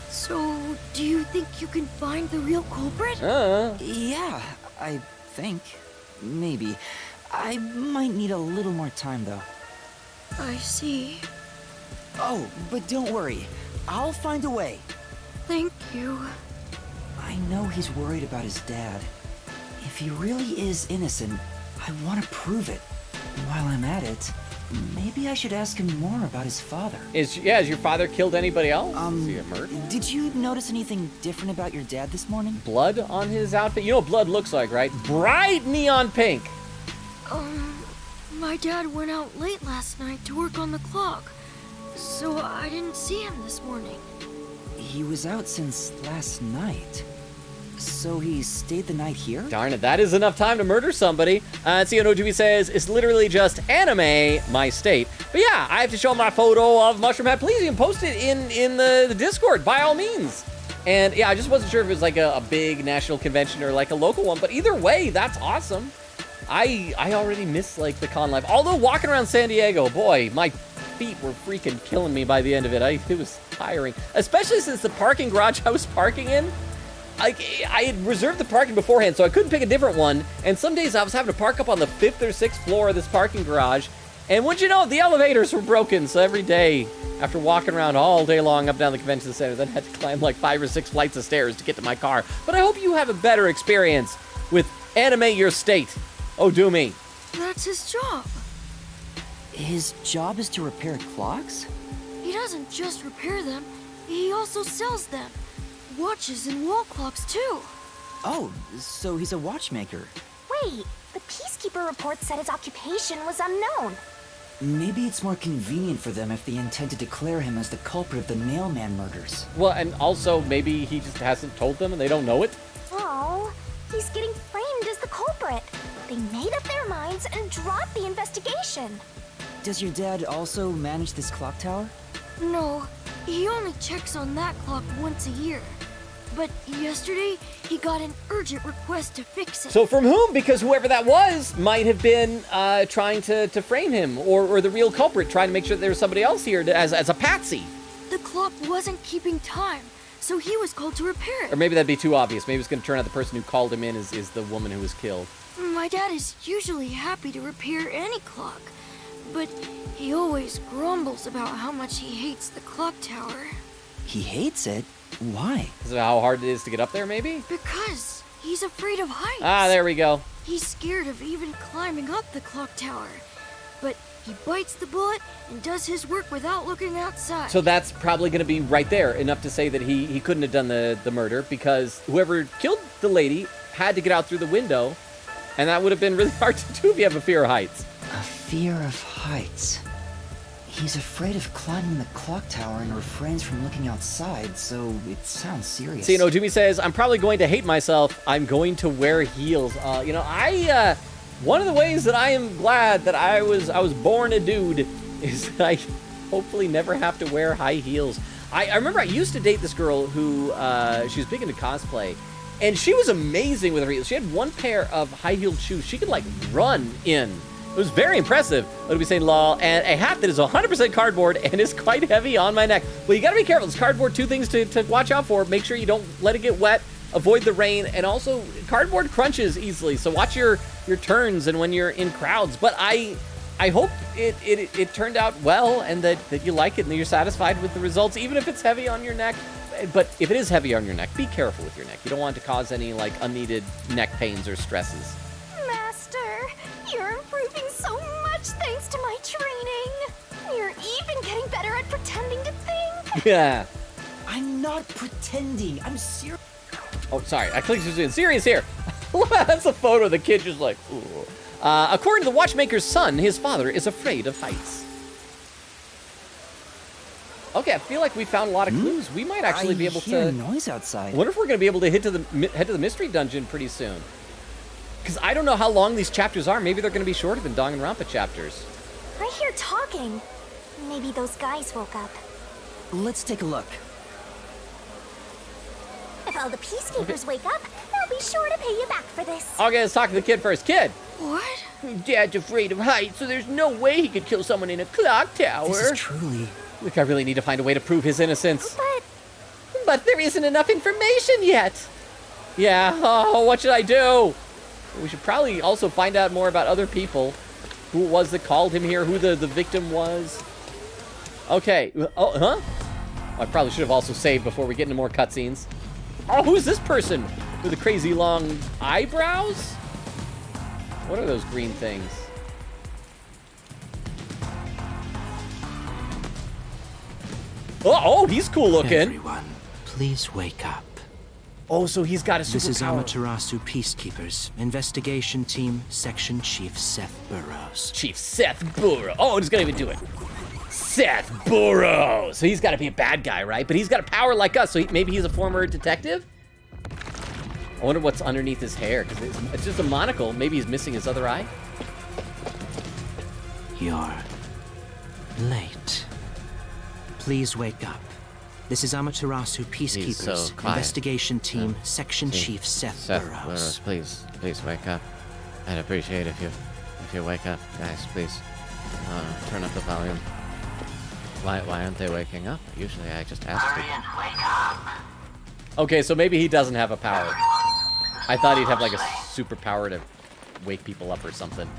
Speaker 12: So, do you think you can find the real culprit?
Speaker 6: Yeah, I think. Maybe. I might need a little more time, though.
Speaker 12: I see.
Speaker 6: Oh, but don't worry. I'll find a way.
Speaker 12: Thank you.
Speaker 6: I know he's worried about his dad. If he really is innocent, I want to prove it. While I'm at it, maybe I should ask him more about his father.
Speaker 1: Has your father killed anybody else? Is he a murderer?
Speaker 6: Did you notice anything different about your dad this morning?
Speaker 1: Blood on his outfit? You know what blood looks like, right? Bright neon pink.
Speaker 12: My dad went out late last night to work on the clock, so I didn't see him this morning.
Speaker 6: He was out since last night. So he stayed the night here?
Speaker 1: Darn it, that is enough time to murder somebody. Ciono2B says, it's literally just anime, my state. But yeah, I have to show my photo of Mushroom Head. Please, you can post it in the Discord, by all means. And yeah, I just wasn't sure if it was like a big national convention or like a local one, but either way, that's awesome. I already miss like the con life. Although walking around San Diego, boy, my feet were freaking killing me by the end of it. It was tiring, especially since the parking garage I was parking in, I had reserved the parking beforehand, so I couldn't pick a different one. And some days I was having to park up on the 5th or 6th floor of this parking garage. And wouldn't you know, the elevators were broken. So every day, after walking around all day long up down the convention center, then I had to climb like 5 or 6 flights of stairs to get to my car. But I hope you have a better experience with Anime Your State. Oh, do me.
Speaker 12: That's his job.
Speaker 6: His job is to repair clocks?
Speaker 12: He doesn't just repair them, he also sells them. Watches and wall clocks, too.
Speaker 6: Oh, so he's a watchmaker.
Speaker 4: Wait, the Peacekeeper report said his occupation was unknown.
Speaker 6: Maybe it's more convenient for them if they intend to declare him as the culprit of the Nailman murders.
Speaker 1: Well, and also maybe he just hasn't told them and they don't know it.
Speaker 4: Oh, he's getting framed as the culprit. They made up their minds and dropped the investigation.
Speaker 6: Does your dad also manage this clock tower?
Speaker 12: No, he only checks on that clock once a year. But yesterday, he got an urgent request to fix it.
Speaker 1: So from whom? Because whoever that was might have been trying to frame him, or the real culprit, trying to make sure that there was somebody else here as a patsy.
Speaker 12: The clock wasn't keeping time, so he was called to repair it.
Speaker 1: Or maybe that'd be too obvious. Maybe it's going to turn out the person who called him in is the woman who was killed.
Speaker 12: My dad is usually happy to repair any clock, but he always grumbles about how much he hates the clock tower.
Speaker 6: He hates it? Why?
Speaker 1: Because of how hard it is to get up there, maybe?
Speaker 12: Because he's afraid of heights.
Speaker 1: Ah, there we go.
Speaker 12: He's scared of even climbing up the clock tower. But he bites the bullet and does his work without looking outside.
Speaker 1: So that's probably going to be right there, enough to say that he couldn't have done the murder, because whoever killed the lady had to get out through the window, and that would have been really hard to do if you have a fear of heights.
Speaker 6: A fear of heights. He's afraid of climbing the clock tower and refrains from looking outside, so it sounds serious.
Speaker 1: See, Jimmy says, I'm probably going to hate myself. I'm going to wear heels. One of the ways that I am glad that I was born a dude is that I hopefully never have to wear high heels. I remember I used to date this girl who, she was big into cosplay, and she was amazing with her heels. She had one pair of high-heeled shoes she could, like, run in. It was very impressive, let me say, lol, and a hat that is 100% cardboard and is quite heavy on my neck. Well, you gotta be careful. It's cardboard, two things to watch out for. Make sure you don't let it get wet, avoid the rain, and also cardboard crunches easily, so watch your turns and when you're in crowds. But I hope it turned out well and that you like it and that you're satisfied with the results, even if it's heavy on your neck. But if it is heavy on your neck, be careful with your neck. You don't want it to cause any, like, unneeded neck pains or stresses.
Speaker 4: Master, you're improving so much thanks to my training. You're even getting better at pretending to think.
Speaker 1: Yeah.
Speaker 6: I'm not pretending. I'm serious.
Speaker 1: Oh, sorry. I clicked in serious here. That's a photo of the kid just like, ooh. According to the watchmaker's son, his father is afraid of heights. Okay, I feel like we found a lot of clues. We might actually be able to...
Speaker 6: I hear noise outside.
Speaker 1: I wonder if we're going to be able to head to the mystery dungeon pretty soon. Because I don't know how long these chapters are. Maybe they're going to be shorter than Danganronpa chapters.
Speaker 4: I hear talking. Maybe those guys woke up.
Speaker 6: Let's take a look.
Speaker 4: If all the Peacekeepers wake up, they'll be sure to pay you back for this.
Speaker 1: Okay, let's talk to the kid first. Kid!
Speaker 12: What?
Speaker 1: Dad's afraid of heights, so there's no way he could kill someone in a clock tower.
Speaker 6: This is truly...
Speaker 1: Look, I really need to find a way to prove his innocence. But there isn't enough information yet. Yeah, oh, what should I do? We should probably also find out more about other people. Who it was that called him here, who the victim was. Okay, oh, huh? I probably should have also saved before we get into more cutscenes. Oh, who's this person with the crazy long eyebrows? What are those green things? Oh, he's cool looking.
Speaker 13: Everyone, please wake up.
Speaker 1: Oh, so he's got a superpower.
Speaker 13: This is Amaterasu Peacekeepers, Investigation Team, Section Chief Seth Burrows.
Speaker 1: Chief Seth Burrows. Oh, he's gonna even do it. Seth Burrows. So he's got to be a bad guy, right? But he's got a power like us, so maybe he's a former detective? I wonder what's underneath his hair, because it's just a monocle. Maybe he's missing his other eye.
Speaker 13: You're late. Please wake up. This is Amaterasu Peacekeepers, Investigation Team, Section Chief Seth Burrows.
Speaker 14: Please wake up. I'd appreciate if you wake up, guys. Please turn up the volume. Why aren't they waking up? Usually I just ask
Speaker 13: Hurry and wake up.
Speaker 1: Okay, so maybe he doesn't have a power. I thought he'd have like a superpower to wake people up or something.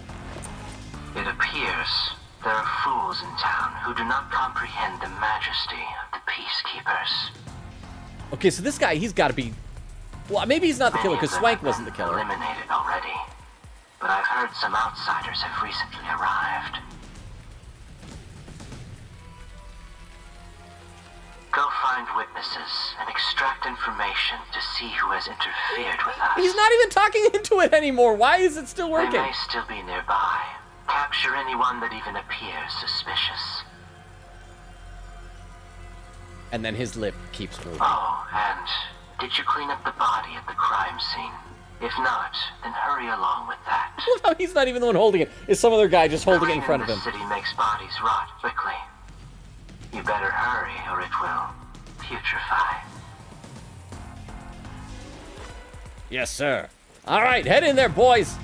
Speaker 13: It appears there are fools in town who do not comprehend the majesty of the Peacekeepers.
Speaker 1: Okay, so this guy, he's got to be... Well, maybe he's not the killer, because Swank wasn't the killer.
Speaker 13: Eliminated already, but I've heard some outsiders have recently arrived. premises and extract information to see who has interfered with us.
Speaker 1: He's not even talking into it anymore. Why is it still working?
Speaker 13: They may still be nearby. Capture anyone that even appears suspicious.
Speaker 1: And then his lip keeps moving.
Speaker 13: Oh, and did you clean up the body at the crime scene? If not, then hurry along with that.
Speaker 1: I love how he's not even the one holding it. It's some other guy just holding it in front of him.
Speaker 13: The city makes bodies rot quickly. You better hurry, or it will putrefy.
Speaker 1: Yes, sir. All right, head in there, boys.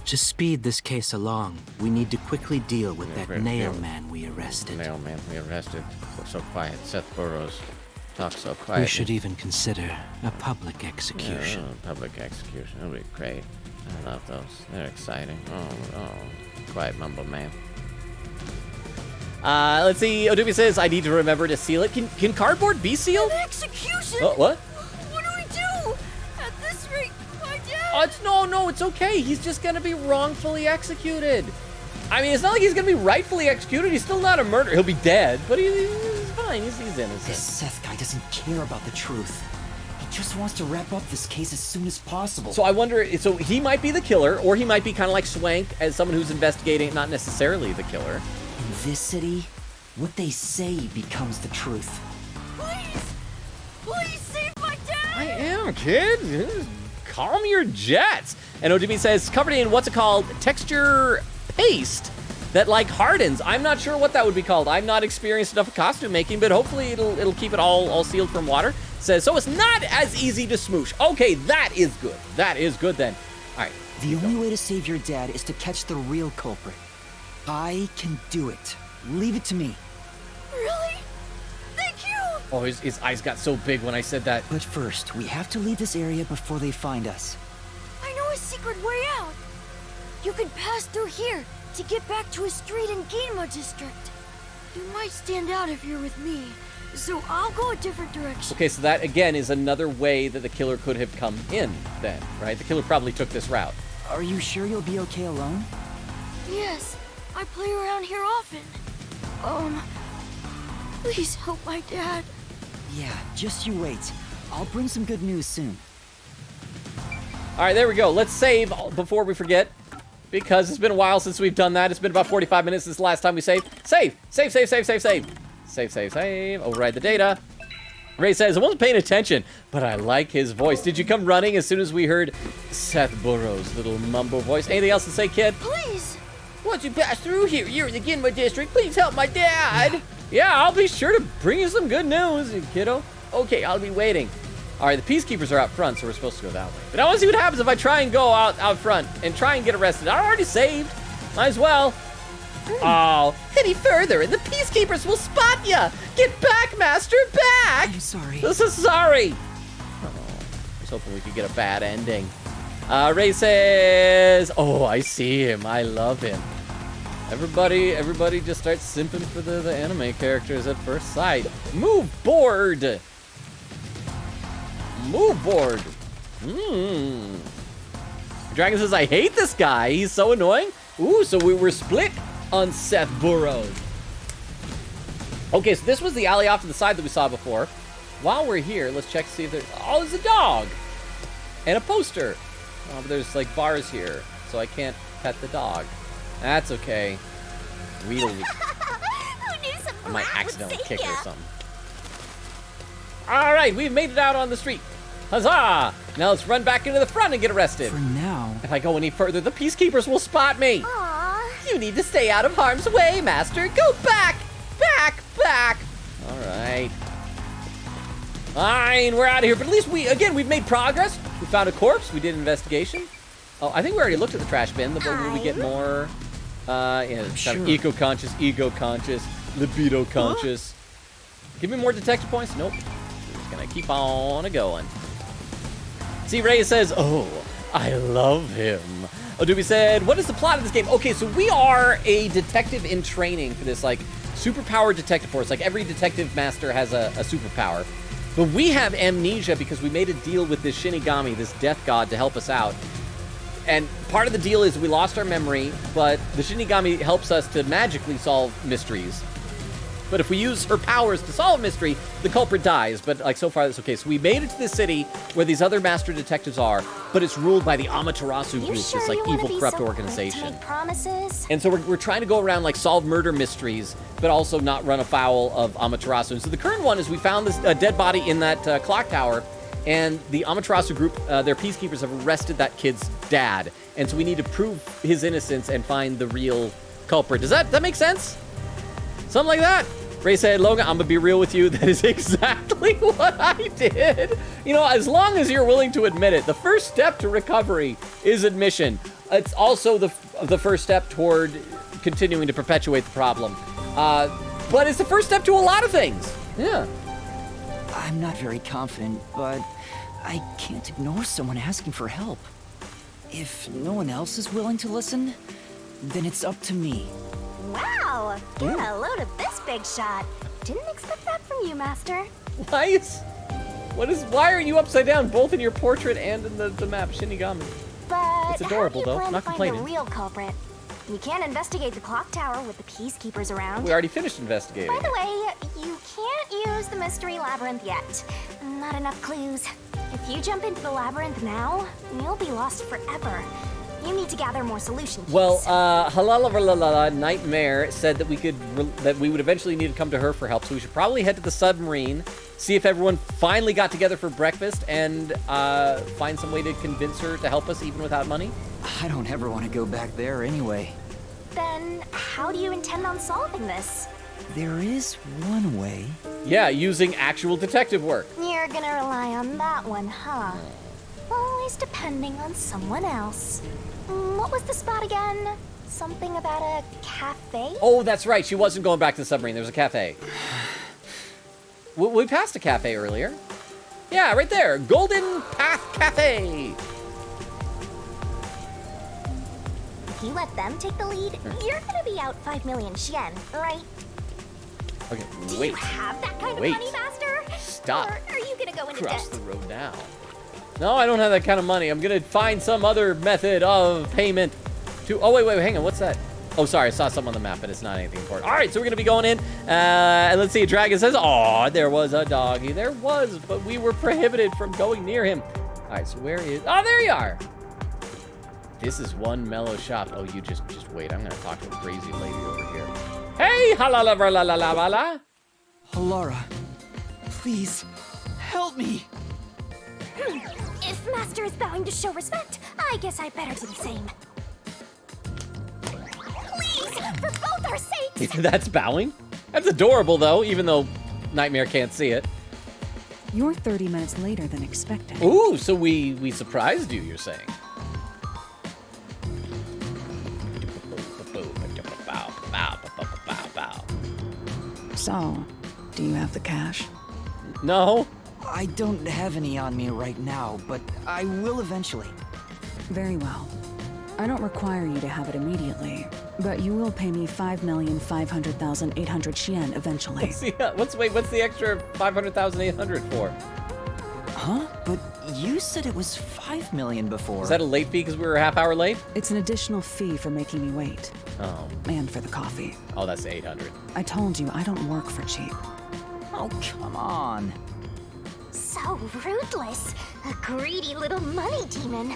Speaker 15: To speed this case along, we need to quickly deal with that nail man we arrested.
Speaker 14: Nail man we arrested. So quiet. Seth Burrows talks so quiet.
Speaker 15: We should even consider a public execution.
Speaker 14: Yeah, public execution. That'll be great. I love those. They're exciting. Oh. Quiet mumble man.
Speaker 1: Let's see. Odubi says, I need to remember to seal it. Can cardboard be sealed?
Speaker 12: An execution?
Speaker 1: What?
Speaker 12: What do we do? At this rate, my dad...
Speaker 1: No, it's okay. He's just gonna be wrongfully executed. I mean, it's not like he's gonna be rightfully executed. He's still not a murderer. He'll be dead, but he's fine. He's innocent.
Speaker 6: This Seth guy doesn't care about the truth. He just wants to wrap up this case as soon as possible.
Speaker 1: So I wonder, so he might be the killer, or he might be kind of like Swank as someone who's investigating, not necessarily the killer.
Speaker 6: In this city, what they say becomes the truth.
Speaker 12: Please save my dad!
Speaker 1: I am, kid. Just calm your jets. And Odimi says, covered in what's it called? Texture paste that like hardens. I'm not sure what that would be called. I'm not experienced enough in costume making, but hopefully it'll keep it all sealed from water. Says, so it's not as easy to smoosh. Okay, that is good. That is good then. All right.
Speaker 6: The only way to save your dad is to catch the real culprit. I can do it. Leave it to me.
Speaker 12: Really? Thank you!
Speaker 1: Oh, his eyes got so big when I said that.
Speaker 6: But first, we have to leave this area before they find us.
Speaker 12: I know a secret way out. You can pass through here to get back to a street in Ginma district. You might stand out if you're with me, so I'll go a different direction.
Speaker 1: Okay, so that again is another way that the killer could have come in then, right? The killer probably took this route.
Speaker 6: Are you sure you'll be okay alone?
Speaker 12: Yes, I play around here often. Please help my dad.
Speaker 6: Yeah, just you wait. I'll bring some good news soon.
Speaker 1: All right, there we go. Let's save before we forget, because it's been a while since we've done that. It's been about 45 minutes since the last time we saved. Save. Override the data. Ray says, I wasn't paying attention, but I like his voice. Did you come running as soon as we heard Seth Burrows' little mumble voice? Anything else to say, kid?
Speaker 12: Please.
Speaker 1: Once you pass through here, you're in the Ginma district. Please help my dad. Yeah, I'll be sure to bring you some good news, kiddo. Okay, I'll be waiting. All right, the peacekeepers are out front, so we're supposed to go that way. But I want to see what happens if I try and go out front and try and get arrested. I already saved. Might as well. Oh, any further and the peacekeepers will spot ya. Get back, Master, back.
Speaker 6: I'm sorry.
Speaker 1: This is sorry. Oh, I was hoping we could get a bad ending. Ray says, oh, I see him. I love him. Everybody just starts simping for the anime characters at first sight. Move board. Move board. Dragon says, I hate this guy. He's so annoying. Ooh, so we were split on Seth Burrows. Okay, so this was the alley off to the side that we saw before. While we're here, let's check to see if there's... Oh, there's a dog. And a poster. Oh, but there's like bars here, so I can't pet the dog. That's okay. Weedle. I might accidentally kick her or something. All right, we've made it out on the street. Huzzah! Now let's run back into the front and get arrested.
Speaker 6: For now.
Speaker 1: If I go any further, the peacekeepers will spot me.
Speaker 4: Aww.
Speaker 1: You need to stay out of harm's way, Master. Go back! Back! All right. Fine, we're out of here. But at least we've made progress. We found a corpse. We did an investigation. Oh, I think we already looked at the trash bin. The one where we get more, kind of eco-conscious, ego-conscious, libido-conscious. Give me more detective points. Nope. We're just gonna keep on going. See, Ray says, oh, I love him. Odubi said, what is the plot of this game? Okay, so we are a detective in training for this, like, superpowered detective force. Like, every detective master has a superpower. But we have amnesia because we made a deal with this Shinigami, this death god, to help us out. And part of the deal is we lost our memory, but the Shinigami helps us to magically solve mysteries. But if we use her powers to solve a mystery, the culprit dies. But like so far, that's okay. So we made it to this city where these other master detectives are, but it's ruled by the Amaterasu group, this like evil, corrupt organization.
Speaker 4: Promises?
Speaker 1: And so we're trying to go around like solve murder mysteries, but also not run afoul of Amaterasu. And so the current one is we found this dead body in that clock tower, and the Amaterasu group, their peacekeepers, have arrested that kid's dad. And so we need to prove his innocence and find the real culprit. Does that make sense? Something like that. Ray said, Logan, I'm gonna be real with you. That is exactly what I did. You know, as long as you're willing to admit it, the first step to recovery is admission. It's also the first step toward continuing to perpetuate the problem. But it's the first step to a lot of things. Yeah.
Speaker 6: I'm not very confident, but I can't ignore someone asking for help. If no one else is willing to listen, then it's up to me.
Speaker 4: Wow! Get a load of this big shot. Didn't expect that from you, Master.
Speaker 1: Why are you upside down, both in your portrait and in the map, Shinigami?
Speaker 4: But
Speaker 1: it's adorable,
Speaker 4: how do you plan
Speaker 1: though. Not
Speaker 4: to find
Speaker 1: complaining.
Speaker 4: the real culprit? You can't investigate the clock tower with the peacekeepers around.
Speaker 1: We already finished investigating.
Speaker 4: By the way, you can't use the mystery labyrinth yet. Not enough clues. If you jump into the labyrinth now, you'll be lost forever. You need to gather more solution keys.
Speaker 1: Well, Halala Nightmare said that we would eventually need to come to her for help, so we should probably head to the submarine, see if everyone finally got together for breakfast, and find some way to convince her to help us even without money.
Speaker 6: I don't ever want to go back there anyway.
Speaker 4: Then, how do you intend on solving this?
Speaker 6: There is one way.
Speaker 1: Yeah, using actual detective work.
Speaker 4: You're gonna rely on that one, huh? Always depending on someone else. What was the spot again? Something about a cafe?
Speaker 1: Oh, that's right. She wasn't going back to the submarine. There was a cafe. We passed a cafe earlier. Yeah, right there. Golden Path Cafe.
Speaker 4: If you let them take the lead, you're gonna be out 5 million yen, right?
Speaker 1: Okay,
Speaker 4: Do
Speaker 1: wait.
Speaker 4: you have that kind of
Speaker 1: Wait.
Speaker 4: money, Master?
Speaker 1: Stop.
Speaker 4: Or are you gonna go into
Speaker 1: Cross
Speaker 4: debt?
Speaker 1: the road now. No, I don't have that kind of money. I'm gonna find some other method of payment to... Oh, wait, hang on. What's that? Oh, sorry. I saw something on the map, but it's not anything important. All right, so we're gonna be going in. And let's see. Dragon says, oh, there was a doggy. There was, but we were prohibited from going near him. All right, so where is... Oh, there you are. This is one mellow shop. Oh, you just wait. I'm gonna talk to a crazy lady over here. Hey, halala.
Speaker 6: Halara, please, help me.
Speaker 4: If Master is bowing to show respect, I guess I better do the same. Please, for both our sakes!
Speaker 1: That's bowing? That's adorable, though, even though Nightmare can't see it.
Speaker 11: You're 30 minutes later than expected.
Speaker 1: Ooh, so we surprised you, you're saying.
Speaker 11: So, do you have the cash?
Speaker 1: No.
Speaker 6: I don't have any on me right now, but I will eventually.
Speaker 11: Very well. I don't require you to have it immediately, but you will pay me 5,500,800 yen eventually.
Speaker 1: What's the extra 500,800 for?
Speaker 6: Huh? But you said it was 5 million before.
Speaker 1: Is that a late fee because we were a half hour late?
Speaker 11: It's an additional fee for making me wait.
Speaker 1: Oh.
Speaker 11: And for the coffee.
Speaker 1: Oh, that's 800.
Speaker 11: I told you, I don't work for cheap.
Speaker 6: Oh, come on.
Speaker 4: So ruthless. A greedy little money demon.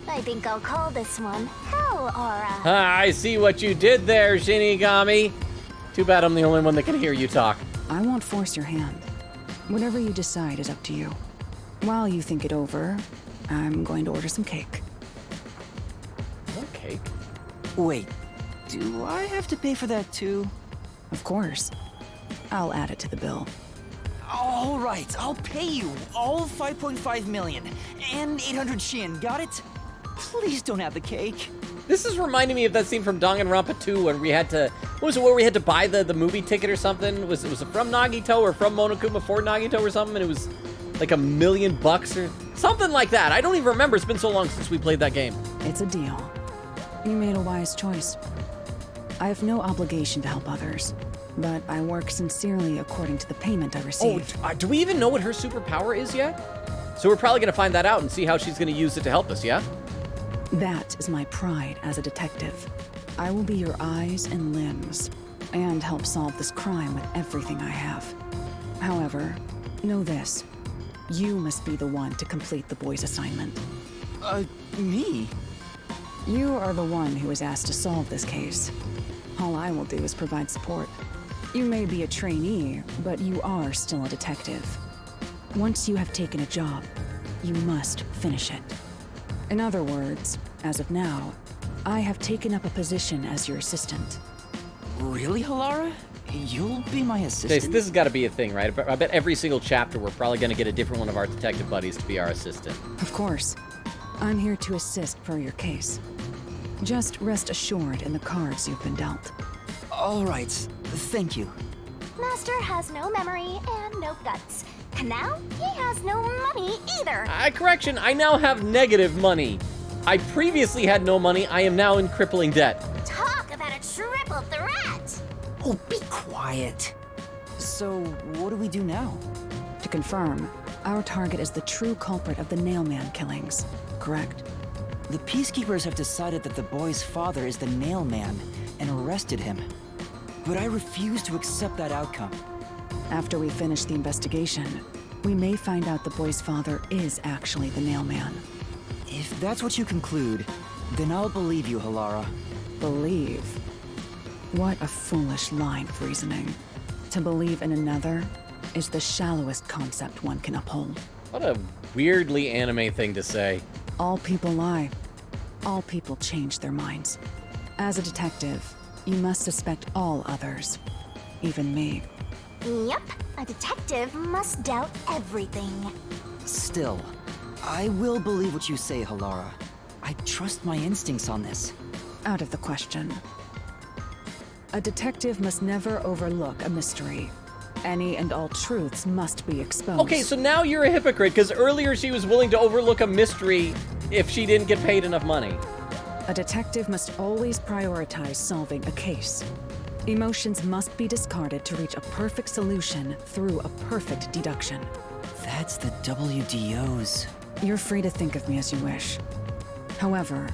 Speaker 4: I think I'll call this one Hell Aura.
Speaker 1: I see what you did there, Shinigami. Too bad I'm the only one that can hear you talk.
Speaker 11: I won't force your hand. Whatever you decide is up to you. While you think it over, I'm going to order some cake.
Speaker 1: What cake?
Speaker 6: Wait, do I have to pay for that too?
Speaker 11: Of course. I'll add it to the bill.
Speaker 6: All right, I'll pay you all 5.5 million and 800 yen, got it? Please don't have the cake.
Speaker 1: This is reminding me of that scene from Danganronpa 2 when we had to... What was it, where we had to buy the movie ticket or something? Was it from Nagito or from Monokuma for Nagito or something? And it was like $1 million or something like that. I don't even remember. It's been so long since we played that game.
Speaker 11: It's a deal. You made a wise choice. I have no obligation to help others, but I work sincerely according to the payment I receive.
Speaker 1: Oh, do we even know what her superpower is yet? So we're probably going to find that out and see how she's going to use it to help us, yeah?
Speaker 11: That is my pride as a detective. I will be your eyes and limbs, and help solve this crime with everything I have. However, know this. You must be the one to complete the boy's assignment.
Speaker 6: Me?
Speaker 11: You are the one who was asked to solve this case. All I will do is provide support. You may be a trainee, but you are still a detective. Once you have taken a job, you must finish it. In other words, as of now, I have taken up a position as your assistant.
Speaker 6: Really, Halara? You'll be my assistant?
Speaker 1: Jason, this has got to be a thing, right? I bet every single chapter we're probably going to get a different one of our detective buddies to be our assistant.
Speaker 11: Of course. I'm here to assist per your case. Just rest assured in the cards you've been dealt.
Speaker 6: All right. Thank you.
Speaker 4: Master has no memory and no guts. And now, he has no money either.
Speaker 1: Correction, I now have negative money. I previously had no money. I am now in crippling debt.
Speaker 4: Talk about a triple threat!
Speaker 6: Oh, be quiet. So, what do we do now?
Speaker 11: To confirm, our target is the true culprit of the Nailman killings, correct?
Speaker 6: The Peacekeepers have decided that the boy's father is the Nailman and arrested him. But I refuse to accept that outcome.
Speaker 11: After we finish the investigation, we may find out the boy's father is actually the Nailman.
Speaker 6: If that's what you conclude, then I'll believe you, Halara.
Speaker 11: Believe? What a foolish line of reasoning. To believe in another is the shallowest concept one can uphold.
Speaker 1: What a weirdly anime thing to say.
Speaker 11: All people lie. All people change their minds. As a detective, you must suspect all others, even me.
Speaker 4: Yep, a detective must doubt everything.
Speaker 6: Still, I will believe what you say, Halara. I trust my instincts on this.
Speaker 11: Out of the question. A detective must never overlook a mystery. Any and all truths must be exposed.
Speaker 1: Okay, so now you're a hypocrite, because earlier she was willing to overlook a mystery if she didn't get paid enough money.
Speaker 11: A detective must always prioritize solving a case. Emotions must be discarded to reach a perfect solution through a perfect deduction.
Speaker 6: That's the WDOs.
Speaker 11: You're free to think of me as you wish. However,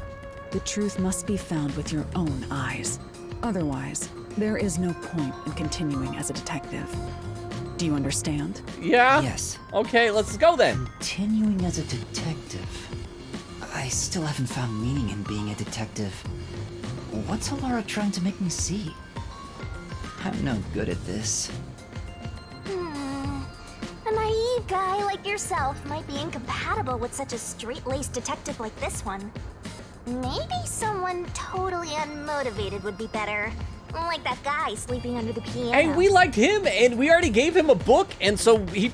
Speaker 11: the truth must be found with your own eyes. Otherwise, there is no point in continuing as a detective. Do you understand?
Speaker 1: Yeah?
Speaker 6: Yes.
Speaker 1: Okay, let's go then.
Speaker 6: Continuing as a detective. I still haven't found meaning in being a detective. What's Halara trying to make me see? I'm no good at this.
Speaker 4: A naive guy like yourself might be incompatible with such a straight-laced detective like this one. Maybe someone totally unmotivated would be better. Like that guy sleeping under the piano.
Speaker 1: Hey, we liked him, and we already gave him a book, and so he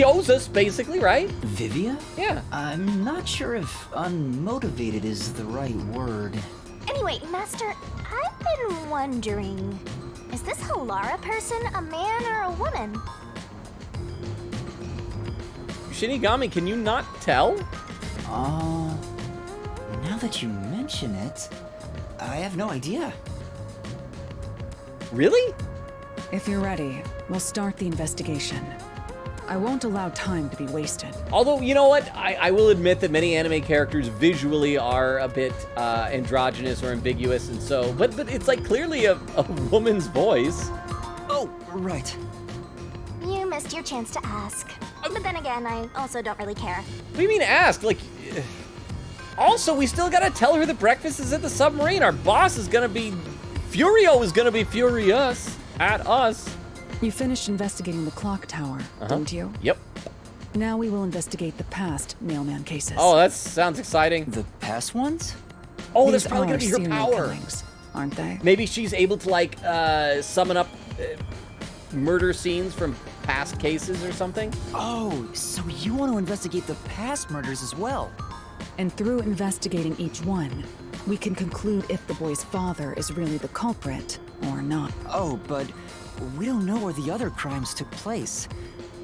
Speaker 1: owes us, basically, right?
Speaker 6: Vivia?
Speaker 1: Yeah.
Speaker 6: I'm not sure if unmotivated is the right word.
Speaker 4: Anyway, Master, I've been wondering, is this Halara person a man or a woman?
Speaker 1: Shinigami, can you not tell?
Speaker 6: Now that you mention it, I have no idea.
Speaker 1: Really?
Speaker 11: If you're ready, we'll start the investigation. I won't allow time to be wasted.
Speaker 1: Although, you know what? I will admit that many anime characters visually are a bit androgynous or ambiguous, and so, but it's like clearly a woman's voice.
Speaker 6: Oh, right.
Speaker 4: You missed your chance to ask. But then again, I also don't really care.
Speaker 1: What do you mean ask? Like, also, we still gotta tell her that breakfast is at the submarine. Our boss is gonna be, Furio is gonna be furious at us.
Speaker 11: You finished investigating the clock tower, didn't you?
Speaker 1: Yep.
Speaker 11: Now we will investigate the past Nailman cases.
Speaker 1: Oh, that sounds exciting.
Speaker 6: The past ones?
Speaker 1: Oh,
Speaker 11: These
Speaker 1: that's probably gonna be her
Speaker 11: serial
Speaker 1: power.
Speaker 11: killings, aren't they?
Speaker 1: Maybe she's able to, like, summon up murder scenes from past cases or something?
Speaker 6: Oh, so you want to investigate the past murders as well?
Speaker 11: And through investigating each one, we can conclude if the boy's father is really the culprit or not.
Speaker 6: Oh, but we don't know where the other crimes took place.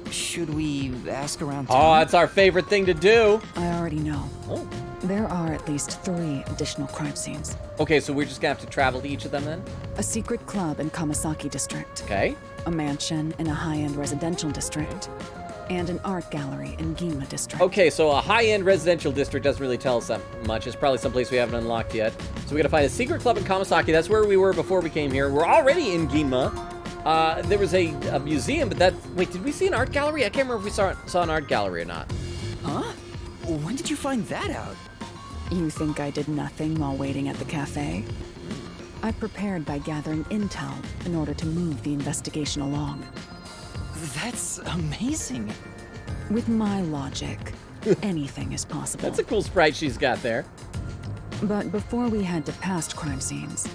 Speaker 6: Should we ask around town?
Speaker 1: Oh, that's our favorite thing to do.
Speaker 11: I already know.
Speaker 1: Oh.
Speaker 11: There are at least 3 additional crime scenes.
Speaker 1: Okay, so we're just gonna have to travel to each of them then?
Speaker 11: A secret club in Kamasaki district.
Speaker 1: Okay.
Speaker 11: A mansion in a high-end residential district. and an art gallery in Ginma district.
Speaker 1: Okay, so a high-end residential district doesn't really tell us that much. It's probably someplace we haven't unlocked yet. So we gotta find a secret club in Kamasaki. That's where we were before we came here. We're already in Ginma. There was a museum, but that... Wait, did we see an art gallery? I can't remember if we saw an art gallery or not.
Speaker 6: Huh? When did you find that out?
Speaker 11: You think I did nothing while waiting at the cafe? I prepared by gathering intel in order to move the investigation along.
Speaker 6: That's amazing.
Speaker 11: With my logic, anything is possible.
Speaker 1: That's a cool sprite she's got there.
Speaker 11: But before we head to past crime scenes,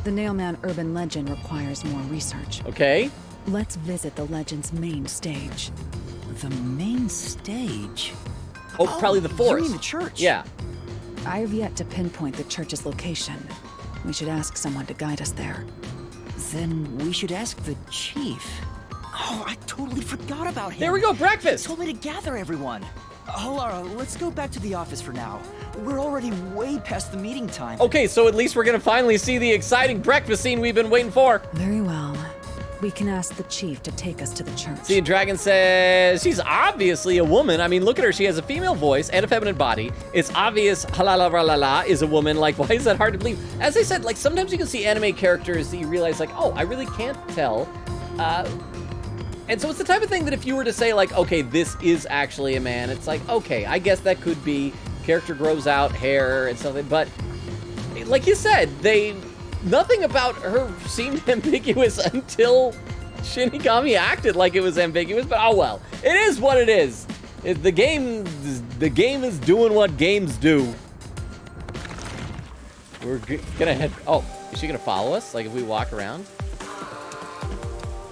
Speaker 11: the Nailman urban legend requires more research.
Speaker 1: Okay.
Speaker 11: Let's visit the legend's main stage.
Speaker 6: The main stage?
Speaker 1: Oh, probably the forest.
Speaker 6: You mean the church?
Speaker 1: Yeah.
Speaker 11: I have yet to pinpoint the church's location. We should ask someone to guide us there.
Speaker 6: Then we should ask the chief. Oh, I totally forgot about him.
Speaker 1: There we go, breakfast!
Speaker 6: He told me to gather everyone. Lara, let's go back to the office for now. We're already way past the meeting time.
Speaker 1: Okay, so at least we're gonna finally see the exciting breakfast scene we've been waiting for.
Speaker 11: Very well. We can ask the chief to take us to the church.
Speaker 1: See, Dragon says she's obviously a woman. I mean, look at her. She has a female voice and a feminine body. It's obvious Halala is a woman. Like, why is that hard to believe? As I said, like, sometimes you can see anime characters that you realize, like, oh, I really can't tell. And so it's the type of thing that if you were to say, like, okay, this is actually a man, it's like, okay, I guess that could be. Character grows out hair and something. But like you said, nothing about her seemed ambiguous until Shinigami acted like it was ambiguous, but oh well. It is what it is. The game is doing what games do. We're gonna head... Oh, is she gonna follow us? Like if we walk around?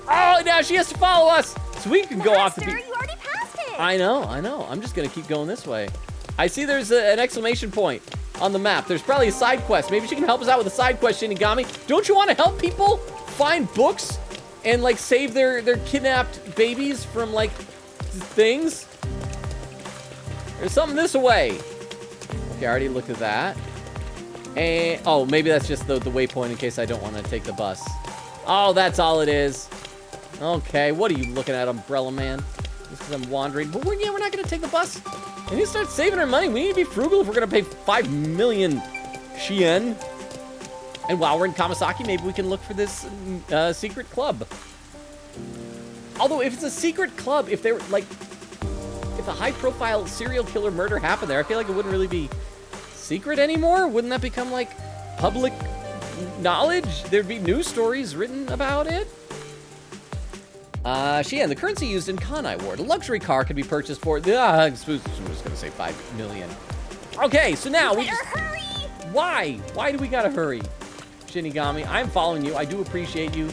Speaker 1: Oh, now she has to follow us! So we can go off the beat.
Speaker 4: You already passed it!
Speaker 1: I know. I'm just gonna keep going this way. I see there's an exclamation point on the map. There's probably a side quest. Maybe she can help us out with a side quest, Shinigami. Don't you want to help people find books and like save their kidnapped babies from like things? There's something this way. Okay, I already looked at that. And oh, maybe that's just the waypoint in case I don't want to take the bus. Oh, that's all it is. Okay, what are you looking at, Umbrella Man? Just because I'm wandering. But we're not going to take the bus. We need to start saving our money. We need to be frugal if we're going to pay 5 million Shien. And while we're in Kamasaki, maybe we can look for this secret club. Although, if it's a secret club, if they're like, if a high-profile serial killer murder happened there, I feel like it wouldn't really be secret anymore. Wouldn't that become like public knowledge? There'd be news stories written about it. Shien, the currency used in Kanai Ward. A luxury car can be purchased for... I was going to say 5 million. Okay, so now we just...
Speaker 4: Hurry!
Speaker 1: Why? Why do we gotta hurry? Shinigami, I'm following you. I do appreciate you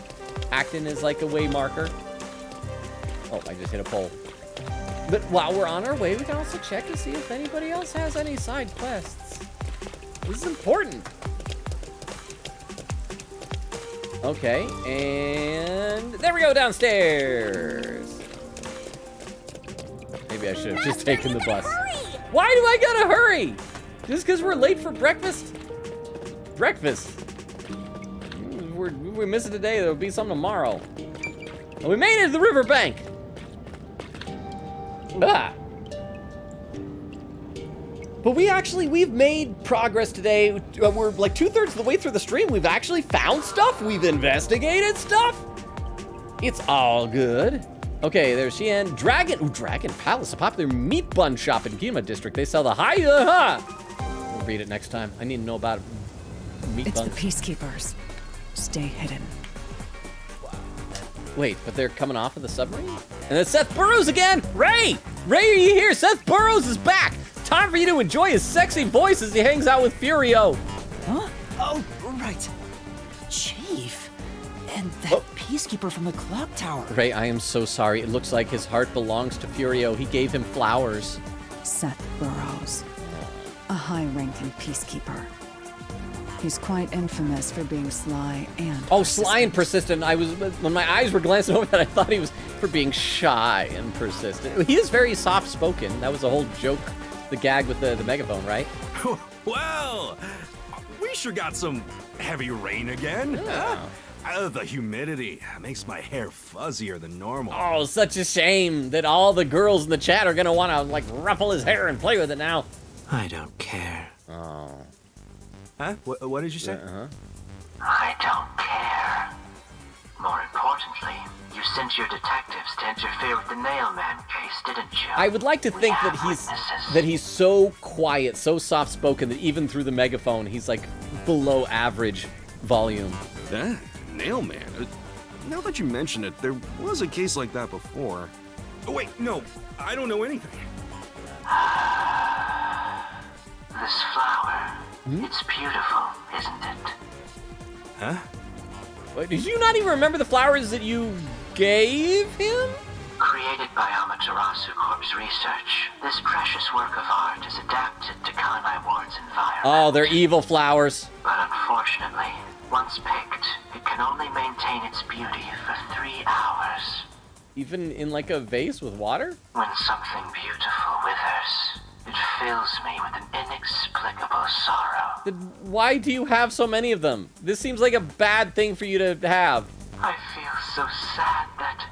Speaker 1: acting as like a way marker. Oh, I just hit a pole. But while we're on our way, we can also check to see if anybody else has any side quests. This is important. Okay, and there we go, downstairs. Maybe I should have just taken the bus. Why do I gotta hurry? Just because we're late for breakfast? Breakfast. We're missing today. There'll be some tomorrow. And we made it to the riverbank. Ah. But we've made progress today. We're like 2/3 of the way through the stream. We've actually found stuff. We've investigated stuff. It's all good. Okay, there's Shien. Dragon Palace, a popular meat bun shop in Ginma District. They sell the We'll read it next time. I need to know about meat buns.
Speaker 11: It's the Peacekeepers. Stay hidden.
Speaker 1: Wait, but they're coming off of the submarine? And it's Seth Burrows again! Ray! Ray, are you here? Seth Burrows is back! Time for you to enjoy his sexy voice as he hangs out with Furio.
Speaker 6: Huh? Oh, right. Chief. And that peacekeeper from the clock tower.
Speaker 1: Ray, I am so sorry. It looks like his heart belongs to Furio. He gave him flowers.
Speaker 11: Seth Burrows. A high-ranking peacekeeper. He's quite infamous for being sly and
Speaker 1: sly and persistent. When my eyes were glancing over that, I thought he was for being shy and persistent. He is very soft-spoken. That was the whole joke, the gag with the megaphone, right?
Speaker 16: Well, we sure got some heavy rain again.
Speaker 1: Yeah.
Speaker 16: Huh? The humidity makes my hair fuzzier than normal.
Speaker 1: Oh, such a shame that all the girls in the chat are gonna want to like ruffle his hair and play with it now.
Speaker 15: I don't care.
Speaker 1: Oh.
Speaker 16: Huh? What did you say?
Speaker 13: I don't care. More importantly, you sent your detectives to interfere with the Nailman case, didn't you?
Speaker 1: I would like to think that he's so quiet, so soft-spoken that even through the megaphone, he's like below average volume.
Speaker 16: That Nailman? Now that you mention it, there was a case like that before. Oh, wait, no, I don't know anything.
Speaker 13: This flower, it's beautiful, isn't it?
Speaker 16: Huh?
Speaker 1: Wait, did you not even remember the flowers that you gave him?
Speaker 13: Created by Amaterasu Corp's research, this precious work of art is adapted to Kanai Ward's environment.
Speaker 1: Oh, they're evil flowers.
Speaker 13: But unfortunately, once picked, it can only maintain its beauty for 3 hours.
Speaker 1: Even in like a vase with water?
Speaker 13: When something beautiful withers, it fills me with an inexplicable sorrow.
Speaker 1: Then why do you have so many of them? This seems like a bad thing for you to have.
Speaker 13: I feel so sad that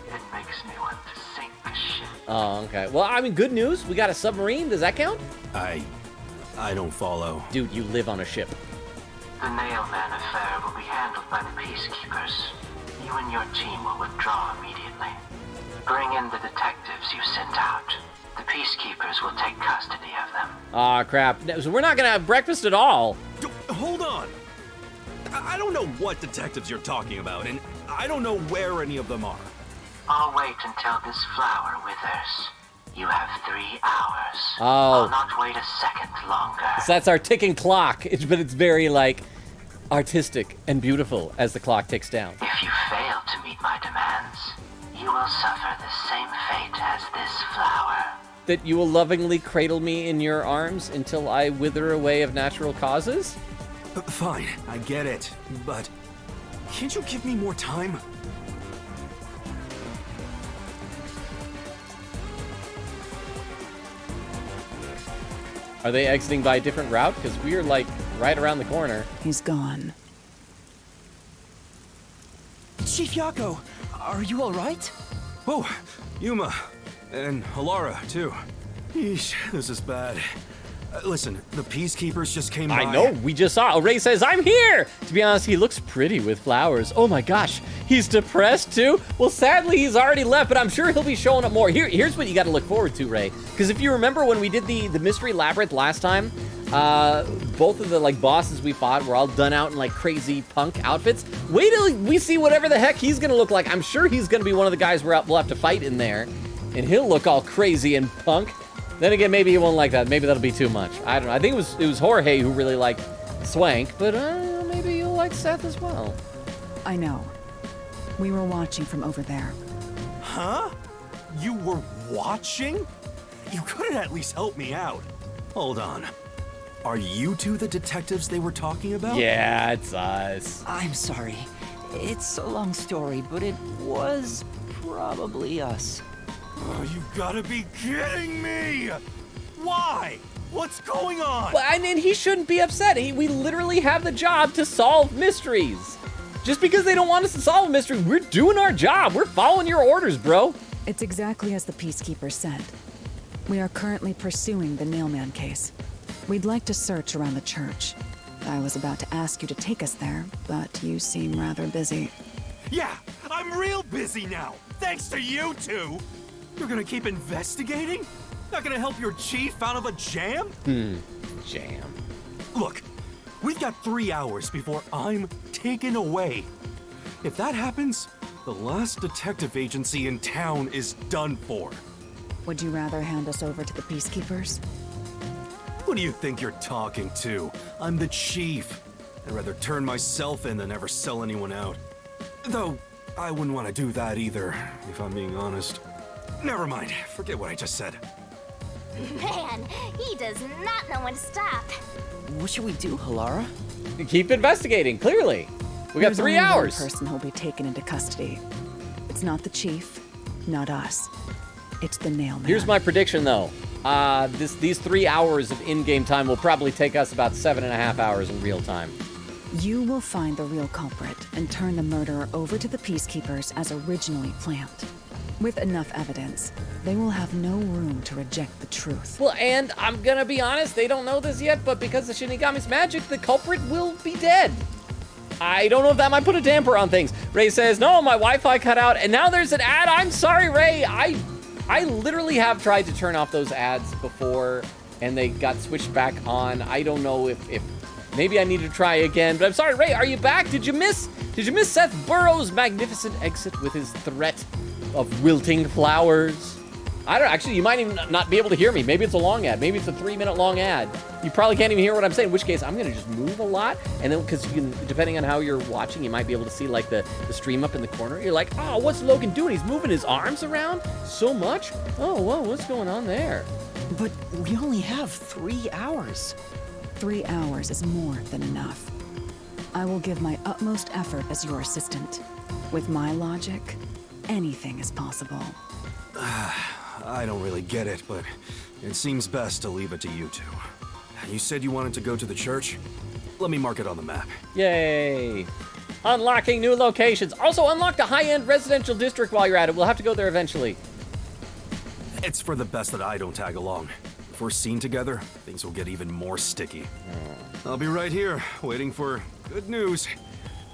Speaker 13: it makes me want to sink the ship.
Speaker 1: Oh, okay. Well, I mean, good news. We got a submarine. Does that count?
Speaker 16: I don't follow.
Speaker 1: Dude, you live on a ship.
Speaker 13: The Nailman affair will be handled by the Peacekeepers. You and your team will withdraw immediately. Bring in the detectives you sent out. The Peacekeepers will take custody of them.
Speaker 1: Aw, crap. So we're not gonna have breakfast at all.
Speaker 16: Hold on. I don't know what detectives you're talking about, and I don't know where any of them are.
Speaker 13: I'll wait until this flower withers. You have 3 hours.
Speaker 1: Oh.
Speaker 13: I'll not wait a second longer.
Speaker 1: So that's our ticking clock. But it's very, like, artistic and beautiful as the clock ticks down.
Speaker 13: If you fail to meet my demands, you will suffer the same fate as this flower.
Speaker 1: That you will lovingly cradle me in your arms until I wither away of natural causes?
Speaker 16: Fine, I get it, but can't you give me more time?
Speaker 1: Are they exiting by a different route? Because we are, like, right around the corner.
Speaker 11: He's gone.
Speaker 9: Chief Yako, are you all right?
Speaker 16: Oh, Yuma. And Halara, too. Yeesh, this is bad. Listen, the Peacekeepers just came by.
Speaker 1: I know, we just saw. Ray says, I'm here! To be honest, he looks pretty with flowers. Oh my gosh, he's depressed too? Well, sadly, he's already left, but I'm sure he'll be showing up more. Here's what you gotta look forward to, Ray. Because if you remember when we did the Mystery Labyrinth last time, both of the like bosses we fought were all done out in like crazy punk outfits. Wait till we see whatever the heck he's gonna look like. I'm sure he's gonna be one of the guys we'll have to fight in there. And he'll look all crazy and punk. Then again, maybe he won't like that. Maybe that'll be too much. I don't know. I think it was Jorge who really liked Swank, but maybe you'll like Seth as well.
Speaker 11: I know. We were watching from over there.
Speaker 16: Huh? You were watching? You couldn't at least help me out. Hold on. Are you two the detectives they were talking about?
Speaker 1: Yeah, it's us.
Speaker 6: I'm sorry. It's a long story, but it was probably us.
Speaker 16: Oh, you gotta be kidding me! Why? What's going on?
Speaker 1: Well, and he shouldn't be upset. We literally have the job to solve mysteries. Just because they don't want us to solve a mystery, we're doing our job. We're following your orders, bro.
Speaker 11: It's exactly as the Peacekeeper said. We are currently pursuing the Nailman case. We'd like to search around the church. I was about to ask you to take us there, but you seem rather busy.
Speaker 16: Yeah, I'm real busy now, thanks to you two! You're gonna keep investigating? Not gonna help your chief out of a jam?
Speaker 1: Jam.
Speaker 16: Look, we've got 3 hours before I'm taken away. If that happens, the last detective agency in town is done for.
Speaker 11: Would you rather hand us over to the Peacekeepers?
Speaker 16: Who do you think you're talking to? I'm the chief. I'd rather turn myself in than ever sell anyone out. Though, I wouldn't want to do that either, if I'm being honest. Never mind, forget what I just said.
Speaker 4: Man, he does not know when to stop.
Speaker 6: What should we do, Halara?
Speaker 1: Keep investigating, clearly. We got 3 hours.
Speaker 11: There's only one person who'll be taken into custody. It's not the chief, not us. It's the Nailman.
Speaker 1: Here's my prediction, though. these 3 hours of in-game time will probably take us about 7.5 hours in real time.
Speaker 11: You will find the real culprit and turn the murderer over to the Peacekeepers as originally planned. With enough evidence, they will have no room to reject the truth.
Speaker 1: Well, and I'm gonna be honest, they don't know this yet, but because of Shinigami's magic, the culprit will be dead. I don't know if that might put a damper on things. Ray says, no, my Wi-Fi cut out, and now there's an ad. I'm sorry, Ray. I literally have tried to turn off those ads before, and they got switched back on. I don't know if maybe I need to try again, but I'm sorry, Ray, are you back? Did you miss Seth Burrows' magnificent exit with his threat of wilting flowers? I don't know, actually, you might even not be able to hear me. Maybe it's a long ad. Maybe it's a 3-minute long ad. You probably can't even hear what I'm saying, in which case I'm gonna just move a lot, and then, because you can, depending on how you're watching, you might be able to see like the stream up in the corner. You're like, oh, what's Logan doing? He's moving his arms around so much? Oh, whoa, what's going on there?
Speaker 6: But we only have 3 hours.
Speaker 11: 3 hours is more than enough. I will give my utmost effort as your assistant. With my logic, anything is possible.
Speaker 16: I don't really get it, but it seems best to leave it to you two. You said you wanted to go to the church? Let me mark it on the map.
Speaker 1: Yay! Unlocking new locations. Also, unlock the high-end residential district while you're at it. We'll have to go there eventually.
Speaker 16: It's for the best that I don't tag along. If we're seen together, things will get even more sticky. I'll be right here, waiting for good news.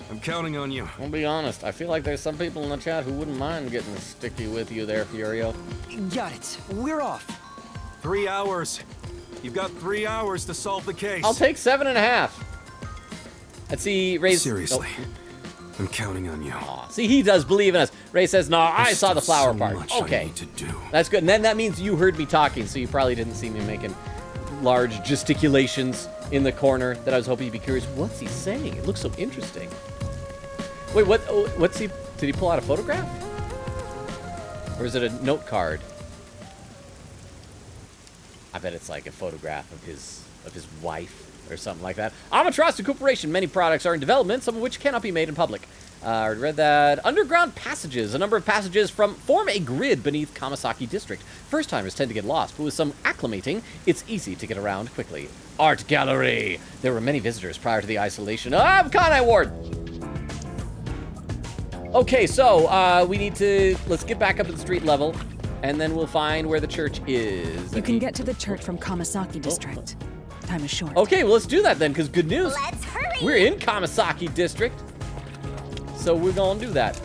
Speaker 16: I'm counting on you.
Speaker 1: I'll be honest, I feel like there's some people in the chat who wouldn't mind getting sticky with you there, Furio.
Speaker 9: Got it. We're off.
Speaker 16: 3 hours. You've got 3 hours to solve the case.
Speaker 1: I'll take 7.5. Let's see, Ray's...
Speaker 16: Seriously, I'm counting on you.
Speaker 1: Aw, see, he does believe in us. Ray says, no, I saw the flower
Speaker 16: so
Speaker 1: part.
Speaker 16: much
Speaker 1: Okay.
Speaker 16: I need to do.
Speaker 1: That's good. And then that means you heard me talking, so you probably didn't see me making large gesticulations in the corner that I was hoping you'd be curious. What's he saying? It looks so interesting. Wait, what's he... Did he pull out a photograph? Or is it a note card? I bet it's like a photograph of his wife or something like that. Amaterasu Corporation. Many products are in development, some of which cannot be made in public. I read that underground passages. A number of passages form a grid beneath Kamasaki District. First timers tend to get lost, but with some acclimating, it's easy to get around quickly. Art gallery. There were many visitors prior to the isolation of Kanai Ward. Okay, so we need to let's get back up to the street level, and then we'll find where the church is.
Speaker 11: You can get to the church from Kamasaki District. Time is short.
Speaker 1: Okay, well, let's do that then, because good news.
Speaker 4: Let's hurry.
Speaker 1: We're in Kamasaki District. So we're gonna do that.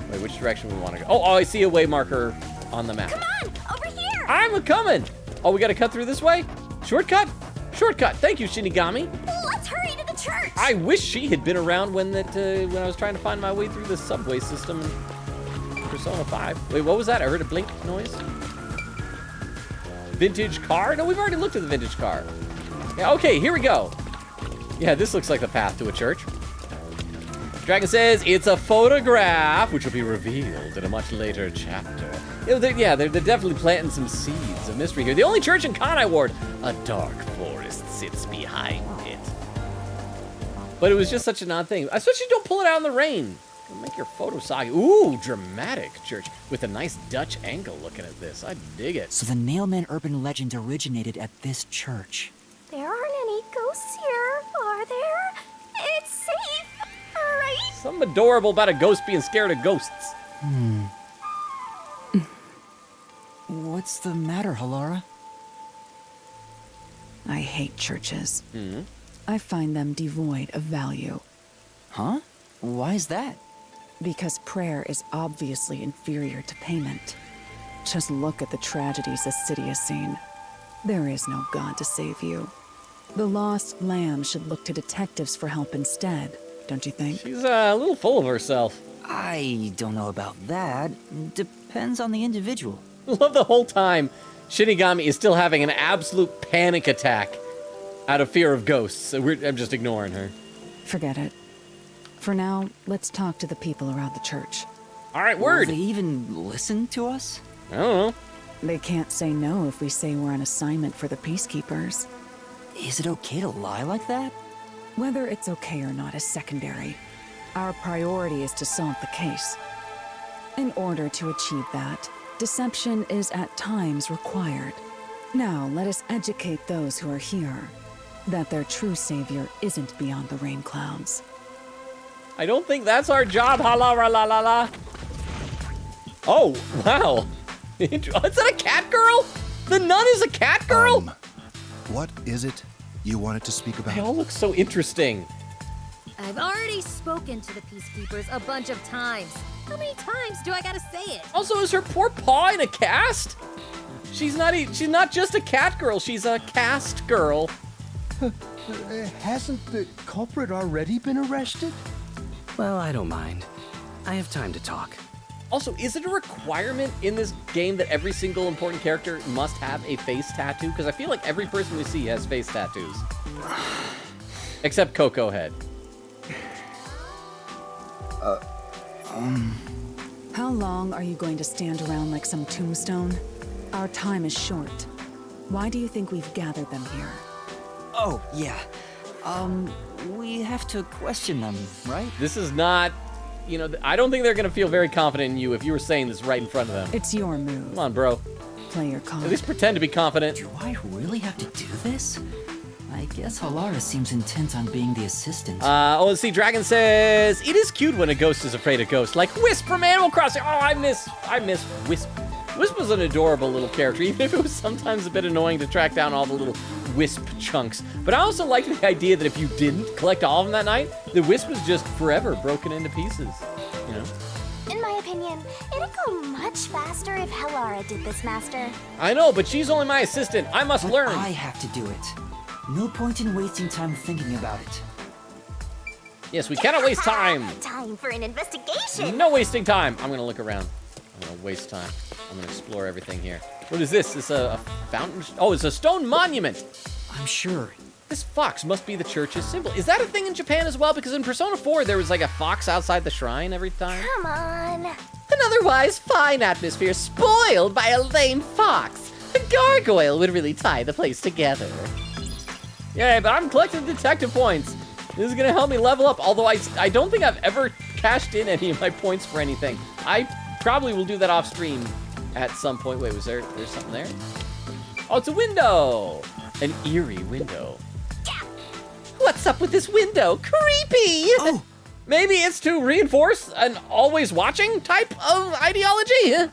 Speaker 1: Wait, which direction we want to go? Oh, I see a way marker on the map.
Speaker 4: Come on, over here.
Speaker 1: I'm coming. Oh, we gotta cut through this way? Shortcut? Shortcut. Thank you, Shinigami.
Speaker 4: Let's hurry to the church.
Speaker 1: I wish she had been around when I was trying to find my way through the subway system in Persona 5. Wait, what was that? I heard a blink noise. Vintage car? No, we've already looked at the vintage car. Yeah, okay, here we go. Yeah, this looks like the path to a church. Dragon says it's a photograph, which will be revealed in a much later chapter. You know, they're definitely planting some seeds of mystery here. The only church in Kanai Ward, a dark forest sits behind it. But it was just such an odd thing. Especially don't pull it out in the rain. It'll make your photo soggy. Ooh, dramatic church with a nice Dutch angle looking at this. I dig it.
Speaker 6: So the Nailman urban legend originated at this church.
Speaker 4: There aren't any ghosts here, are there? It's safe, right?
Speaker 1: Something adorable about a ghost being scared of ghosts.
Speaker 6: What's the matter, Halara?
Speaker 11: I hate churches. I find them devoid of value.
Speaker 6: Huh? Why is that?
Speaker 11: Because prayer is obviously inferior to payment. Just look at the tragedies this city has seen. There is no God to save you. The lost lamb should look to detectives for help instead, don't you think?
Speaker 1: She's a little full of herself.
Speaker 6: I don't know about that. Depends on the individual.
Speaker 1: I love the whole time Shinigami is still having an absolute panic attack out of fear of ghosts. I'm just ignoring her.
Speaker 11: Forget it. For now, let's talk to the people around the church.
Speaker 1: All right, word.
Speaker 6: Will they even listen to us?
Speaker 1: I don't know.
Speaker 11: They can't say no if we say we're on assignment for the Peacekeepers.
Speaker 6: Is it okay to lie like that?
Speaker 11: Whether it's okay or not is secondary. Our priority is to solve the case. In order to achieve that, Deception is at times required. Now, let us educate those who are here that their true savior isn't beyond the rain clouds.
Speaker 1: I don't think that's our job, hala la la la. Oh, wow. Is that a cat girl? The nun is a cat girl?
Speaker 17: What is it you wanted to speak about?
Speaker 1: They all look so interesting.
Speaker 18: I've already spoken to the Peacekeepers a bunch of times. How many times do I gotta say it?
Speaker 1: Also, is her poor paw in a cast? She's not just a cat girl, she's a cast girl.
Speaker 19: Hasn't the culprit already been arrested?
Speaker 15: Well, I don't mind. I have time to talk.
Speaker 1: Also, is it a requirement in this game that every single important character must have a face tattoo? Because I feel like every person we see has face tattoos. Except Coco Head.
Speaker 11: How long are you going to stand around like some tombstone? Our time is short. Why do you think we've gathered them here?
Speaker 6: Oh, yeah. We have to question them, right?
Speaker 1: This is not, you know, I don't think they're going to feel very confident in you if you were saying this right in front of them.
Speaker 11: It's your move.
Speaker 1: Come on, bro.
Speaker 11: Play your card.
Speaker 1: At least pretend to be confident.
Speaker 6: Do I really have to do this? I guess Halara seems intent on being the assistant.
Speaker 1: OSC Dragon says, it is cute when a ghost is afraid of ghosts. Like Wisp from Animal Crossing. Oh, I miss Wisp. Wisp was an adorable little character, even if it was sometimes a bit annoying to track down all the little Wisp chunks. But I also liked the idea that if you didn't collect all of them that night, the Wisp was just forever broken into pieces, you know?
Speaker 4: In my opinion, it'd go much faster if Halara did this, Master.
Speaker 1: I know, but she's only my assistant. I must learn.
Speaker 6: I have to do it. No point in wasting time thinking about it.
Speaker 1: Yes, we cannot waste time.
Speaker 4: Time for an investigation.
Speaker 1: No wasting time. I'm gonna look around. I'm gonna waste time. I'm gonna explore everything here. What is this? Is a fountain? Oh, it's a stone monument.
Speaker 6: I'm sure.
Speaker 1: This fox must be the church's symbol. Is that a thing in Japan as well? Because in Persona 4, there was like a fox outside the shrine every time.
Speaker 4: Come on.
Speaker 1: An otherwise fine atmosphere spoiled by a lame fox. A gargoyle would really tie the place together. Yeah, but I'm collecting detective points. This is gonna help me level up, although I don't think I've ever cashed in any of my points for anything. I probably will do that off stream at some point. Wait, there's something there? Oh, it's a window! An eerie window. What's up with this window? Creepy!
Speaker 6: Oh!
Speaker 1: Maybe it's to reinforce an always watching type of ideology. Ew,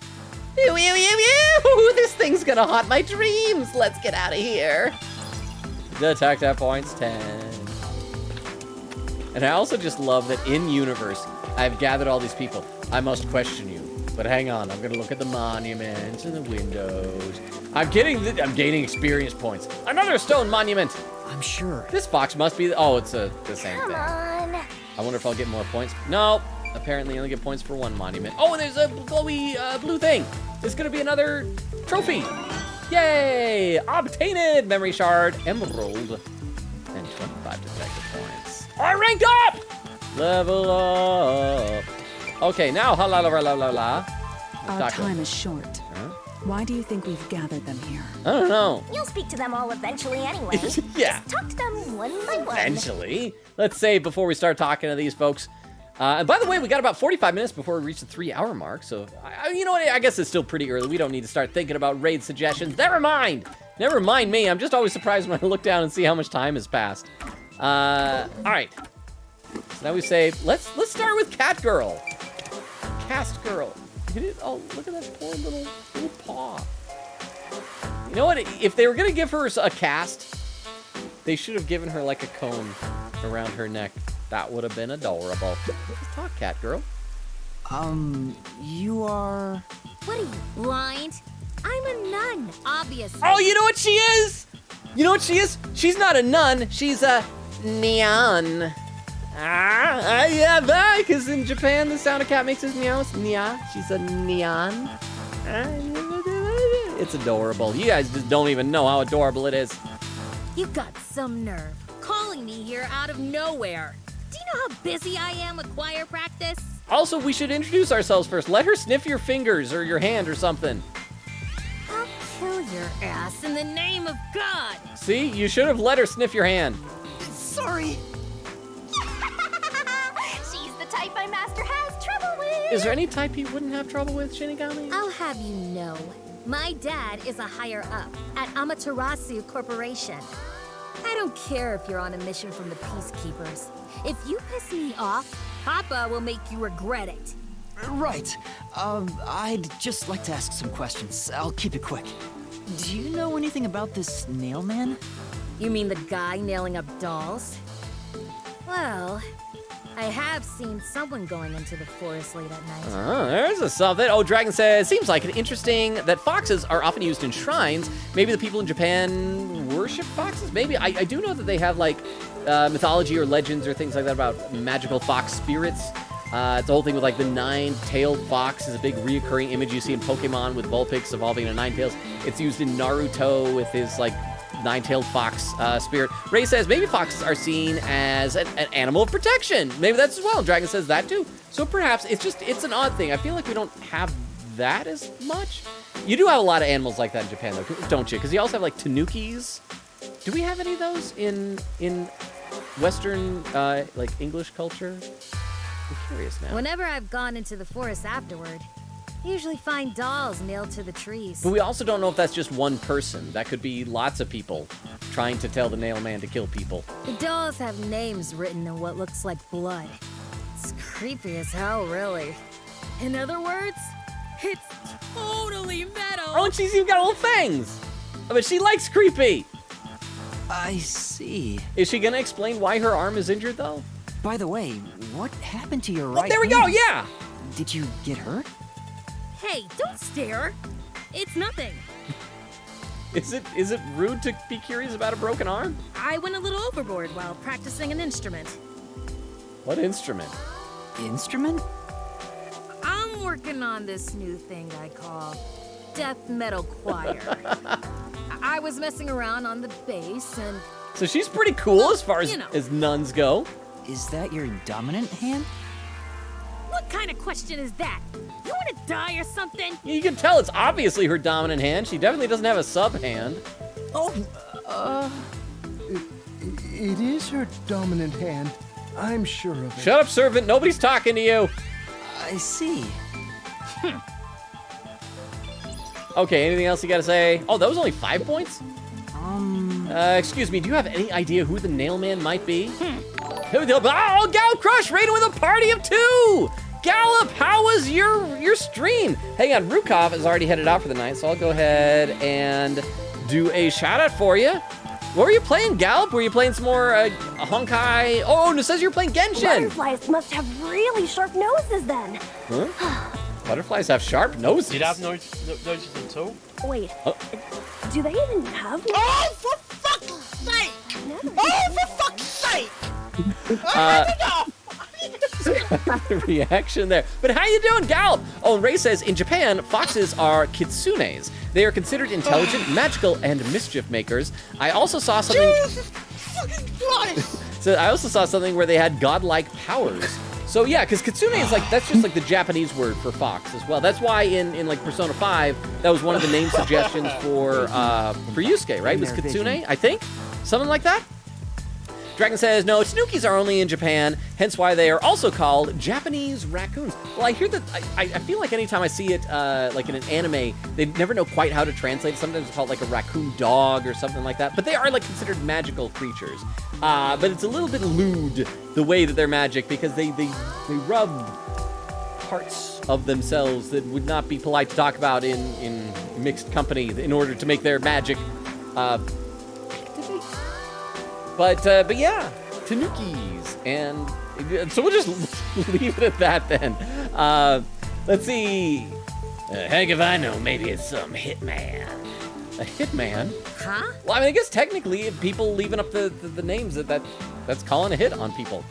Speaker 1: ew, ew, ew! This thing's gonna haunt my dreams. Let's get out of here. Detective points 10. And I also just love that in universe, I've gathered all these people. I must question you. But hang on, I'm gonna look at the monuments and the windows. I'm gaining experience points. Another stone monument.
Speaker 6: I'm sure.
Speaker 1: This fox must be, it's the same
Speaker 4: Come
Speaker 1: thing.
Speaker 4: on.
Speaker 1: I wonder if I'll get more points. No, apparently you only get points for one monument. Oh, and there's a glowy blue thing. There's gonna be another trophy. Yay! Obtained! Memory shard, emerald, and 25 detective points. I ranked up! Level up. Okay, now la.
Speaker 11: Our time is short.
Speaker 1: Huh?
Speaker 11: Why do you think we've gathered them here?
Speaker 1: I don't know.
Speaker 4: You'll speak to them all eventually anyway.
Speaker 1: Yeah.
Speaker 4: Just talk to them one by one.
Speaker 1: Eventually. Let's save before we start talking to these folks. And by the way, we got about 45 minutes before we reach the 3-hour mark. So, you know what? I guess it's still pretty early. We don't need to start thinking about raid suggestions. Never mind. Never mind me. I'm just always surprised when I look down and see how much time has passed. All right. So now we save. Let's start with Cat Girl. Cast Girl. Oh, look at that poor little paw. You know what? If they were going to give her a cast, they should have given her like a cone around her neck. That would have been adorable. Let's talk, Cat Girl.
Speaker 6: You are...
Speaker 18: What are you, blind? I'm a nun, obviously.
Speaker 1: Oh, you know what she is? You know what she is? She's not a nun. She's a neon. Yeah, because in Japan, the sound a cat makes is meow. It's nya. She's a neon. It's adorable. You guys just don't even know how adorable it is.
Speaker 18: You got some nerve, calling me here out of nowhere. Do you know how busy I am with choir practice?
Speaker 1: Also, we should introduce ourselves first. Let her sniff your fingers or your hand or something.
Speaker 18: I'll kill your ass in the name of God.
Speaker 1: See, you should have let her sniff your hand.
Speaker 6: Sorry.
Speaker 4: She's the type my master has trouble with.
Speaker 1: Is there any type he wouldn't have trouble with, Shinigami?
Speaker 18: I'll have you know, my dad is a higher up at Amaterasu Corporation. I don't care if you're on a mission from the Peacekeepers. If you piss me off, Papa will make you regret it.
Speaker 6: Right. I'd just like to ask some questions. I'll keep it quick. Do you know anything about this nail man?
Speaker 18: You mean the guy nailing up dolls? Well, I have seen someone going into the forest late at night.
Speaker 1: Oh, there's a something. Oh, Dragon says, seems like it interesting that foxes are often used in shrines. Maybe the people in Japan worship foxes? Maybe. I do know that they have, like, mythology or legends or things like that about magical fox spirits. It's the whole thing with, like, the nine-tailed fox is a big reoccurring image you see in Pokemon with Vulpix evolving into nine tails. It's used in Naruto with his, like, nine-tailed fox spirit. Ray says maybe foxes are seen as an animal of protection. Maybe that's as well. Dragon says that too. So perhaps it's an odd thing. I feel like we don't have that as much. You do have a lot of animals like that in Japan, though, don't you? Because you also have like tanukis. Do we have any of those in Western like English culture? I'm curious now.
Speaker 18: Whenever I've gone into the forest afterward, I usually find dolls nailed to the trees.
Speaker 1: But we also don't know if that's just one person. That could be lots of people trying to tell the nail man to kill people.
Speaker 18: The dolls have names written in what looks like blood. It's creepy as hell, really. In other words, it's totally metal.
Speaker 1: Oh, and she's even got little fangs. But she likes creepy.
Speaker 6: I see.
Speaker 1: Is she gonna explain why her arm is injured, though?
Speaker 6: By the way, what happened to your right
Speaker 1: there we
Speaker 6: hand?
Speaker 1: go, yeah!
Speaker 6: Did you get hurt?
Speaker 18: Hey, don't stare. It's nothing.
Speaker 1: Is it rude to be curious about a broken arm?
Speaker 18: I went a little overboard while practicing an instrument.
Speaker 1: What instrument?
Speaker 6: Instrument?
Speaker 18: I'm working on this new thing I call death metal choir. I was messing around on the bass and...
Speaker 1: So she's pretty cool as far as nuns go.
Speaker 6: Is that your dominant hand?
Speaker 18: What kind of question is that? You want to die or something?
Speaker 1: You can tell it's obviously her dominant hand. She definitely doesn't have a sub hand.
Speaker 19: Oh, it is her dominant hand. I'm sure of it.
Speaker 1: Shut up, servant. Nobody's talking to you.
Speaker 6: I see.
Speaker 1: Okay, anything else you gotta say? Oh, that was only 5 points? Excuse me, do you have any idea who the nail man might be? Oh, Gallop Crush raiding with a party of 2! Gallop, how was your stream? Hang on, Rukov is already headed out for the night, so I'll go ahead and do a shout out for you. What were you playing, Gallop? Were you playing some more Honkai? Oh, and it says you're playing Genshin.
Speaker 12: Butterflies must have really sharp noses then.
Speaker 1: Huh? Butterflies have sharp noses.
Speaker 20: Did have noses at all?
Speaker 12: Wait, do they even have noses?
Speaker 21: Oh, for fuck's sake! Oh, for fuck's sake!
Speaker 1: The reaction there. But how you doing, Gallop? Oh, and Ray says, in Japan, foxes are kitsunes. They are considered intelligent, magical, and mischief makers. I also saw something...
Speaker 21: Jesus fucking Christ!
Speaker 1: So I also saw something where they had godlike powers. So yeah, because kitsune is like, that's just like the Japanese word for fox as well. That's why in like Persona 5, that was one of the name suggestions for Yusuke, right? It was kitsune, I think? Something like that? Dragon says, no, tanukis are only in Japan, hence why they are also called Japanese raccoons. Well, I hear that, I feel like anytime I see it, like in an anime, they never know quite how to translate it. Sometimes it's called like a raccoon dog or something like that. But they are like considered magical creatures. But it's a little bit lewd, the way that they're magic, because they rub parts of themselves that would not be polite to talk about in mixed company in order to make their magic But yeah, tanukis, and so we'll just leave it at that then. Let's see. Heck if I know, maybe it's some hitman. A hitman?
Speaker 18: Huh?
Speaker 1: Well, I mean, I guess technically, if people leaving up the names, that's calling a hit on people.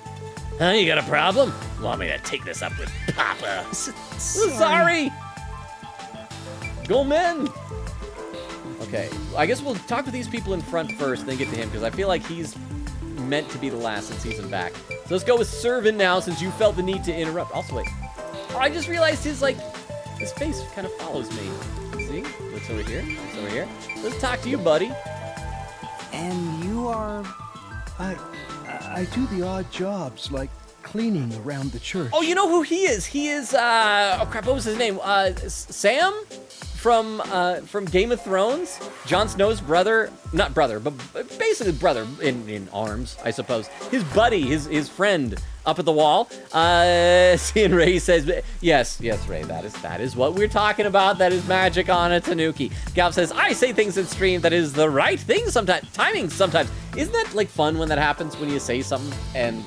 Speaker 1: Huh, you got a problem? Want me to take this up with Papa? Sorry. Go men. Okay, I guess we'll talk to these people in front first, then get to him, because I feel like he's meant to be the last since he's back. So let's go with Servant now, since you felt the need to interrupt. Also, wait. Oh, I just realized his face kind of follows me. See? Looks over here. Looks over here. Let's talk to you, buddy.
Speaker 6: And you are...
Speaker 19: I do the odd jobs, like cleaning around the church.
Speaker 1: Oh, you know who he is? He is, oh crap, what was his name? Sam? From Game of Thrones, Jon Snow's brother, not brother, but basically brother in arms, I suppose. His buddy, his friend up at the wall. Seeing Ray says, yes, Ray, that is what we're talking about. That is magic on a Tanuki. Galp says, I say things in stream that is the right thing sometimes, timing sometimes. Isn't that like fun when that happens, when you say something and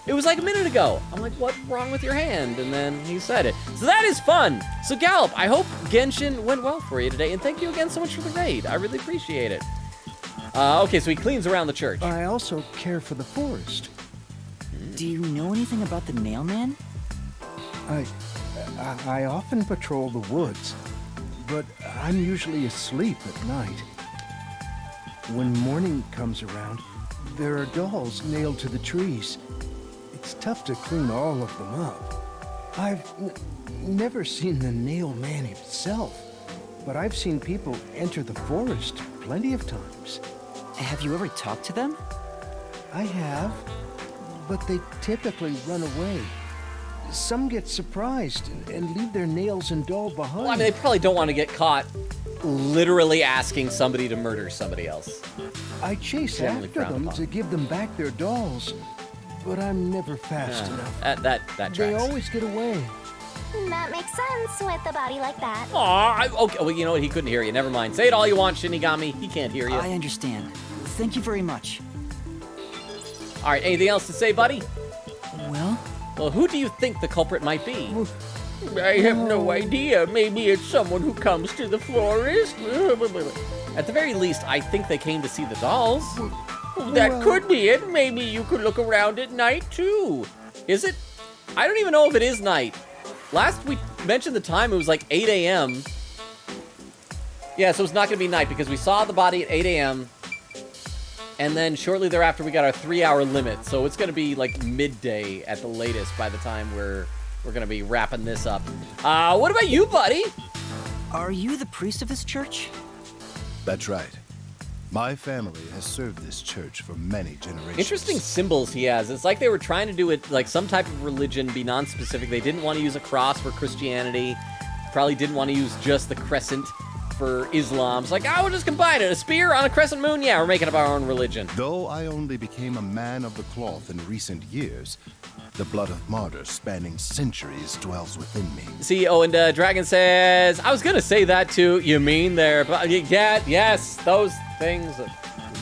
Speaker 1: it was like a minute ago. I'm like, what's wrong with your hand? And then he said it. So that is fun. So Galp, I hope Genshin went well for you today. And thank you again so much for the raid. I really appreciate it. Okay, so he cleans around the church.
Speaker 19: I also care for the forest.
Speaker 6: Do you know anything about the Nail Man?
Speaker 19: I often patrol the woods, but I'm usually asleep at night. When morning comes around, there are dolls nailed to the trees. It's tough to clean all of them up. I've never seen the Nail Man himself, but I've seen people enter the forest plenty of times.
Speaker 6: Have you ever talked to them?
Speaker 19: I have, but they typically run away. Some get surprised and leave their nails and doll behind.
Speaker 1: Well, I mean, they probably don't want to get caught literally asking somebody to murder somebody else.
Speaker 19: I chase after them to give them back their dolls, but I'm never fast enough.
Speaker 1: That tracks.
Speaker 19: They always get away.
Speaker 4: That makes sense with a body like that.
Speaker 1: Aw, okay, well, you know what? He couldn't hear you. Never mind. Say it all you want, Shinigami. He can't hear you.
Speaker 6: I understand. Thank you very much.
Speaker 1: All right, anything else to say, buddy?
Speaker 6: Well,
Speaker 1: who do you think the culprit might be?
Speaker 21: I have no idea. Maybe it's someone who comes to the forest.
Speaker 1: At the very least, I think they came to see the dolls.
Speaker 21: That could be it. Maybe you could look around at night, too.
Speaker 1: Is it? I don't even know if it is night. Last we mentioned the time, it was like 8 a.m. Yeah, so it's not going to be night because we saw the body at 8 a.m. And then shortly thereafter, we got our 3-hour limit. So it's going to be like midday at the latest by the time we're going to be wrapping this up. What about you, buddy?
Speaker 6: Are you the priest of this church?
Speaker 17: That's right. My family has served this church for many generations.
Speaker 1: Interesting symbols he has. It's like they were trying to do it like some type of religion, be non-specific. They didn't want to use a cross for Christianity. Probably didn't want to use just the crescent for Islam. It's like, we'll just combine it. A spear on a crescent moon? Yeah, we're making up our own religion.
Speaker 17: Though I only became a man of the cloth in recent years, the blood of martyrs spanning centuries dwells within me.
Speaker 1: See, and Dragon says, I was going to say that too. You mean there, but yeah, yes, those things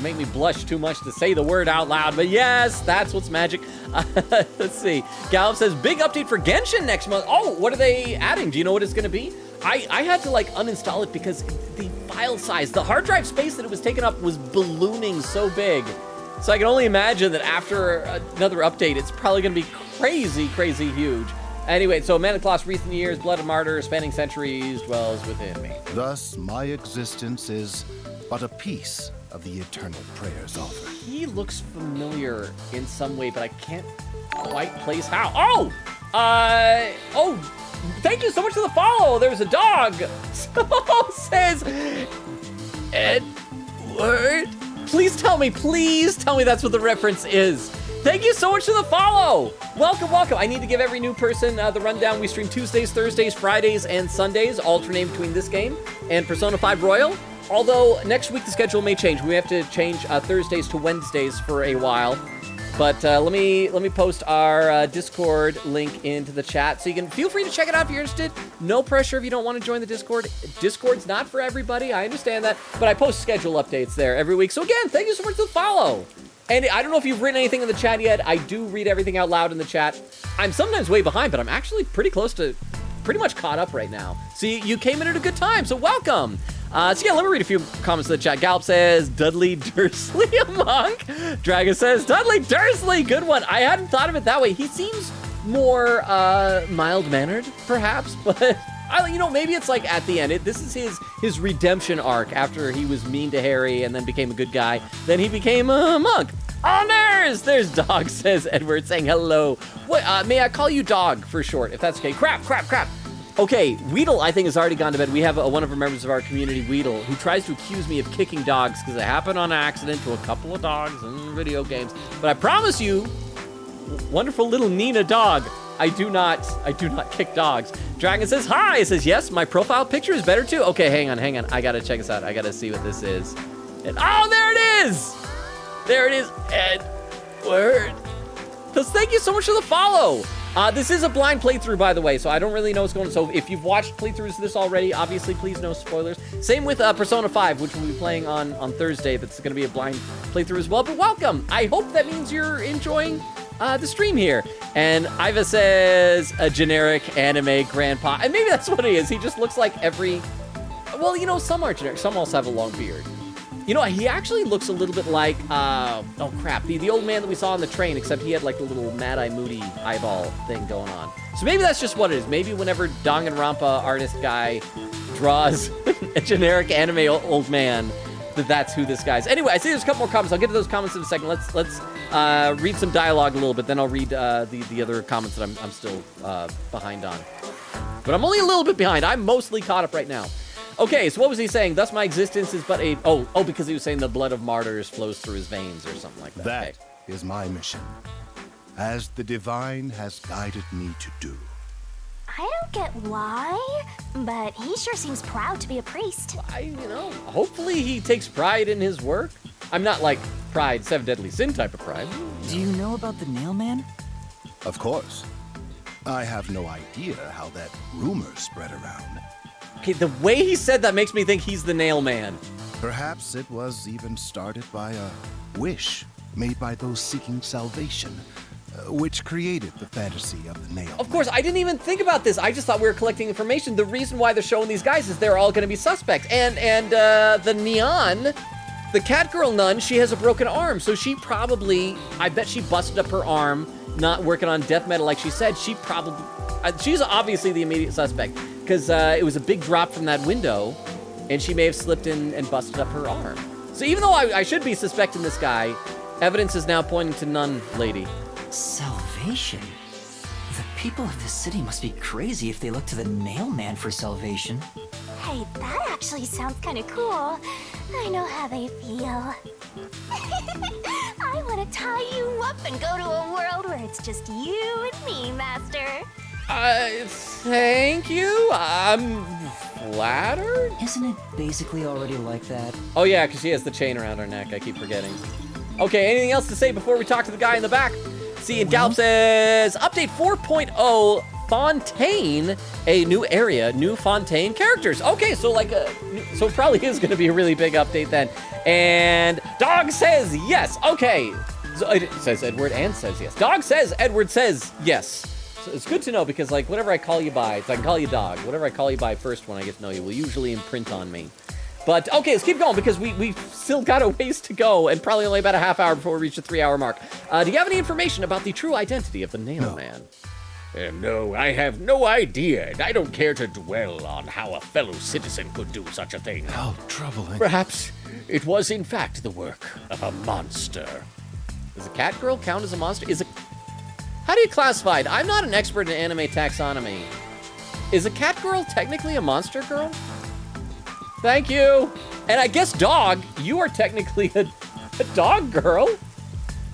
Speaker 1: make me blush too much to say the word out loud, but yes, that's what's magic. Let's see. Gallup says, big update for Genshin next month. Oh, what are they adding? Do you know what it's going to be? I had to like uninstall it because the file size, the hard drive space that it was taking up was ballooning so big. So I can only imagine that after another update, it's probably going to be crazy, crazy huge. Anyway, so Manacloss, recent years, blood of martyr, spanning centuries, dwells within me.
Speaker 17: Thus, my existence is but a piece of the eternal prayers offered.
Speaker 1: He looks familiar in some way, but I can't quite place how. Oh, thank you so much for the follow. There's a dog. So says Edward. Please tell me that's what the reference is. Thank you so much for the follow. Welcome. I need to give every new person the rundown. We stream Tuesdays, Thursdays, Fridays, and Sundays, alternating between this game and Persona 5 Royal. Although next week the schedule may change. We have to change Thursdays to Wednesdays for a while. But let me post our Discord link into the chat, so you can feel free to check it out if you're interested. No pressure if you don't want to join the Discord. Discord's not for everybody, I understand that, but I post schedule updates there every week. So again, thank you so much for the follow. And I don't know if you've written anything in the chat yet. I do read everything out loud in the chat. I'm sometimes way behind, but I'm actually pretty close to pretty much caught up right now. So you came in at a good time, so welcome. So yeah, let me read a few comments in the chat. Gallup says, Dudley Dursley a monk? Dragon says, Dudley Dursley, good one. I hadn't thought of it that way. He seems more mild-mannered, perhaps, but maybe it's like at the end. This is his redemption arc after he was mean to Harry and then became a good guy. Then he became a monk. Oh, there's Dog, says Edward, saying hello. What? May I call you Dog for short, if that's okay? Crap. Okay, Weedle, I think, has already gone to bed. We have one of our members of our community, Weedle, who tries to accuse me of kicking dogs because it happened on accident to a couple of dogs in video games. But I promise you, wonderful little Nina dog. I do not kick dogs. Dragon says, hi. It says, yes, my profile picture is better too. Okay, hang on. I gotta check this out. I gotta see what this is. And, oh, there it is. There it is, Edward. Thank you so much for the follow. This is a blind playthrough, by the way, so I don't really know what's going on. So if you've watched playthroughs of this already, obviously, please no spoilers. Same with Persona 5, which we'll be playing on Thursday. That's going to be a blind playthrough as well. But welcome. I hope that means you're enjoying the stream here. And Iva says a generic anime grandpa. And maybe that's what he is. He just looks like every... Well, you know, some are generic. Some also have a long beard. You know, he actually looks a little bit like, oh crap, the old man that we saw on the train, except he had like the little Mad Eye Moody eyeball thing going on. So maybe that's just what it is. Maybe whenever Danganronpa artist guy draws a generic anime old man, that's who this guy is. Anyway, I see there's a couple more comments. I'll get to those comments in a second. Let's read some dialogue a little bit, then I'll read the other comments that I'm still behind on. But I'm only a little bit behind. I'm mostly caught up right now. Okay, so what was he saying? Thus my existence is but a... Oh, because he was saying the blood of martyrs flows through his veins or something like that.
Speaker 17: That is my mission, as the divine has guided me to do.
Speaker 4: I don't get why, but he sure seems proud to be a priest.
Speaker 1: Hopefully he takes pride in his work. I'm not like pride, 7 deadly sin type of pride.
Speaker 6: Do you know about the nail man?
Speaker 17: Of course. I have no idea how that rumor spread around.
Speaker 1: Okay, the way he said that makes me think he's the nail man.
Speaker 17: Perhaps it was even started by a wish made by those seeking salvation, which created the fantasy of the nail.
Speaker 1: Of course, I didn't even think about this. I just thought we were collecting information. The reason why they're showing these guys is they're all going to be suspects. And the Neon, the Catgirl nun, she has a broken arm. So she probably, I bet she busted up her arm, not working on death metal like she said. She's obviously the immediate suspect. Because it was a big drop from that window, and she may have slipped in and busted up her arm. So even though I should be suspecting this guy, evidence is now pointing to Nun Lady.
Speaker 6: Salvation? The people of this city must be crazy if they look to the nail man for salvation.
Speaker 4: Hey, that actually sounds kind of cool. I know how they feel. I want to tie you up and go to a world where it's just you and me, Master.
Speaker 1: Thank you. I'm flattered.
Speaker 6: Isn't it basically already like that?
Speaker 1: Oh yeah, because she has the chain around her neck. I keep forgetting. Okay, anything else to say before we talk to the guy in the back? See, and Gallup says, update 4.0, Fontaine, a new area, new Fontaine characters. Okay, so so it probably is going to be a really big update then. And Dog says yes. Okay, so it says Edward and says yes. Dog says Edward says yes. So it's good to know because, like, whatever I call you by, so I can call you Dog. Whatever I call you by first when I get to know you will usually imprint on me. But, okay, let's keep going because we've still got a ways to go and probably only about a half hour before we reach the 3-hour mark. Do you have any information about the true identity of the Nail Man?
Speaker 21: No, I have no idea, and I don't care to dwell on how a fellow citizen could do such a thing.
Speaker 17: How troubling.
Speaker 21: Perhaps it was, in fact, the work of a monster.
Speaker 1: Does a Catgirl count as a monster? How do you classify it? I'm not an expert in anime taxonomy. Is a Catgirl technically a monster girl? Thank you. And I guess Dog, you are technically a dog girl.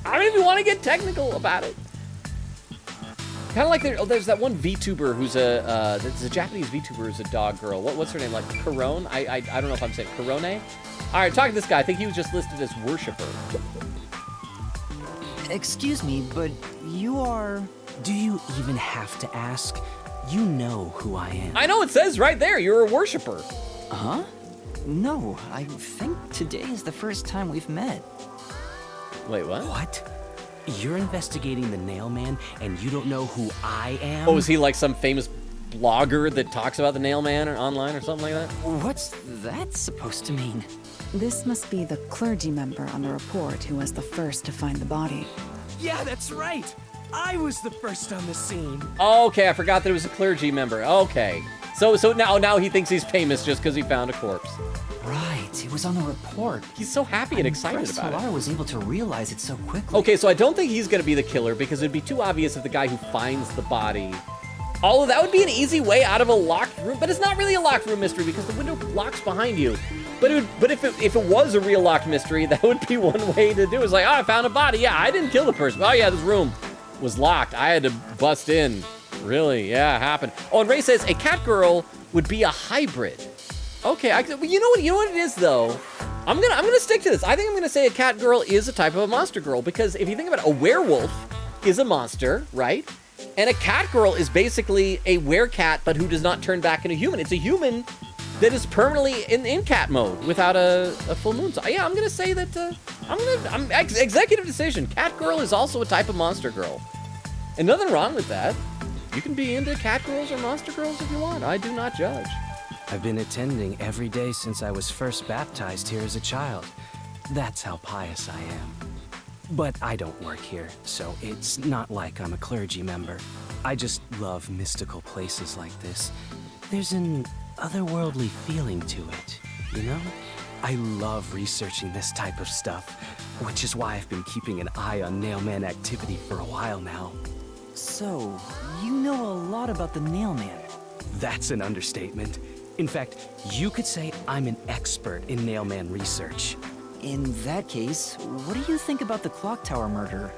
Speaker 1: I don't even want to get technical about it. Kind of like there's that one VTuber who's there's a Japanese VTuber who's a dog girl. What's her name? Like Corone? I don't know if I'm saying Corone. All right, talking to this guy. I think he was just listed as worshiper.
Speaker 6: Excuse me, but you are... Do you even have to ask? You know who I am.
Speaker 1: I know, it says right there, you're a worshiper.
Speaker 6: Huh? No, I think today is the first time we've met.
Speaker 1: Wait, what?
Speaker 15: What? You're investigating the Nail Man, and you don't know who I am?
Speaker 1: Oh, is he like some famous blogger that talks about the Nail Man or online or something like that?
Speaker 6: What's that supposed to mean?
Speaker 11: This must be the clergy member on the report who was the first to find the body.
Speaker 9: Yeah, that's right. I was the first on the scene.
Speaker 1: Okay, I forgot that it was a clergy member. Okay. So now he thinks he's famous just because he found a corpse.
Speaker 6: Right, it was on the report.
Speaker 1: He's so happy and excited about it.
Speaker 6: Solara was able to realize it so quickly.
Speaker 1: Okay, so I don't think he's going to be the killer because it'd be too obvious if the guy who finds the body... Although that would be an easy way out of a locked room, but it's not really a locked room mystery because the window locks behind you. But if it was a real locked mystery, that would be one way to do it. It's like, oh, I found a body. Yeah, I didn't kill the person. Oh, yeah, there's room. was locked. I had to bust in. Really? Yeah, it happened. Oh, and Ray says a cat girl would be a hybrid. Okay, you know what it is though. I'm gonna stick to this. I think I'm gonna say a cat girl is a type of a monster girl because if you think about it, a werewolf is a monster, right? And a cat girl is basically a werecat, but who does not turn back into human. It's a human that is permanently in cat mode without a full moon. So yeah, I'm gonna say that. Executive decision. Cat girl is also a type of monster girl, and nothing wrong with that. You can be into cat girls or monster girls if you want. I do not judge.
Speaker 15: I've been attending every day since I was first baptized here as a child. That's how pious I am. But I don't work here, so it's not like I'm a clergy member. I just love mystical places like this. There's an otherworldly feeling to it, you know? I love researching this type of stuff, which is why I've been keeping an eye on Nailman activity for a while now.
Speaker 6: So, you know a lot about the Nailman.
Speaker 15: That's an understatement. In fact, you could say I'm an expert in Nailman research.
Speaker 6: In that case, what do you think about the Clock Tower murder?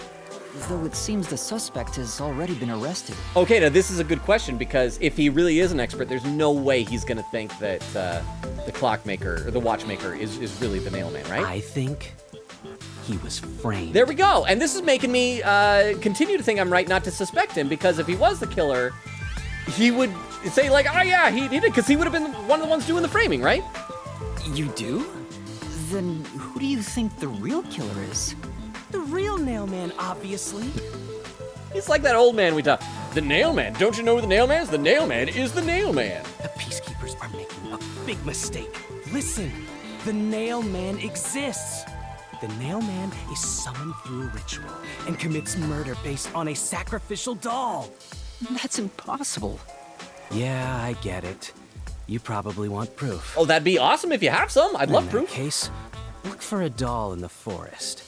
Speaker 6: Though it seems the suspect has already been arrested.
Speaker 1: Okay, now this is a good question because if he really is an expert, there's no way he's gonna think that the clockmaker or the watchmaker is really the Nailman, right?
Speaker 15: I think he was framed.
Speaker 1: There we go. And this is making me continue to think I'm right not to suspect him because if he was the killer, he would say like, oh yeah, he did it because he would have been one of the ones doing the framing, right?
Speaker 6: You do? Then who do you think the real killer is?
Speaker 15: The real Nailman, obviously.
Speaker 1: He's like that old man we talked. The Nailman. Don't you know who the Nailman is? The Nailman is the Nailman.
Speaker 15: The Peacekeepers are making a big mistake. Listen, the Nailman exists. The Nailman is summoned through a ritual and commits murder based on a sacrificial doll.
Speaker 6: That's impossible.
Speaker 15: Yeah, I get it. You probably want proof.
Speaker 1: Oh, that'd be awesome if you have some. I'd love proof.
Speaker 15: In that case, look for a doll in the forest.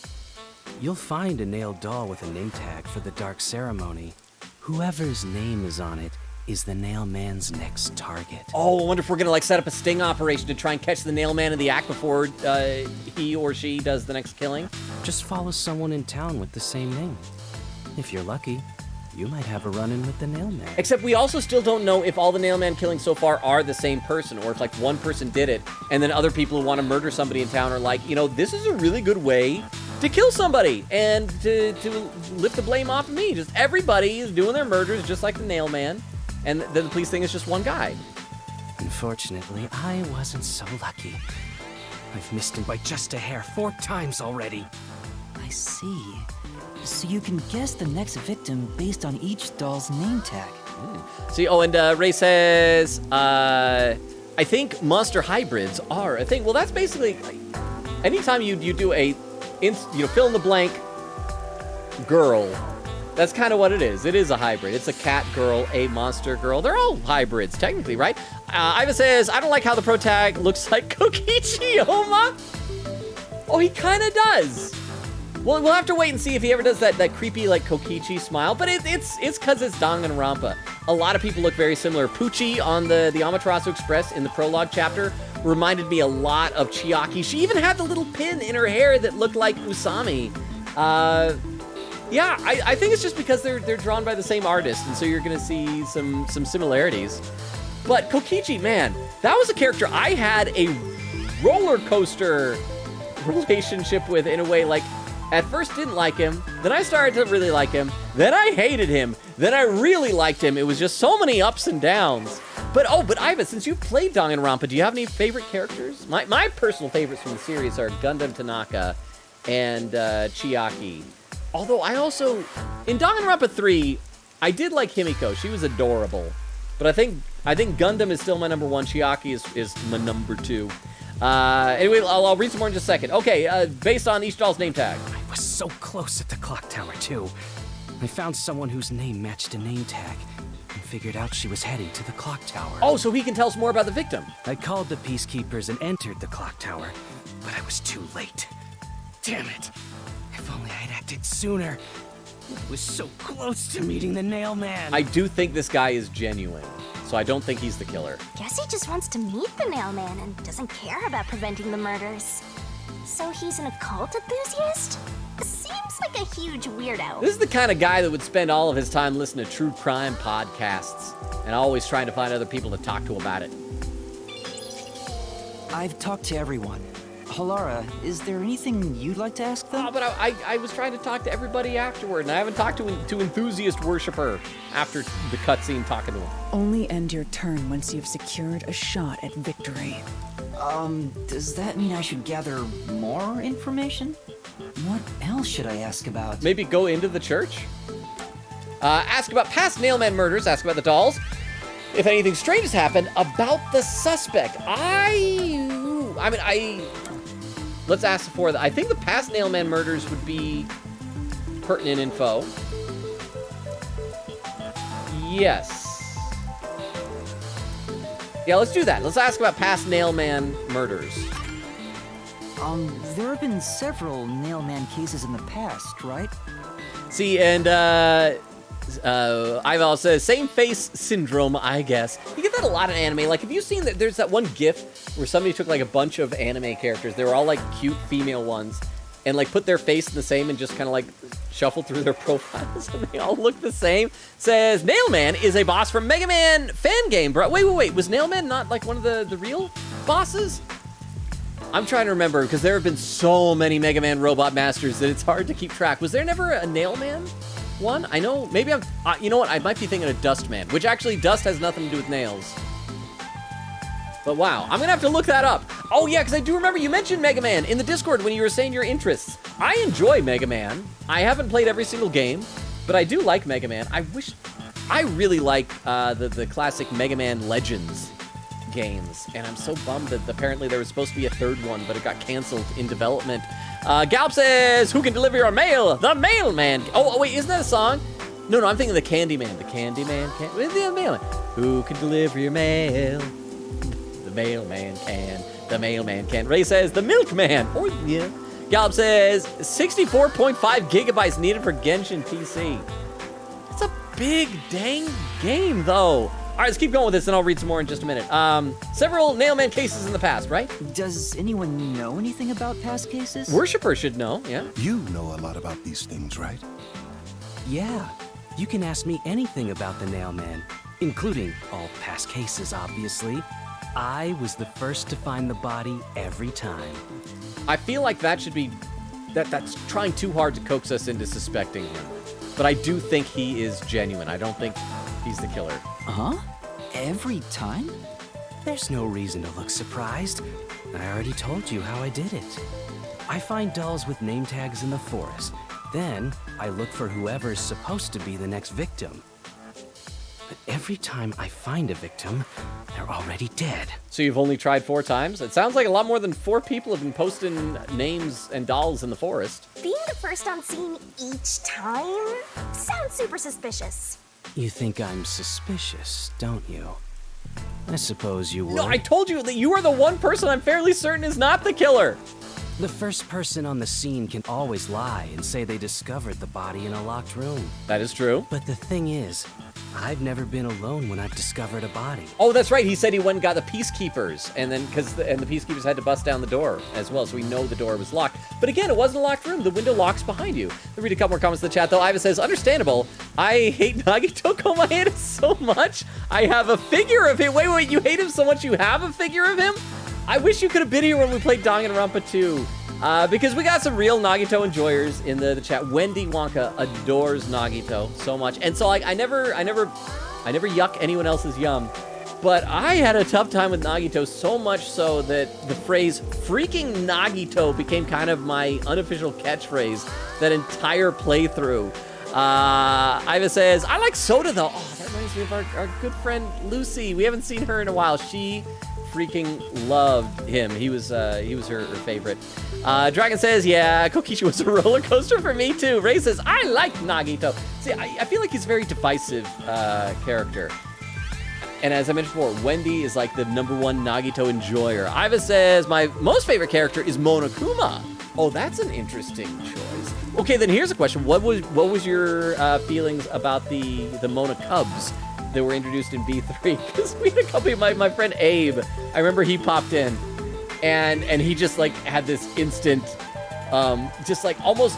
Speaker 15: You'll find a nailed doll with a name tag for the Dark Ceremony. Whoever's name is on it is the Nailman's next target.
Speaker 1: Oh, I wonder if we're gonna like set up a sting operation to try and catch the Nailman in the act before he or she does the next killing.
Speaker 15: Just follow someone in town with the same name. If you're lucky, you might have a run-in with the Nailman.
Speaker 1: Except we also still don't know if all the Nailman killings so far are the same person, or if like one person did it, and then other people who want to murder somebody in town are like, you know, this is a really good way to kill somebody and to lift the blame off of me. Just everybody is doing their murders just like the Nailman, and then the police think it's just one guy.
Speaker 15: Unfortunately, I wasn't so lucky. I've missed him by just a hair 4 times already.
Speaker 6: I see. So you can guess the next victim based on each doll's name tag.
Speaker 1: See, oh, and Ray says, I think monster hybrids are a thing. Well, that's basically, anytime you do a, fill in the blank girl, that's kind of what it is. It is a hybrid. It's a cat girl, a monster girl. They're all hybrids, technically, right? Iva says, I don't like how the pro tag looks like Kokichi Oma. Oh, he kind of does. Well, we'll have to wait and see if he ever does that creepy, like, Kokichi smile, but it's because it's Danganronpa. A lot of people look very similar. Pucci on the Amaterasu Express in the prologue chapter reminded me a lot of Chiaki. She even had the little pin in her hair that looked like Usami. Yeah, I think it's just because they're drawn by the same artist, and so you're gonna see some similarities. But Kokichi, man, that was a character I had a roller coaster relationship with in a way. Like, at first didn't like him, then I started to really like him, then I hated him, then I really liked him. It was just so many ups and downs. But Iva, since you've played Danganronpa, do you have any favorite characters? My personal favorites from the series are Gundam Tanaka and Chiaki. Although I also, in Danganronpa 3, I did like Himiko. She was adorable. But I think Gundam is still my number 1. Chiaki is my number 2. Anyway, I'll read some more in just a second. Okay, based on each doll's name tag.
Speaker 15: I was so close at the clock tower, too. I found someone whose name matched a name tag and figured out she was heading to the clock tower.
Speaker 1: Oh, so he can tell us more about the victim.
Speaker 15: I called the Peacekeepers and entered the clock tower, but I was too late. Damn it. If only I'd acted sooner. I was so close to meeting the Nailman.
Speaker 1: I do think this guy is genuine, so I don't think he's the killer.
Speaker 4: Guess he just wants to meet the Nailman and doesn't care about preventing the murders. So he's an occult enthusiast? seems like a huge weirdo.
Speaker 1: This is the kind of guy that would spend all of his time listening to true crime podcasts and always trying to find other people to talk to about it.
Speaker 6: I've talked to everyone. Halara, is there anything you'd like to ask them?
Speaker 1: Oh, but I was trying to talk to everybody afterward, and I haven't talked to Enthusiast Worshipper after the cutscene talking to him.
Speaker 11: Only end your turn once you've secured a shot at victory.
Speaker 6: Does that mean I should gather more information? What else should I ask about?
Speaker 1: Maybe go into the church? Ask about past Nailman murders, ask about the dolls. If anything strange has happened, about the suspect. Let's ask for that. I think the past Nailman murders would be pertinent info. Yes. Yeah, let's do that. Let's ask about past Nailman murders.
Speaker 6: There have been several Nailman cases in the past, right?
Speaker 1: See, and Ival says, same face syndrome, I guess. You get that a lot in anime. Like, have you seen that? There's that one GIF where somebody took like a bunch of anime characters. They were all like cute female ones, and like put their face in the same and just kind of like shuffled through their profiles, and they all look the same. Says Nailman is a boss from Mega Man fan game, bro. Wait. Was Nailman not like one of the real bosses? I'm trying to remember because there have been so many Mega Man Robot Masters that it's hard to keep track. Was there never a Nailman one? I know, maybe I'm, you know what? I might be thinking of Dustman, which actually Dust has nothing to do with nails. But wow, I'm gonna have to look that up. Oh yeah, because I do remember you mentioned Mega Man in the Discord when you were saying your interests. I enjoy Mega Man. I haven't played every single game, but I do like Mega Man. I really like the classic Mega Man Legends games, and I'm so bummed that apparently there was supposed to be a third one, but it got canceled in development. Galp says, who can deliver your mail? The mailman. Oh, wait, isn't that a song? No, I'm thinking the Candyman. The Candyman can. The mailman. Who can deliver your mail? The mailman can. The mailman can. Ray says, the milkman. Oh, yeah. Galp says, 64.5 gigabytes needed for Genshin PC. It's a big dang game, though. All right, let's keep going with this, and I'll read some more in just a minute. Several Nailman cases in the past, right?
Speaker 6: Does anyone know anything about past cases?
Speaker 1: Worshipper should know, yeah.
Speaker 17: You know a lot about these things, right?
Speaker 15: Yeah, you can ask me anything about the Nailman, including all past cases, obviously. I was the first to find the body every time.
Speaker 1: I feel like that should be, that's trying too hard to coax us into suspecting him. But I do think he is genuine. I don't think he's the killer.
Speaker 6: Huh? Every time?
Speaker 15: There's no reason to look surprised. I already told you how I did it. I find dolls with name tags in the forest. Then, I look for whoever's supposed to be the next victim. But every time I find a victim, they're already dead.
Speaker 1: So you've only tried 4 times? It sounds like a lot more than 4 people have been posting names and dolls in the forest.
Speaker 4: Being the first on scene each time sounds super suspicious.
Speaker 15: You think I'm suspicious, don't you? I suppose you would.
Speaker 1: No, I told you that you are the one person I'm fairly certain is not the killer.
Speaker 15: The first person on the scene can always lie and say they discovered the body in a locked room.
Speaker 1: That is true.
Speaker 15: But the thing is, I've never been alone when I've discovered a body.
Speaker 1: Oh, that's right. He said he went and got the Peacekeepers, and then the Peacekeepers had to bust down the door as well, so we know the door was locked. But again, it wasn't a locked room. The window locks behind you. I'll read a couple more comments in the chat, though. Iva says, understandable. I hate Nagito Komaeda so much. I have a figure of him. Wait, you hate him so much you have a figure of him? I wish you could have been here when we played Danganronpa 2. Because we got some real Nagito enjoyers in the chat. Wendy Wonka adores Nagito so much. And so like I never yuck anyone else's yum. But I had a tough time with Nagito, so much so that the phrase freaking Nagito became kind of my unofficial catchphrase that entire playthrough. Iva says, I like Soda though. Oh, that reminds me of our good friend Lucy. We haven't seen her in a while. She freaking loved him. He was her favorite. Dragon says, yeah, Kokichi was a roller coaster for me too. Ray says, I like Nagito. See, I feel like he's a very divisive character. And as I mentioned before, Wendy is like the #1 Nagito enjoyer. Iva says, my most favorite character is Monokuma. Oh, that's an interesting choice. Okay, then here's a question. What was your feelings about the Mona Cubs that were introduced in B3? Because we had a couple of my friend Abe, I remember he popped in and he just like had this instant, just like almost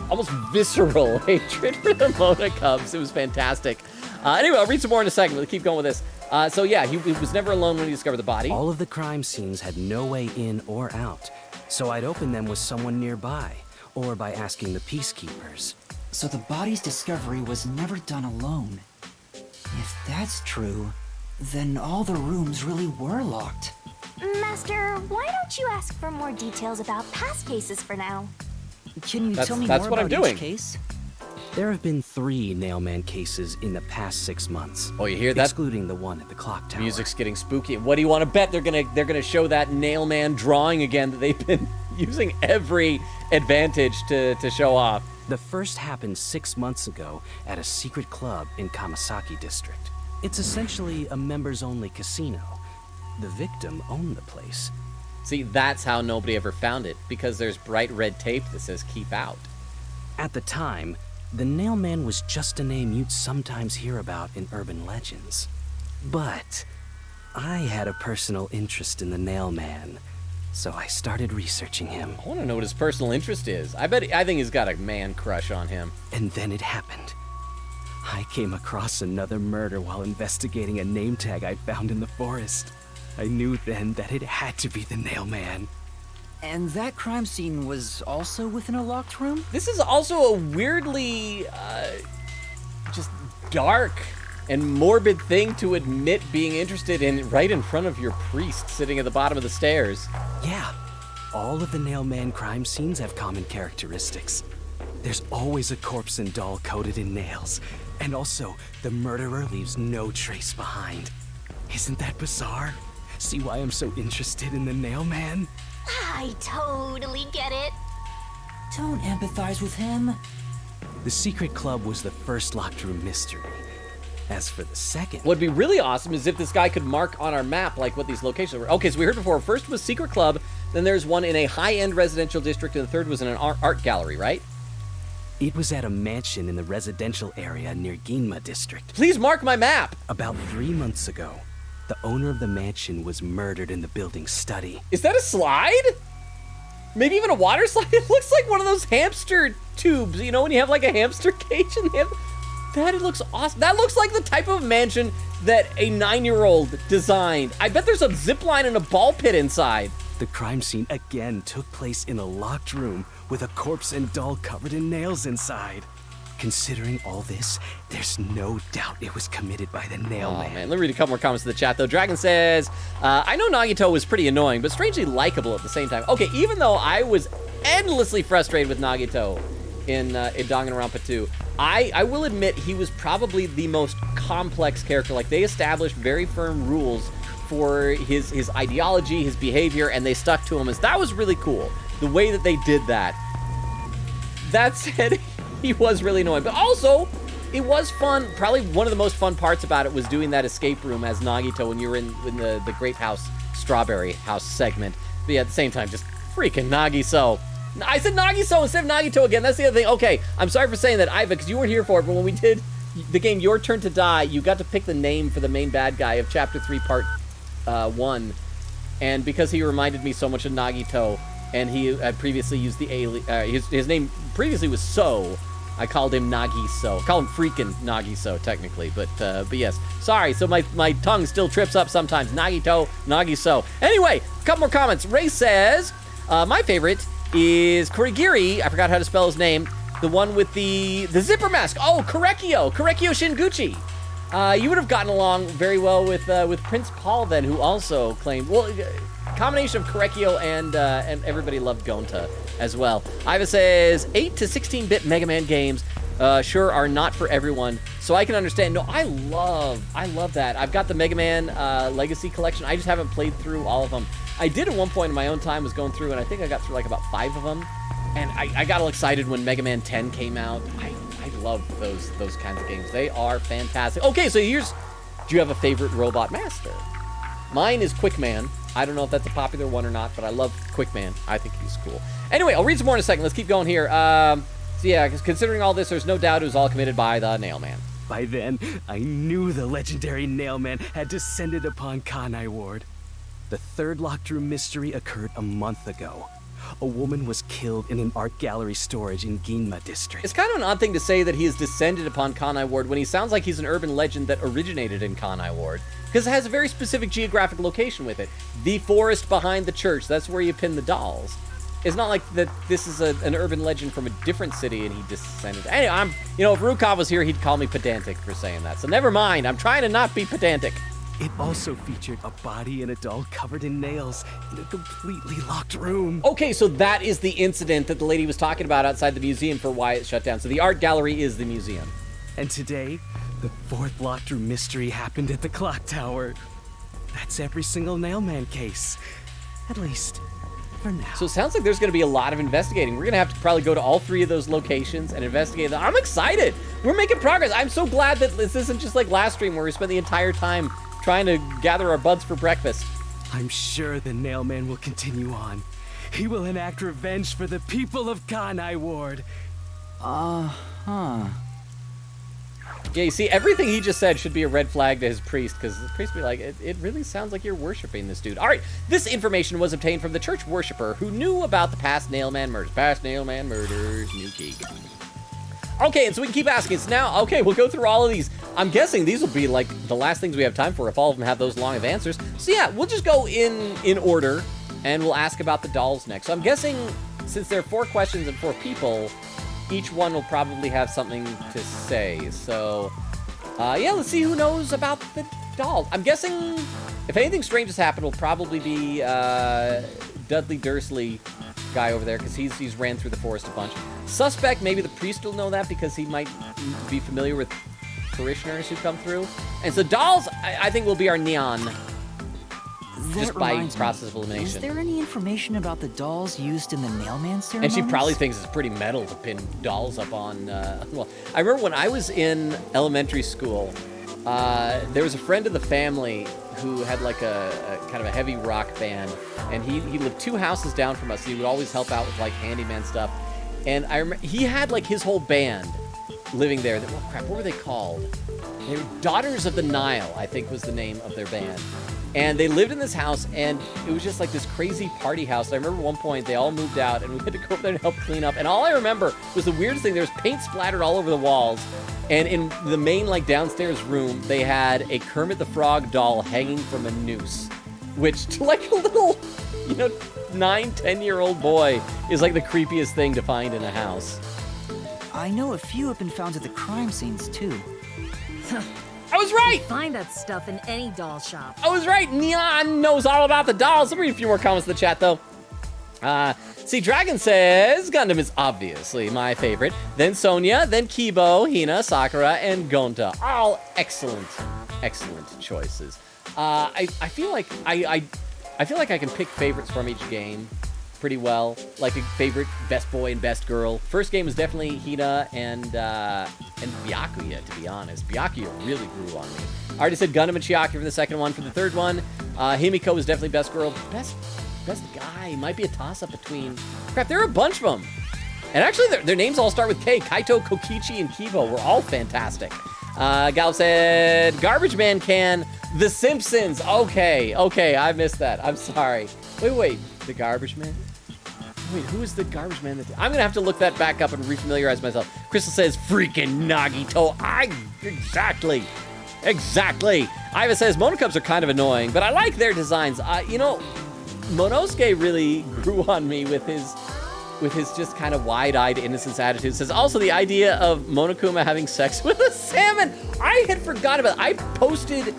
Speaker 1: almost visceral hatred for the Mona Cubs. It was fantastic. Anyway, I'll read some more in a second. Let's keep going with this. So yeah, he was never alone when he discovered the body.
Speaker 15: All of the crime scenes had no way in or out, so I'd open them with someone nearby, or by asking the peacekeepers.
Speaker 6: So the body's discovery was never done alone. If that's true, then all the rooms really were locked.
Speaker 4: Master, why don't you ask for more details about past cases for now?
Speaker 6: Can you tell me
Speaker 15: That's
Speaker 6: more
Speaker 15: what
Speaker 6: about
Speaker 15: I'm doing.
Speaker 6: each case?
Speaker 15: There have been 3 Nailman cases in the past 6 months.
Speaker 1: Oh, you hear that?
Speaker 15: Excluding the one at the clock tower.
Speaker 1: Music's getting spooky. What do you want to bet they're gonna show that Nailman drawing again that they've been using every advantage to show off?
Speaker 15: The first happened 6 months ago at a secret club in Kamasaki District. It's essentially a members-only casino. The victim owned the place.
Speaker 1: See, that's how nobody ever found it, because there's bright red tape that says keep out.
Speaker 15: At the time, the Nailman was just a name you'd sometimes hear about in urban legends. But I had a personal interest in the Nailman, so I started researching him.
Speaker 1: I want to know what his personal interest is. I think he's got a man crush on him.
Speaker 15: And then it happened. I came across another murder while investigating a name tag I found in the forest. I knew then that it had to be the Nailman.
Speaker 6: And that crime scene was also within a locked room?
Speaker 1: This is also a weirdly, just dark and morbid thing to admit being interested in right in front of your priest sitting at the bottom of the stairs.
Speaker 15: Yeah, all of the Nailman crime scenes have common characteristics. There's always a corpse and doll coated in nails, and also the murderer leaves no trace behind. Isn't that bizarre? See why I'm so interested in the Nailman?
Speaker 4: I totally get it.
Speaker 6: Don't empathize with him.
Speaker 15: The secret club was the first locked room mystery. As for the second...
Speaker 1: What'd be really awesome is if this guy could mark on our map like what these locations were. Okay, so we heard before, first was Secret Club, then there's one in a high-end residential district, and the third was in an art gallery, right?
Speaker 15: It was at a mansion in the residential area near Ginma District.
Speaker 1: Please mark my map!
Speaker 15: About 3 months ago, the owner of the mansion was murdered in the building's study.
Speaker 1: Is that a slide? Maybe even a water slide? It looks like one of those hamster tubes, you know, when you have like a hamster cage and they have... That looks awesome. That looks like the type of mansion that a 9-year-old designed. I bet there's a zip line and a ball pit inside.
Speaker 15: The crime scene again took place in a locked room with a corpse and doll covered in nails inside. Considering all this, there's no doubt it was committed by the Nailman.
Speaker 1: Oh, man. Let me read a couple more comments in the chat, though. Dragon says, I know Nagito was pretty annoying, but strangely likable at the same time. Okay, even though I was endlessly frustrated with Nagito in Danganronpa 2, I will admit he was probably the most complex character. Like, they established very firm rules for his ideology, his behavior, and they stuck to him. That was really cool, the way that they did that. That said, he was really annoying. But also, it was fun. Probably one of the most fun parts about it was doing that escape room as Nagito when you were in the Grape House, Strawberry House segment. But yeah, at the same time, just freaking Nagiso. I said Nagiso instead of Nagito again. That's the other thing. Okay, I'm sorry for saying that, Iva, because you weren't here for it, but when we did the game Your Turn to Die, you got to pick the name for the main bad guy of Chapter 3, Part 1. And because he reminded me so much of Nagito, and he had previously used the alien, his name previously was So, I called him Nagiso. I call him freaking Nagiso, technically, but yes. Sorry, so my tongue still trips up sometimes. Nagito, Nagiso. Anyway, a couple more comments. Ray says, my favorite is Kurigiri, I forgot how to spell his name, the one with the zipper mask. Oh, Korekio Shinguchi. You would have gotten along very well with Prince Paul then, who also claimed, well, combination of Korekio and everybody loved Gonta as well. Iva says 8 to 16-bit Mega Man games sure are not for everyone, so I can understand. No, I love that. I've got the Mega Man Legacy Collection. I just haven't played through all of them. I did at one point in my own time, was going through, and I think I got through like about 5 of them. And I got all excited when Mega Man 10 came out. I love those kinds of games. They are fantastic. Okay, so do you have a favorite robot master? Mine is Quickman. I don't know if that's a popular one or not, but I love Quickman. I think he's cool. Anyway, I'll read some more in a second. Let's keep going here. So yeah, because considering all this, there's no doubt it was all committed by the Nailman.
Speaker 15: By then, I knew the legendary Nailman had descended upon Kanai Ward. The third locked room mystery occurred a month ago. a woman was killed in an art gallery storage in Ginma district.
Speaker 1: It's kind of an odd thing to say that he has descended upon Kanai Ward when he sounds like he's an urban legend that originated in Kanai Ward, because it has a very specific geographic location with it. The forest behind the church, that's where you pin the dolls. It's not like that this is an urban legend from a different city and he descended. Anyway, if Rukov was here, he'd call me pedantic for saying that. So never mind, I'm trying to not be pedantic.
Speaker 15: It also featured a body and a doll covered in nails in a completely locked room.
Speaker 1: Okay, so that is the incident that the lady was talking about outside the museum for why it shut down. So the art gallery is the museum.
Speaker 15: And today, the fourth locked room mystery happened at the clock tower. That's every single Nailman case. At least, for now.
Speaker 1: So it sounds like there's going to be a lot of investigating. We're going to have to probably go to all 3 of those locations and investigate them. I'm excited. We're making progress. I'm so glad that this isn't just like last stream where we spent the entire time trying to gather our buds for breakfast.
Speaker 15: I'm sure the Nailman will continue on. He will enact revenge for the people of Kanai Ward.
Speaker 6: Uh-huh.
Speaker 1: Yeah, you see, everything he just said should be a red flag to his priest, because the priest would be like, it really sounds like you're worshiping this dude. All right, this information was obtained from the church worshiper who knew about the past Nailman murders. Past Nailman murders, New Key. Okay, and so we can keep asking. So now, okay, we'll go through all of these. I'm guessing these will be like the last things we have time for if all of them have those long of answers. So yeah, we'll just go in order, and we'll ask about the dolls next. So I'm guessing since there are 4 questions and 4 people, each one will probably have something to say. So yeah, let's see who knows about the dolls. I'm guessing if anything strange has happened, it'll probably be Dudley Dursley guy over there, because he's ran through the forest a bunch. Suspect, maybe the priest will know that because he might be familiar with parishioners who come through. And so dolls, I think, will be our neon, just by process of elimination.
Speaker 6: Is there any information about the dolls used in the Nailman ceremonies?
Speaker 1: And she probably thinks it's pretty metal to pin dolls up on, well, I remember when I was in elementary school, there was a friend of the family who had like a kind of a heavy rock band, and he lived 2 houses down from us. He would always help out with like handyman stuff. And I remember he had like his whole band living there. Oh crap, what were they called? They were Daughters of the Nile, I think was the name of their band. And they lived in this house, and it was just like this crazy party house. I remember at one point they all moved out, and we had to go up there to help clean up. And all I remember was the weirdest thing. There was paint splattered all over the walls. And in the main like downstairs room, they had a Kermit the Frog doll hanging from a noose, which to like a little, 9-10-year-old boy is like the creepiest thing to find in a house.
Speaker 6: I know a few have been found at the crime scenes too.
Speaker 1: I was right!
Speaker 18: You find that stuff in any doll shop.
Speaker 1: I was right! Neon knows all about the dolls. Let me read a few more comments in the chat, though. See, Dragon says, Gundam is obviously my favorite. Then Sonya, then Kibo, Hina, Sakura, and Gonta. All excellent, excellent choices. I feel like I feel like I can pick favorites from each game pretty well. Like a favorite best boy and best girl. First game was definitely Hina and Byakuya, to be honest. Byakuya really grew on me. I already said Gundam and Chiaki for the second one. For the third one, Himiko was definitely best girl. Best guy might be a toss-up between... Crap, there are a bunch of them. And actually, their names all start with K. Kaito, Kokichi, and Kibo were all fantastic. Gal said, Garbage Man can. The Simpsons. Okay, I missed that. I'm sorry. Wait. The Garbage Man? Wait, who is the Garbage Man? I'm going to have to look that back up and refamiliarize myself. Crystal says, freaking Nagito. Exactly. Iva says, Monocubs are kind of annoying, but I like their designs. Monosuke really grew on me with his just kind of wide-eyed innocence attitude. Says also the idea of Monokuma having sex with a salmon. I had forgot about it. I posted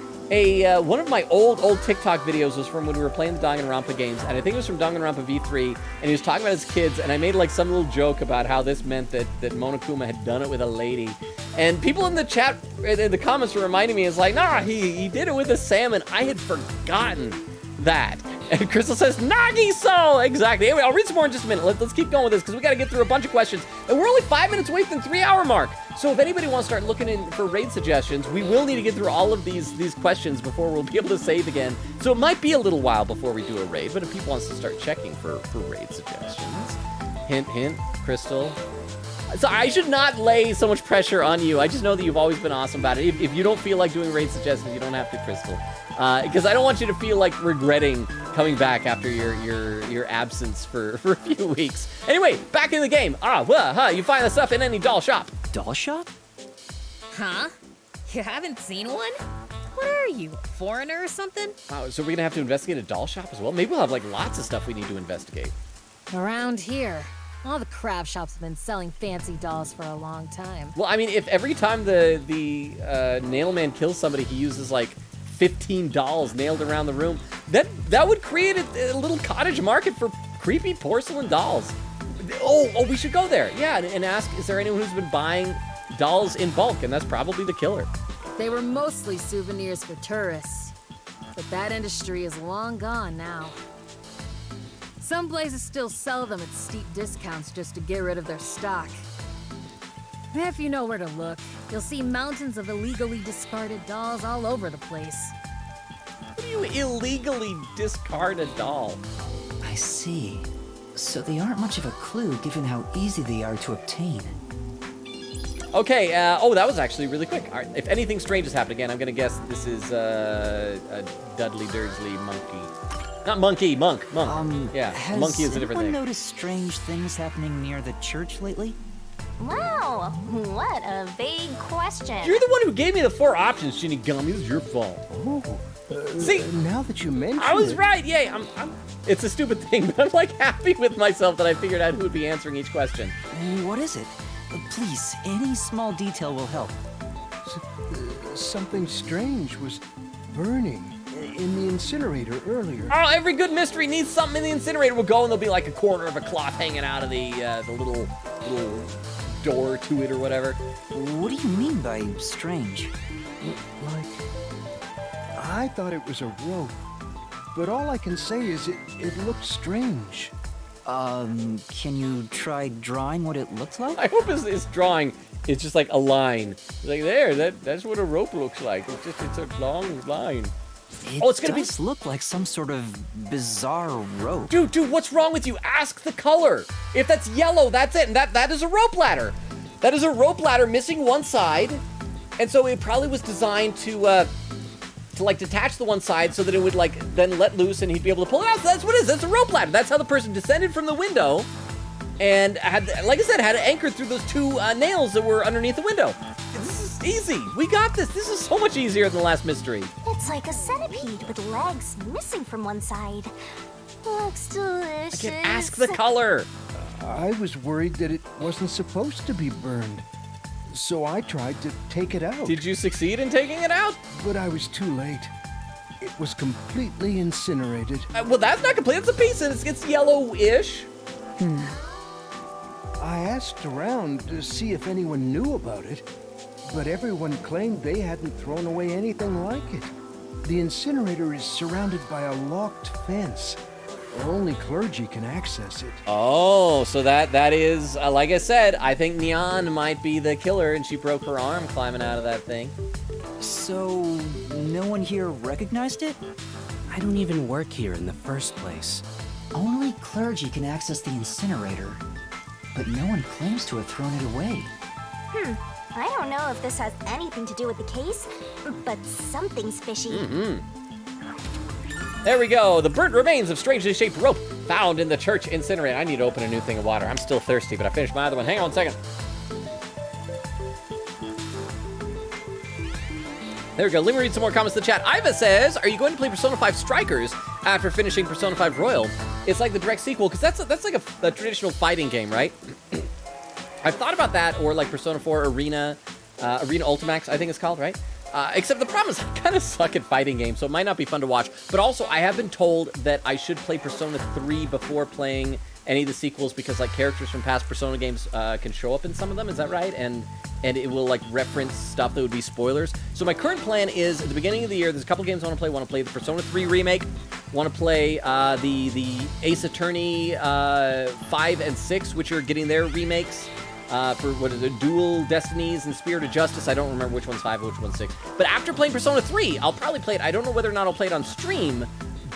Speaker 1: one of my old TikTok videos was from when we were playing the Danganronpa games, and I think it was from Danganronpa V3, and he was talking about his kids, and I made like some little joke about how this meant that Monokuma had done it with a lady. And people in the chat, in the comments were reminding me, it's like, nah, he did it with a salmon. I had forgotten that. And Crystal says, Nagi-so! Exactly. Anyway, I'll read some more in just a minute. Let's keep going with this, because we got to get through a bunch of questions. And we're only 5 minutes away from the 3-hour mark. So if anybody wants to start looking in for raid suggestions, we will need to get through all of these questions before we'll be able to save again. So it might be a little while before we do a raid, but if people want to start checking for raid suggestions. Hint, Crystal. So I should not lay so much pressure on you. I just know that you've always been awesome about it. If you don't feel like doing raid suggestions, you don't have to, Crystal. because I don't want you to feel like regretting coming back after your absence for a few weeks. Anyway, back in the game. You find the stuff in any doll shop.
Speaker 6: Doll shop?
Speaker 18: Huh? You haven't seen one? What are you, a foreigner or something?
Speaker 1: Wow, so we're gonna have to investigate a doll shop as well? Maybe we'll have like lots of stuff we need to investigate.
Speaker 18: Around here, all the craft shops have been selling fancy dolls for a long time.
Speaker 1: Well, I mean, if every time the nail man kills somebody, he uses like 15 dolls nailed around the room, that would create a little cottage market for creepy porcelain dolls. Oh, we should go there. Yeah, and ask, is there anyone who's been buying dolls in bulk? And that's probably the killer.
Speaker 18: They were mostly souvenirs for tourists, but that industry is long gone now. Some places still sell them at steep discounts just to get rid of their stock. If you know where to look, you'll see mountains of illegally discarded dolls all over the place.
Speaker 1: How do you illegally discard a doll?
Speaker 6: I see. So they aren't much of a clue given how easy they are to obtain.
Speaker 1: Okay, that was actually really quick. All right, if anything strange has happened again, I'm gonna guess this is a Dudley Dursley monkey. Not monkey, monk. Yeah, monkey is a different thing.
Speaker 6: Has anyone noticed strange things happening near the church lately?
Speaker 4: Wow, what a vague question.
Speaker 1: You're the one who gave me the 4 options, Shinigami. This is your fault. See,
Speaker 19: now that you mention
Speaker 1: I was
Speaker 19: it.
Speaker 1: right. Yay! It's a stupid thing, but I'm like happy with myself that I figured out who would be answering each question.
Speaker 6: What is it? Please, any small detail will help.
Speaker 19: Something strange was burning in the incinerator earlier.
Speaker 1: Oh, every good mystery needs something in the incinerator. We'll go and there'll be like a corner of a cloth hanging out of the little door to it or whatever.
Speaker 6: What do you mean by strange?
Speaker 19: Like, I thought it was a rope, but all I can say is it looked strange.
Speaker 6: Can you try drawing what it looked like?
Speaker 1: I hope his drawing is just like a line. Like that's what a rope looks like. It's a long line.
Speaker 6: It does look like some sort of bizarre rope.
Speaker 1: Dude, what's wrong with you? Ask the color. If that's yellow, that's it. And that is a rope ladder. That is a rope ladder missing one side. And so it probably was designed to like detach the one side so that it would like then let loose and he'd be able to pull it out. So that's what it is. That's a rope ladder. That's how the person descended from the window and had, like I said, had it anchored through those 2 nails that were underneath the window. This is easy. We got this. This is so much easier than the last mystery.
Speaker 4: It's like a centipede with legs missing from one side. Looks delicious.
Speaker 1: I can ask the color.
Speaker 19: I was worried that it wasn't supposed to be burned, so I tried to take it out.
Speaker 1: Did you succeed in taking it out?
Speaker 19: But I was too late. It was completely incinerated.
Speaker 1: Well, that's not complete. It's a piece, and it's yellow-ish.
Speaker 19: I asked around to see if anyone knew about it, but everyone claimed they hadn't thrown away anything like it. The incinerator is surrounded by a locked fence. Only clergy can access it.
Speaker 1: Oh, so that is, like I said, I think Neon might be the killer, and she broke her arm climbing out of that thing.
Speaker 6: So, no one here recognized it?
Speaker 15: I don't even work here in the first place.
Speaker 6: Only clergy can access the incinerator, but no one claims to have thrown it away.
Speaker 4: I don't know if this has anything to do with the case, but something's fishy.
Speaker 1: There we go. The burnt remains of strangely shaped rope found in the church incinerator. I need to open a new thing of water. I'm still thirsty, but I finished my other one. Hang on a second. There we go. Let me read some more comments in the chat. Iva says, are you going to play Persona 5 Strikers after finishing Persona 5 Royal? It's like the direct sequel, because that's like a traditional fighting game, right? I've thought about that, or like Persona 4 Arena Ultimax, I think it's called, right? Except the problem is I kind of suck at fighting games, so it might not be fun to watch. But also, I have been told that I should play Persona 3 before playing any of the sequels because like characters from past Persona games can show up in some of them. Is that right? And it will like reference stuff that would be spoilers. So my current plan is at the beginning of the year, there's a couple games I want to play. I want to play the Persona 3 remake. Want to play the Ace Attorney 5 and 6, which are getting their remakes. For what is it, Dual Destinies and Spirit of Justice. I don't remember which one's 5 and which one's 6. But after playing Persona 3, I'll probably play it. I don't know whether or not I'll play it on stream,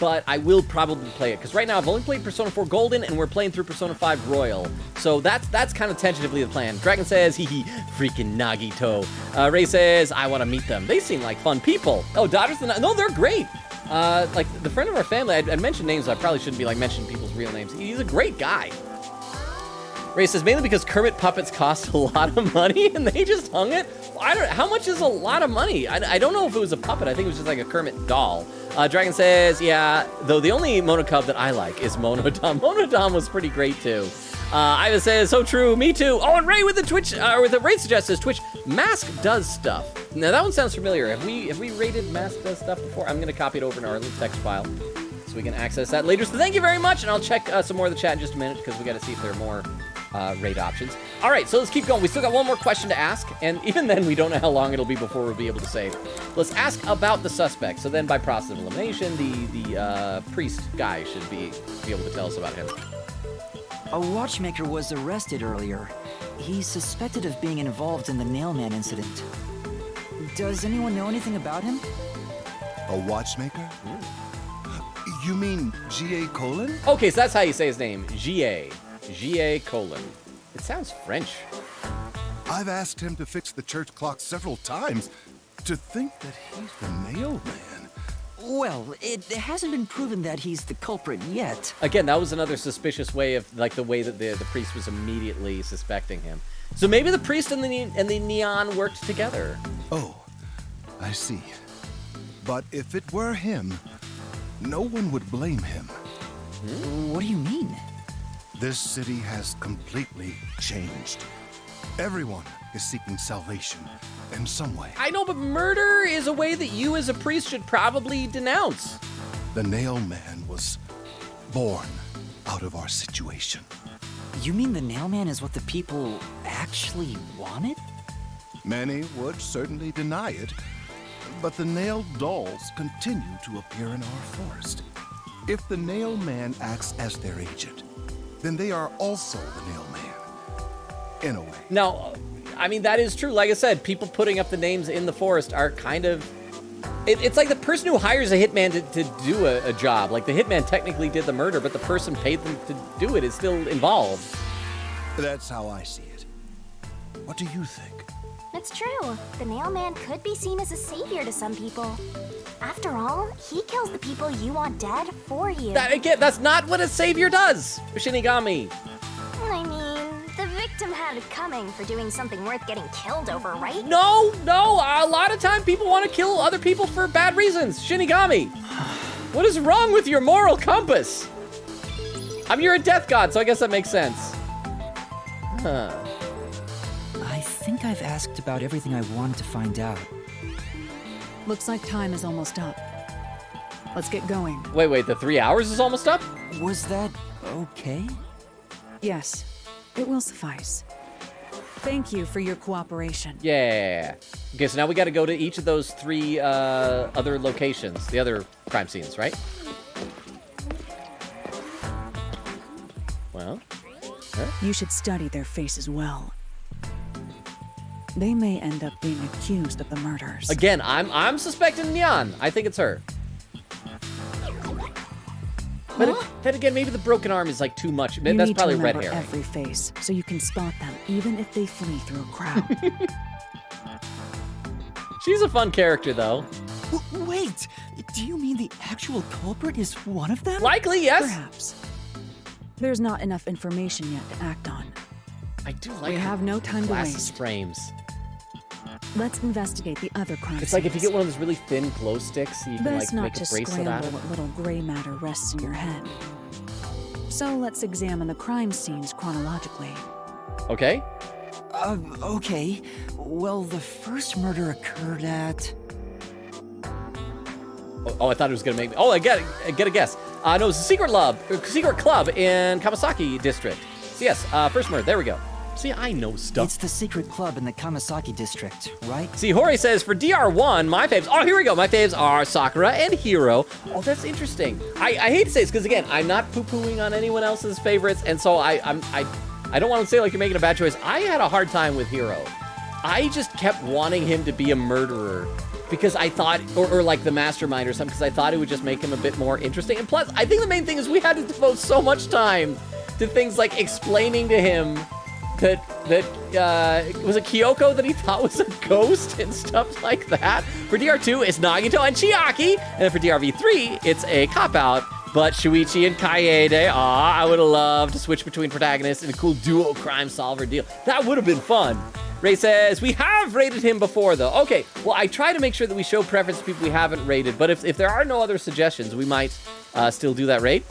Speaker 1: but I will probably play it, because right now I've only played Persona 4 Golden, and we're playing through Persona 5 Royal. So that's kind of tentatively the plan. Dragon says, hee hee, freaking Nagito. Ray says, I want to meet them. They seem like fun people. Oh, Daughters of the Night. No, they're great. Like, the friend of our family, I mentioned names, I probably shouldn't be, like, mentioning people's real names. He's a great guy. Ray says, mainly because Kermit puppets cost a lot of money and they just hung it? How much is a lot of money? I don't know if it was a puppet. I think it was just like a Kermit doll. Dragon says, yeah, though the only Monocub that I like is Monodon. Monodon was pretty great too. Iva says, so true, me too. Oh, and Ray with the Twitch, with the Ray suggests says, Twitch, Mask does stuff. Now that one sounds familiar. Have we rated Mask does stuff before? I'm gonna copy it over in our text file so we can access that later. So thank you very much, and I'll check some more of the chat in just a minute because we gotta see if there are more raid options. All right, so let's keep going. We still got one more question to ask, and even then, we don't know how long it'll be before we'll be able to save. Let's ask about the suspect. So then, by process of elimination, the priest guy should be able to tell us about him.
Speaker 6: A watchmaker was arrested earlier. He's suspected of being involved in the Nailman incident. Does anyone know anything about him?
Speaker 17: A watchmaker? You mean G.A. Colon?
Speaker 1: Okay, so that's how you say his name. G.A. Colon. It sounds French.
Speaker 17: I've asked him to fix the church clock several times. To think that he's the Nailman.
Speaker 6: Well, it hasn't been proven that he's the culprit yet.
Speaker 1: Again, that was another suspicious way of, like, the way that the priest was immediately suspecting him. So maybe the priest and the neon worked together.
Speaker 17: Oh, I see. But if it were him, no one would blame him.
Speaker 6: What do you mean?
Speaker 17: This city has completely changed. Everyone is seeking salvation in some way.
Speaker 1: I know, but murder is a way that you as a priest should probably denounce.
Speaker 17: The Nailman was born out of our situation.
Speaker 6: You mean the Nailman is what the people actually wanted?
Speaker 17: Many would certainly deny it, but the nailed dolls continue to appear in our forest. If the Nailman acts as their agent, then they are also the Nailman, in a way.
Speaker 1: Now, I mean, that is true. Like I said, people putting up the names in the forest are kind of... It's like the person who hires a hitman to do a job. Like, the hitman technically did the murder, but the person paid them to do it is still involved.
Speaker 17: That's how I see it. What do you think?
Speaker 4: It's true. The Nailman could be seen as a savior to some people. After all, he kills the people you want dead for you.
Speaker 1: Again, that's not what a savior does, Shinigami.
Speaker 4: I mean, the victim had it coming for doing something worth getting killed over, right?
Speaker 1: No, a lot of time people want to kill other people for bad reasons. Shinigami, what is wrong with your moral compass? I mean, you're a death god, so I guess that makes sense. Huh.
Speaker 6: I think I've asked about everything I wanted to find out.
Speaker 11: Looks like time is almost up. Let's get going.
Speaker 1: Wait, the 3 hours is almost up?
Speaker 6: Was that okay?
Speaker 11: Yes, it will suffice. Thank you for your cooperation.
Speaker 1: Yeah. Okay, so now we got to go to each of those 3 other locations, the other crime scenes, right? Well,
Speaker 11: You should study their faces well. They may end up being accused of the murders.
Speaker 1: Again, I'm suspecting Neon. I think it's her. But then again, maybe the broken arm is like too much.
Speaker 11: You
Speaker 1: That's
Speaker 11: need
Speaker 1: probably
Speaker 11: to
Speaker 1: red
Speaker 11: remember
Speaker 1: hair.
Speaker 11: every face, so you can spot them, even if they flee through a crowd.
Speaker 1: She's a fun character, though.
Speaker 6: Wait, do you mean the actual culprit is one of them?
Speaker 1: Likely, yes.
Speaker 11: Perhaps. There's not enough information yet to act on.
Speaker 1: I do like
Speaker 11: We have no time to
Speaker 1: glasses
Speaker 11: waste.
Speaker 1: frames.
Speaker 11: Let's investigate the other crime
Speaker 1: It's like if you
Speaker 11: scenes.
Speaker 1: get one of those really thin glow sticks, you can
Speaker 11: Best
Speaker 1: like
Speaker 11: not
Speaker 1: make
Speaker 11: to
Speaker 1: a bracelet out
Speaker 11: scramble
Speaker 1: of it.
Speaker 11: what little gray matter rests in your head. So let's examine the crime scenes chronologically.
Speaker 1: Okay.
Speaker 6: Okay. Well, the first murder occurred at...
Speaker 1: Oh, I thought it was gonna make me. Oh, I get a guess. No, it's a secret club in Kamasaki district. So yes, first murder. There we go. See, I know stuff.
Speaker 6: It's the secret club in the Kamasaki district, right?
Speaker 1: See, Hori says, for DR1, my faves... Oh, here we go. My faves are Sakura and Hiro. Oh, that's interesting. I hate to say this, because, again, I'm not poo-pooing on anyone else's favorites, and so I don't want to say, like, you're making a bad choice. I had a hard time with Hiro. I just kept wanting him to be a murderer because I thought, or like the mastermind or something, because I thought it would just make him a bit more interesting. And plus, I think the main thing is we had to devote so much time to things like explaining to him that was it Kyoko that he thought was a ghost and stuff like that. For DR2, it's Nagito and Chiaki, and then for DRV3, it's a cop-out. But Shuichi and Kaede, I would have loved to switch between protagonists in a cool duo crime solver deal. That would have been fun. Ray says, we have rated him before, though. Okay, well, I try to make sure that we show preference to people we haven't rated, but if there are no other suggestions, we might still do that raid.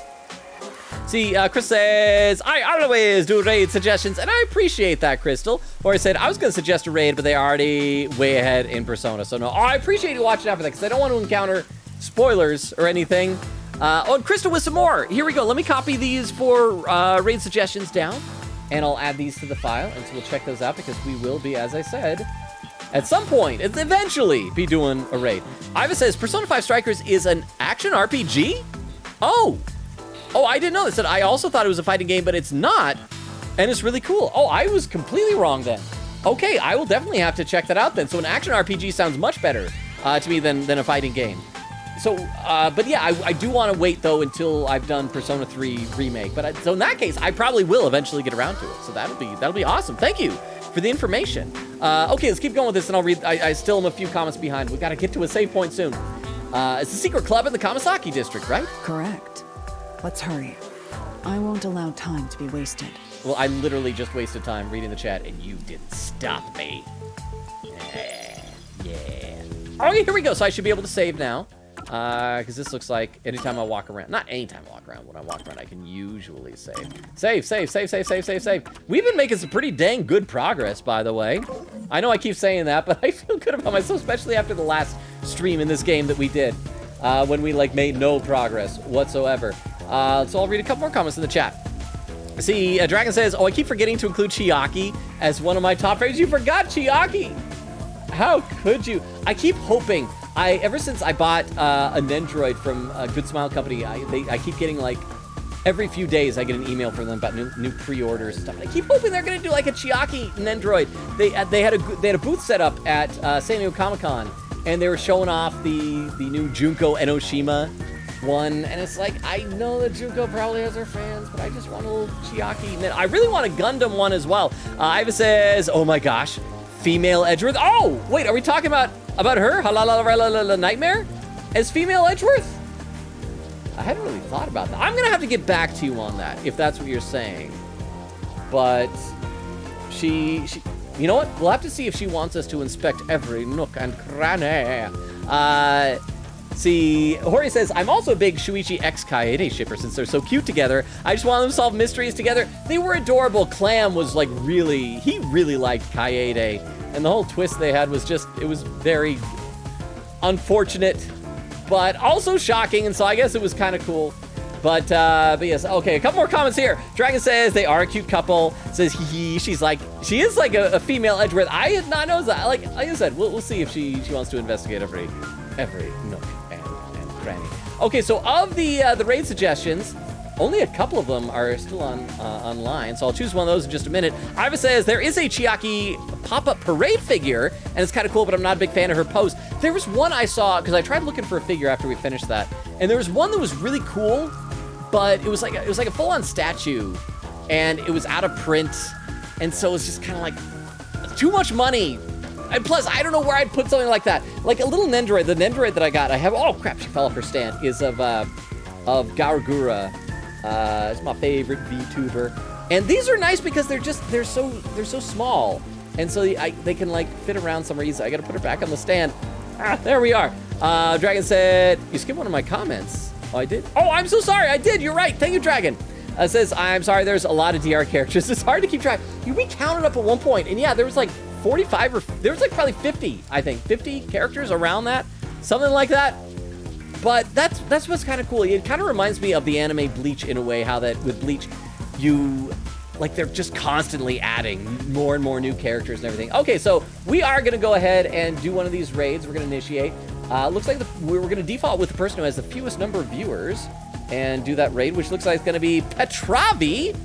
Speaker 1: See, Chris says, I always do raid suggestions, and I appreciate that, Crystal. Or I said, I was going to suggest a raid, but they are already way ahead in Persona. So no, I appreciate you watching out for that, because I don't want to encounter spoilers or anything. And Crystal with some more. Here we go. Let me copy these for raid suggestions down, and I'll add these to the file, and so we'll check those out, because we will be, as I said, at some point, eventually be doing a raid. Iva says, Persona 5 Strikers is an action RPG? Oh, I didn't know this. I also thought it was a fighting game, but it's not, and it's really cool. Oh, I was completely wrong then. Okay, I will definitely have to check that out then. So an action RPG sounds much better to me than a fighting game. So, but yeah, I do want to wait, though, until I've done Persona 3 Remake. But so in that case, I probably will eventually get around to it. So that'll be awesome. Thank you for the information. Okay, let's keep going with this, and I'll read. I still am a few comments behind. We got to get to a save point soon. It's the secret club in the Kamasaki district, right?
Speaker 11: Correct. Let's hurry. I won't allow time to be wasted.
Speaker 1: Well, I literally just wasted time reading the chat, and you didn't stop me. Yeah. Okay, here we go. So I should be able to save now. Because this looks like anytime I walk around, not anytime I walk around, when I walk around, I can usually save. Save. We've been making some pretty dang good progress, by the way. I know I keep saying that, but I feel good about myself, especially after the last stream in this game that we did, when we like made no progress whatsoever. So I'll read a couple more comments in the chat. See, Dragon says, I keep forgetting to include Chiaki as one of my top favorites. You forgot Chiaki! How could you? I keep hoping. Ever since I bought a Nendroid from Good Smile Company, I keep getting like, every few days I get an email from them about new pre-orders and stuff. And I keep hoping they're gonna do like a Chiaki Nendroid. They had a booth set up at San Diego Comic-Con, and they were showing off the new Junko Enoshima one, and it's like, I know that Junko probably has her fans, but I just want a little Chiaki. I really want a Gundam one as well. Iva says, oh my gosh, female Edgeworth. Oh, wait, are we talking about her? Halala Nightmare? As female Edgeworth? I hadn't really thought about that. I'm gonna have to get back to you on that, if that's what you're saying. But she you know what? We'll have to see if she wants us to inspect every nook and cranny. See, Hori says, I'm also a big Shuichi X Kaede shipper since they're so cute together. I just want them to solve mysteries together. They were adorable. Clam was like he really liked Kaede. And the whole twist they had was it was very unfortunate, but also shocking. And so I guess it was kind of cool. But yes, okay, a couple more comments here. Dragon says they are a cute couple. Says she is like a female Edgeworth. I had not noticed that. Like I said, we'll see if she wants to investigate every nook and cranny. Okay, so of the raid suggestions, only a couple of them are still online, so I'll choose one of those in just a minute. Iva says there is a Chiaki pop-up parade figure, and it's kind of cool, but I'm not a big fan of her pose. There was one I saw, because I tried looking for a figure after we finished that, and there was one that was really cool, but it was like a full-on statue, and it was out of print, and so it's just kind of like too much money. And plus, I don't know where I'd put something like that. Like a little Nendroid. The Nendroid that I got, oh crap, she fell off her stand, is of Gargura. It's my favorite VTuber. And these are nice because they're so small. And so they can like fit around somewhere easy. I gotta put her back on the stand. There we are. Dragon said, you skipped one of my comments. Oh, I did? Oh, I'm so sorry, I did, you're right. Thank you, Dragon. Says, I'm sorry, there's a lot of DR characters. It's hard to keep track. We counted up at one point, and yeah, there was like 45 there was like probably 50, I think. 50 characters around that, something like that. But that's what's kind of cool. It kind of reminds me of the anime Bleach in a way, how that with Bleach, they're just constantly adding more and more new characters and everything. Okay, so we are gonna go ahead and do one of these raids. We're gonna initiate. Looks like we're gonna default with the person who has the fewest number of viewers and do that raid, which looks like it's gonna be Petravi.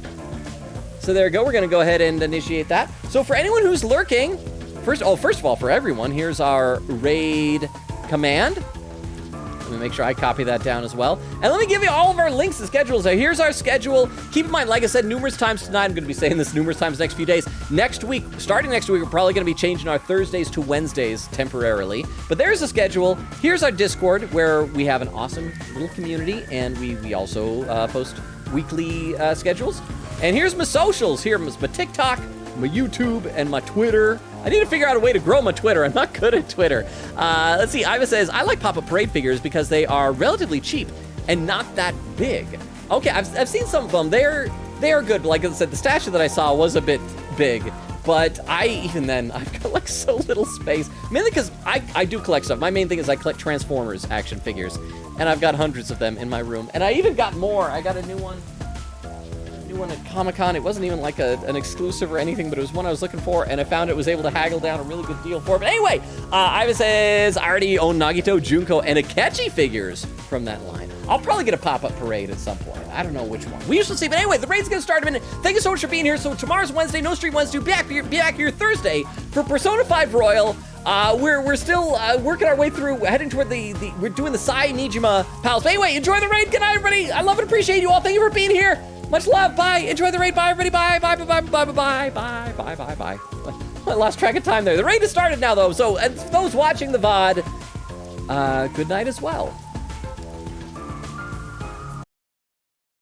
Speaker 1: So there we go, we're gonna go ahead and initiate that. So for anyone who's lurking, first of all, for everyone, here's our raid command. Let me make sure I copy that down as well. And let me give you all of our links and schedules. So here's our schedule. Keep in mind, like I said numerous times tonight, I'm going to be saying this numerous times next few days. Next week, starting next week, we're probably going to be changing our Thursdays to Wednesdays temporarily. But there's the schedule. Here's our Discord, where we have an awesome little community, and we also post weekly schedules. And here's my socials. Here's my TikTok, my YouTube, and my Twitter. I need to figure out a way to grow my Twitter. I'm not good at Twitter. Let's see. Iva says, I like pop-up parade figures because they are relatively cheap and not that big. Okay, I've seen some of them. They are good. But like I said, the statue that I saw was a bit big. But even then, I've got like so little space. Mainly because I do collect stuff. My main thing is I collect Transformers action figures. And I've got hundreds of them in my room. And I even got more. I got a new one at Comic-Con. It wasn't even like an exclusive or anything, but it was one I was looking for, and I found it was able to haggle down a really good deal for it. But anyway, Iva says, I already own Nagito, Junko, and Akechi figures from that line. I'll probably get a pop-up parade at some point. I don't know which one. We usually see, but anyway, the raid's gonna start in a minute. Thank you so much for being here. So tomorrow's Wednesday, no stream Wednesday. Be back here Thursday for Persona 5 Royal. We're still working our way through, heading toward we're doing the Sai Nijima Palace. But anyway, enjoy the raid. Good night, everybody. I love and appreciate you all. Thank you for being here. Much love. Bye. Enjoy the raid. Bye, everybody. Bye. Bye. Bye. Bye. Bye. Bye. Bye. Bye. Bye. Bye. I lost track of time there. The raid has started now, though. So, and those watching the VOD, good night as well.